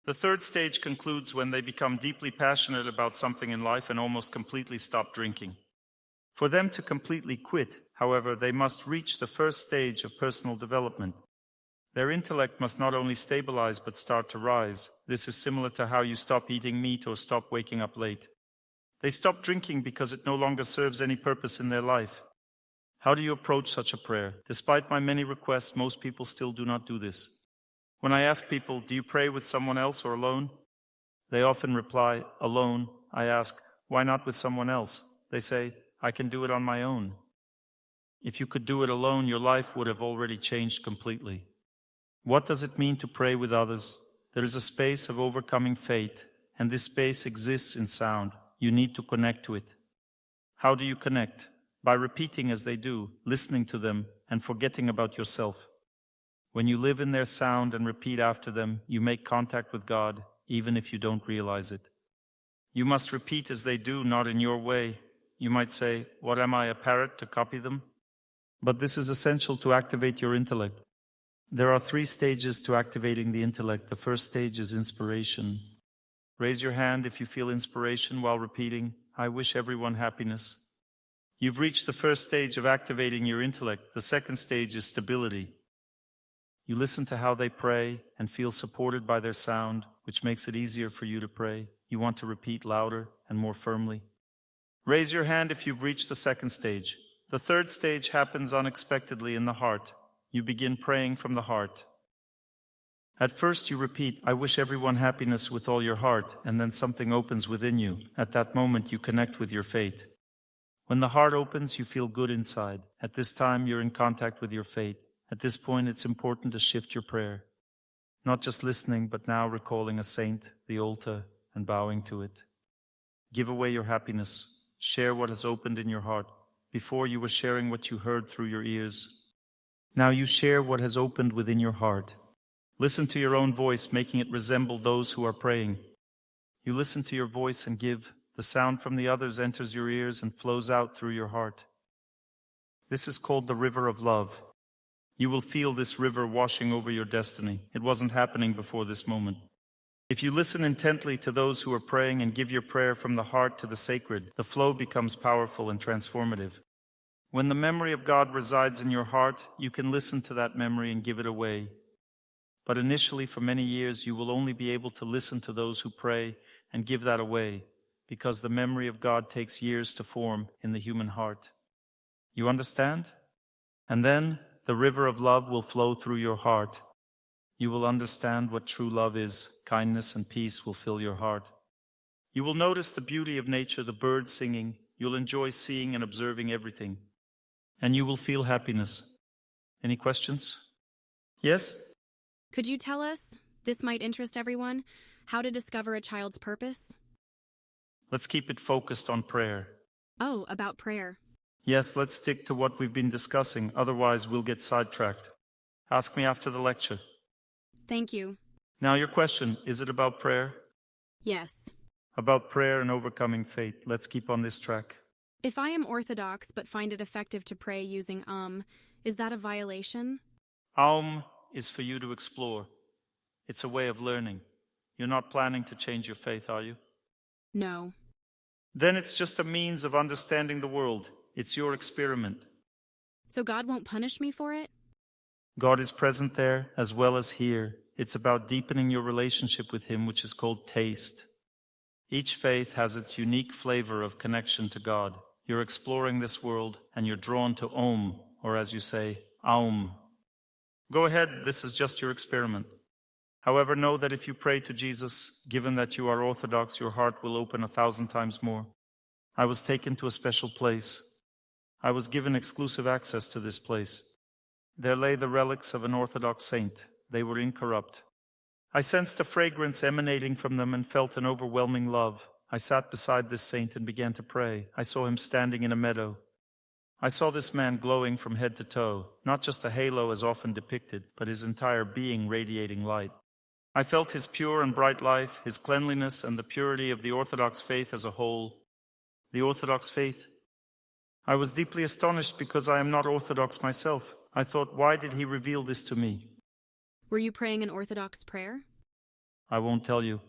The third stage concludes when they become deeply passionate about something in life and almost completely stop drinking. For them to completely quit, however, they must reach the first stage of personal development. Their intellect must not only stabilize but start to rise. This is similar to how you stop eating meat or stop waking up late. They stop drinking because it no longer serves any purpose in their life. How do you approach such a prayer? Despite my many requests, most people still do not do this. When I ask people, do you pray with someone else or alone? They often reply, alone. I ask, why not with someone else? They say, I can do it on my own. If you could do it alone, your life would have already changed completely. What does it mean to pray with others? There is a space of overcoming fate, and this space exists in sound. You need to connect to it. How do you connect? By repeating as they do, listening to them, and forgetting about yourself. When you live in their sound and repeat after them, you make contact with God, even if you don't realize it. You must repeat as they do, not in your way. You might say, what am I, a parrot, to copy them? But this is essential to activate your intellect. There are 3 stages to activating the intellect. The first stage is inspiration. Raise your hand if you feel inspiration while repeating, I wish everyone happiness. You've reached the first stage of activating your intellect. The second stage is stability. You listen to how they pray and feel supported by their sound, which makes it easier for you to pray. You want to repeat louder and more firmly. Raise your hand if you've reached the second stage. The third stage happens unexpectedly in the heart. You begin praying from the heart. At first you repeat, I wish everyone happiness with all your heart, and then something opens within you. At that moment you connect with your fate. When the heart opens, you feel good inside. At this time you're in contact with your fate. At this point it's important to shift your prayer. Not just listening, but now recalling a saint, the altar, and bowing to it. Give away your happiness. Share what has opened in your heart. Before you were sharing what you heard through your ears. Now you share what has opened within your heart. Listen to your own voice, making it resemble those who are praying. You listen to your voice and give. The sound from the others enters your ears and flows out through your heart. This is called the river of love. You will feel this river washing over your destiny. It wasn't happening before this moment. If you listen intently to those who are praying and give your prayer from the heart to the sacred, the flow becomes powerful and transformative. When the memory of God resides in your heart, you can listen to that memory and give it away. But initially, for many years, you will only be able to listen to those who pray and give that away, because the memory of God takes years to form in the human heart. You understand? And then the river of love will flow through your heart. You will understand what true love is. Kindness and peace will fill your heart. You will notice the beauty of nature, the birds singing. You'll enjoy seeing and observing everything. And you will feel happiness. Any questions? Yes? Could you tell us, this might interest everyone, how to discover a child's purpose? Let's keep it focused on prayer. Oh, about prayer. Yes, let's stick to what we've been discussing, otherwise we'll get sidetracked. Ask me after the lecture. Thank you. Now your question, is it about prayer? Yes. About prayer and overcoming fate. Let's keep on this track. If I am Orthodox but find it effective to pray using is that a violation? Is for you to explore. It's a way of learning. You're not planning to change your faith, are you? No. Then it's just a means of understanding the world. It's your experiment. So God won't punish me for it? God is present there as well as here. It's about deepening your relationship with Him, which is called taste. Each faith has its unique flavor of connection to God. You're exploring this world and you're drawn to Om, or as you say, Aum. Go ahead, this is just your experiment. However, know that if you pray to Jesus, given that you are Orthodox, your heart will open 1,000 times more. I was taken to a special place. I was given exclusive access to this place. There lay the relics of an Orthodox saint. They were incorrupt. I sensed a fragrance emanating from them and felt an overwhelming love. I sat beside this saint and began to pray. I saw him standing in a meadow. I saw this man glowing from head to toe, not just a halo as often depicted, but his entire being radiating light. I felt his pure and bright life, his cleanliness, and the purity of the Orthodox faith as a whole. The Orthodox faith. I was deeply astonished because I am not Orthodox myself. I thought, why did he reveal this to me? Were you praying an Orthodox prayer? I won't tell you.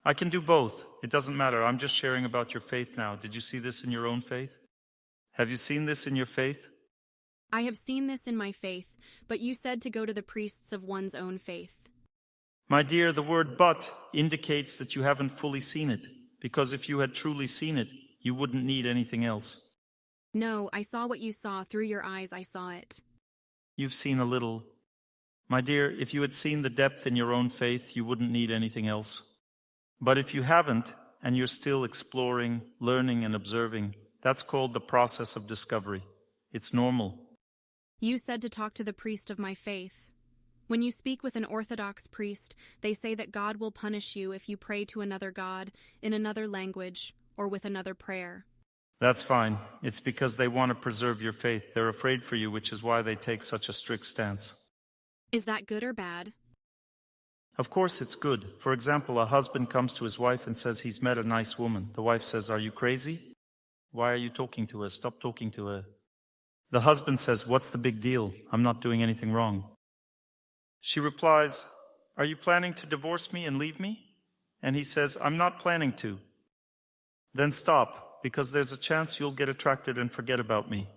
I can do both. It doesn't matter. I'm just sharing about your faith now. Did you see this in your own faith? Have you seen this in your faith? I have seen this in my faith, but you said to go to the priests of one's own faith. My dear, the word "but" indicates that you haven't fully seen it, because if you had truly seen it, you wouldn't need anything else. No, I saw what you saw. Through your eyes, I saw it. You've seen a little. My dear, if you had seen the depth in your own faith, you wouldn't need anything else. But if you haven't, and you're still exploring, learning, and observing, that's called the process of discovery. It's normal. You said to talk to the priest of my faith. When you speak with an Orthodox priest, they say that God will punish you if you pray to another God in another language or with another prayer. That's fine. It's because they want to preserve your faith. They're afraid for you, which is why they take such a strict stance. Is that good or bad? Of course it's good. For example, a husband comes to his wife and says he's met a nice woman. The wife says, "Are you crazy? Why are you talking to her? Stop talking to her." The husband says, "What's the big deal? I'm not doing anything wrong." She replies, "Are you planning to divorce me and leave me?" And he says, "I'm not planning to." Then stop, because there's a chance you'll get attracted and forget about me.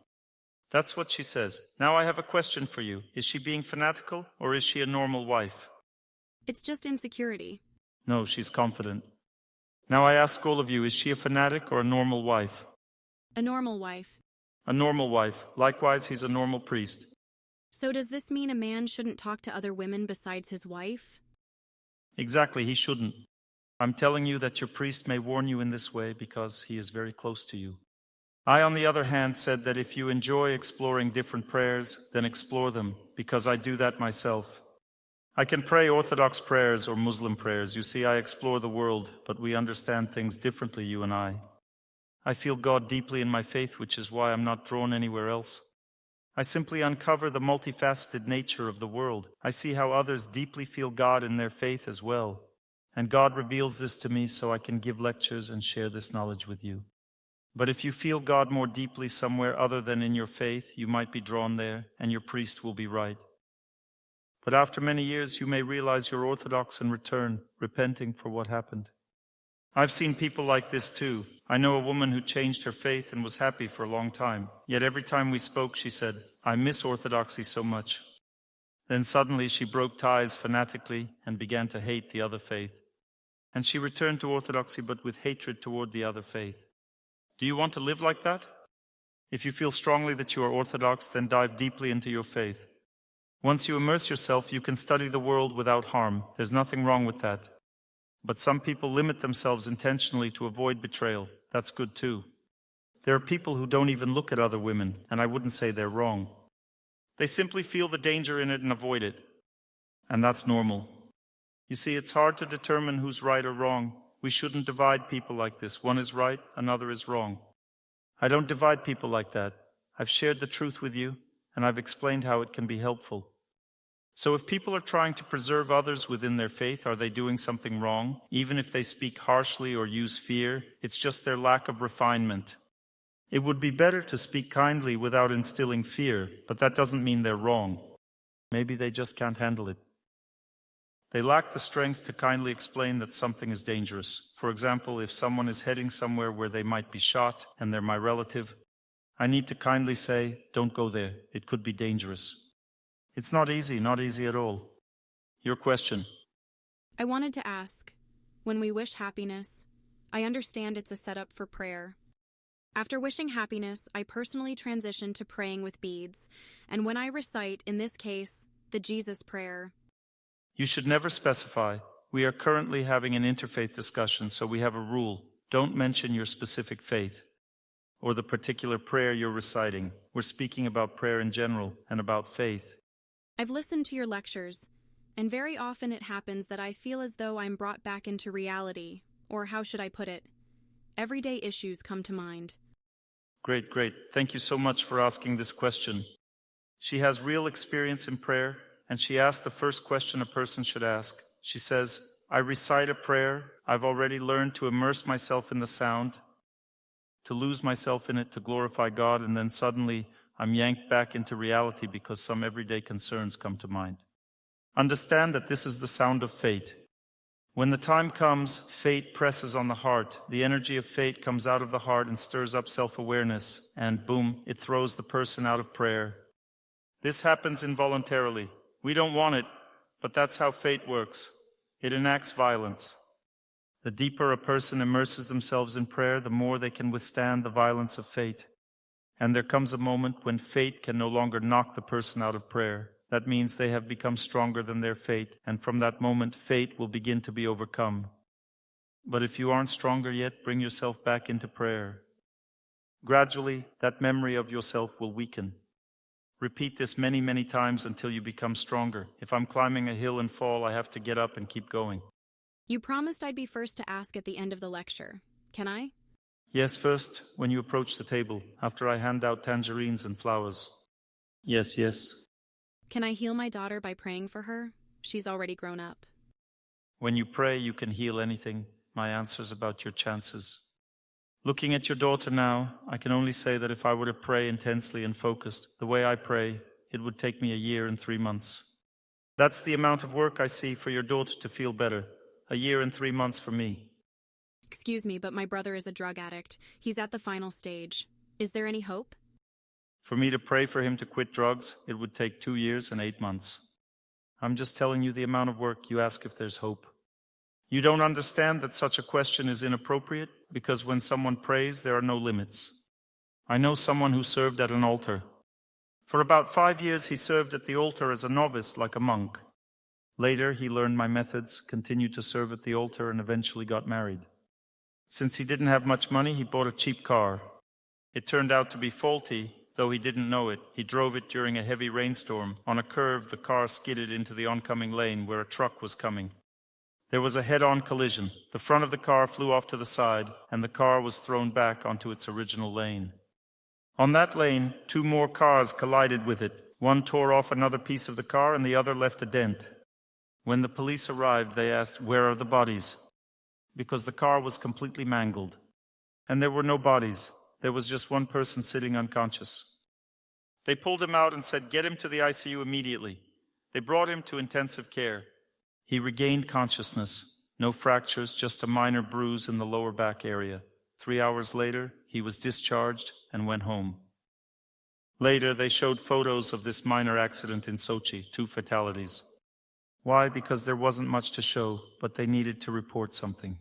That's what she says. Now I have a question for you. Is she being fanatical, or is she a normal wife? It's just insecurity. No, she's confident. Now I ask all of you, is she a fanatic or a normal wife? A normal wife. A normal wife. Likewise, he's a normal priest. So does this mean a man shouldn't talk to other women besides his wife? Exactly, he shouldn't. I'm telling you that your priest may warn you in this way because he is very close to you. I, on the other hand, said that if you enjoy exploring different prayers, then explore them, because I do that myself. I can pray Orthodox prayers or Muslim prayers. You see, I explore the world, but we understand things differently, you and I. I feel God deeply in my faith, which is why I'm not drawn anywhere else. I simply uncover the multifaceted nature of the world. I see how others deeply feel God in their faith as well. And God reveals this to me so I can give lectures and share this knowledge with you. But if you feel God more deeply somewhere other than in your faith, you might be drawn there, and your priest will be right. But after many years, you may realize you're Orthodox and return, repenting for what happened. I've seen people like this too. I know a woman who changed her faith and was happy for a long time. Yet every time we spoke, she said, "I miss Orthodoxy so much." Then suddenly she broke ties fanatically and began to hate the other faith. And she returned to Orthodoxy, but with hatred toward the other faith. Do you want to live like that? If you feel strongly that you are Orthodox, then dive deeply into your faith. Once you immerse yourself, you can study the world without harm. There's nothing wrong with that. But some people limit themselves intentionally to avoid betrayal. That's good too. There are people who don't even look at other women, and I wouldn't say they're wrong. They simply feel the danger in it and avoid it. And that's normal. You see, it's hard to determine who's right or wrong. We shouldn't divide people like this. One is right, another is wrong. I don't divide people like that. I've shared the truth with you, and I've explained how it can be helpful. So if people are trying to preserve others within their faith, are they doing something wrong? Even if they speak harshly or use fear, it's just their lack of refinement. It would be better to speak kindly without instilling fear, but that doesn't mean they're wrong. Maybe they just can't handle it. They lack the strength to kindly explain that something is dangerous. For example, if someone is heading somewhere where they might be shot and they're my relative, I need to kindly say, "Don't go there. It could be dangerous." It's not easy at all. Your question. I wanted to ask, when we wish happiness, I understand it's a setup for prayer. After wishing happiness, I personally transition to praying with beads, and when I recite, in this case, the Jesus prayer. You should never specify. We are currently having an interfaith discussion, so we have a rule. Don't mention your specific faith or the particular prayer you're reciting. We're speaking about prayer in general and about faith. I've listened to your lectures, and very often it happens that I feel as though I'm brought back into reality, or how should I put it? Everyday issues come to mind. Great. Thank you so much for asking this question. She has real experience in prayer, and she asked the first question a person should ask. She says, I recite a prayer. I've already learned to immerse myself in the sound, to lose myself in it, to glorify God, and then suddenly I'm yanked back into reality because some everyday concerns come to mind. Understand that this is the sound of fate. When the time comes, fate presses on the heart. The energy of fate comes out of the heart and stirs up self-awareness, and boom, it throws the person out of prayer. This happens involuntarily. We don't want it, but that's how fate works. It enacts violence. The deeper a person immerses themselves in prayer, the more they can withstand the violence of fate. And there comes a moment when fate can no longer knock the person out of prayer. That means they have become stronger than their fate, and from that moment, fate will begin to be overcome. But if you aren't stronger yet, bring yourself back into prayer. Gradually, that memory of yourself will weaken. Repeat this many, many times until you become stronger. If I'm climbing a hill and fall, I have to get up and keep going. You promised I'd be first to ask at the end of the lecture. Can I? Yes, first, when you approach the table, after I hand out tangerines and flowers. Yes, yes. Can I heal my daughter by praying for her? She's already grown up. When you pray, you can heal anything. My answer's about your chances. Looking at your daughter now, I can only say that if I were to pray intensely and focused, the way I pray, it would take me 1 year and 3 months. That's the amount of work I see for your daughter to feel better. 1 year and 3 months for me. Excuse me, but my brother is a drug addict. He's at the final stage. Is there any hope? For me to pray for him to quit drugs, it would take 2 years and 8 months. I'm just telling you the amount of work. You ask if there's hope. You don't understand that such a question is inappropriate, because when someone prays, there are no limits. I know someone who served at an altar. For about 5 years, he served at the altar as a novice, like a monk. Later, he learned my methods, continued to serve at the altar, and eventually got married. Since he didn't have much money, he bought a cheap car. It turned out to be faulty, though he didn't know it. He drove it during a heavy rainstorm. On a curve, the car skidded into the oncoming lane where a truck was coming. There was a head-on collision. The front of the car flew off to the side, and the car was thrown back onto its original lane. On that lane, 2 more cars collided with it. One tore off another piece of the car, and the other left a dent. When the police arrived, they asked, "Where are the bodies?" Because the car was completely mangled. And there were no bodies. There was just one person sitting unconscious. They pulled him out and said, "Get him to the ICU immediately." They brought him to intensive care. He regained consciousness. No fractures, just a minor bruise in the lower back area. 3 hours later, he was discharged and went home. Later, they showed photos of this minor accident in Sochi, 2 fatalities. Why? Because there wasn't much to show, but they needed to report something.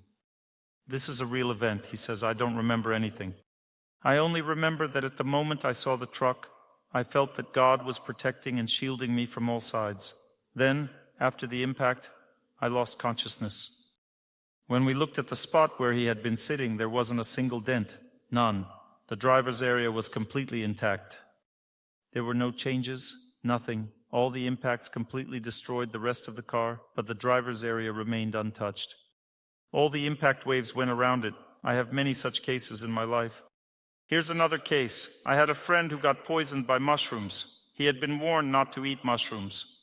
This is a real event, he says. I don't remember anything. I only remember that at the moment I saw the truck, I felt that God was protecting and shielding me from all sides. Then, after the impact, I lost consciousness. When we looked at the spot where he had been sitting, there wasn't a single dent. None. The driver's area was completely intact. There were no changes, nothing. All the impacts completely destroyed the rest of the car, but the driver's area remained untouched. All the impact waves went around it. I have many such cases in my life. Here's another case. I had a friend who got poisoned by mushrooms. He had been warned not to eat mushrooms.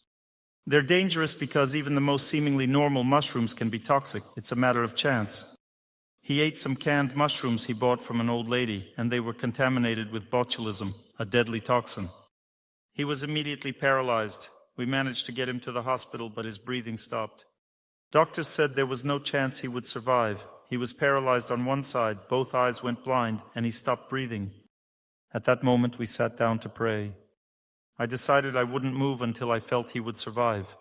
They're dangerous because even the most seemingly normal mushrooms can be toxic. It's a matter of chance. He ate some canned mushrooms he bought from an old lady, and they were contaminated with botulism, a deadly toxin. He was immediately paralyzed. We managed to get him to the hospital, but his breathing stopped. Doctors said there was no chance he would survive. He was paralyzed on one side, both eyes went blind, and he stopped breathing. At that moment, we sat down to pray. I decided I wouldn't move until I felt he would survive.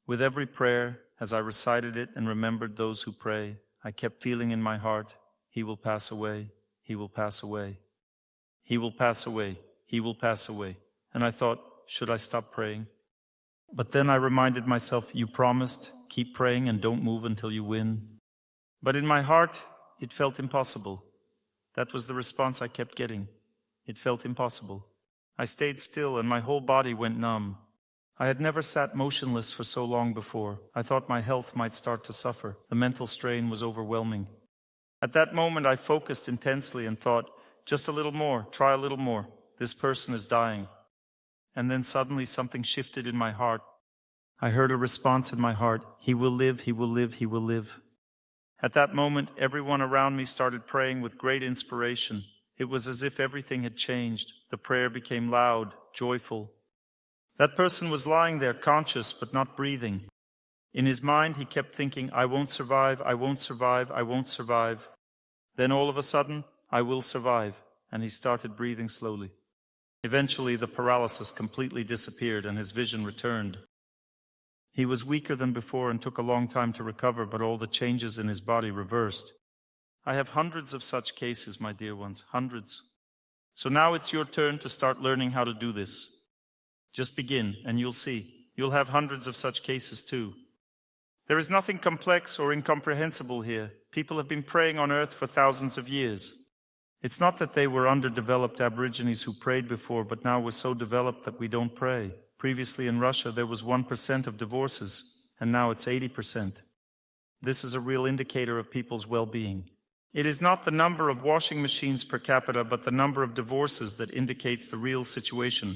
With every prayer, as I recited it and remembered those who pray, I kept feeling in my heart, "He will pass away, he will pass away. He will pass away, he will pass away." And I thought, should I stop praying? But then I reminded myself, you promised, keep praying and don't move until you win. But in my heart, it felt impossible. That was the response I kept getting. It felt impossible. I stayed still and my whole body went numb. I had never sat motionless for so long before. I thought my health might start to suffer. The mental strain was overwhelming. At that moment, I focused intensely and thought, just a little more, try a little more. This person is dying. And then suddenly something shifted in my heart. I heard a response in my heart, "He will live, he will live, he will live." At that moment, everyone around me started praying with great inspiration. It was as if everything had changed. The prayer became loud, joyful. That person was lying there, conscious but not breathing. In his mind, he kept thinking, I won't survive, I won't survive, I won't survive. Then all of a sudden, I will survive, and he started breathing slowly. Eventually, the paralysis completely disappeared and his vision returned. He was weaker than before and took a long time to recover, but all the changes in his body reversed. I have hundreds of such cases, my dear ones, hundreds. So now it's your turn to start learning how to do this. Just begin, and you'll see. You'll have hundreds of such cases too. There is nothing complex or incomprehensible here. People have been praying on earth for thousands of years. It's not that they were underdeveloped aborigines who prayed before, but now we're so developed that we don't pray. Previously in Russia, there was 1% of divorces, and now it's 80%. This is a real indicator of people's well-being. It is not the number of washing machines per capita, but the number of divorces that indicates the real situation.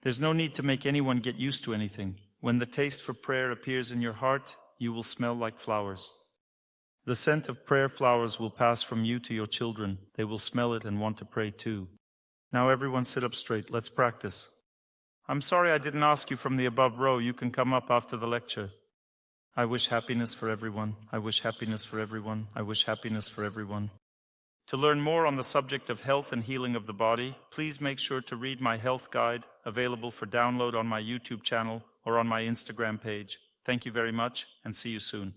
There's no need to make anyone get used to anything. When the taste for prayer appears in your heart, you will smell like flowers. The scent of prayer flowers will pass from you to your children. They will smell it and want to pray too. Now everyone sit up straight. Let's practice. I'm sorry I didn't ask you from the above row. You can come up after the lecture. I wish happiness for everyone. I wish happiness for everyone. I wish happiness for everyone. To learn more on the subject of health and healing of the body, please make sure to read my health guide, available for download on my YouTube channel or on my Instagram page. Thank you very much, and see you soon.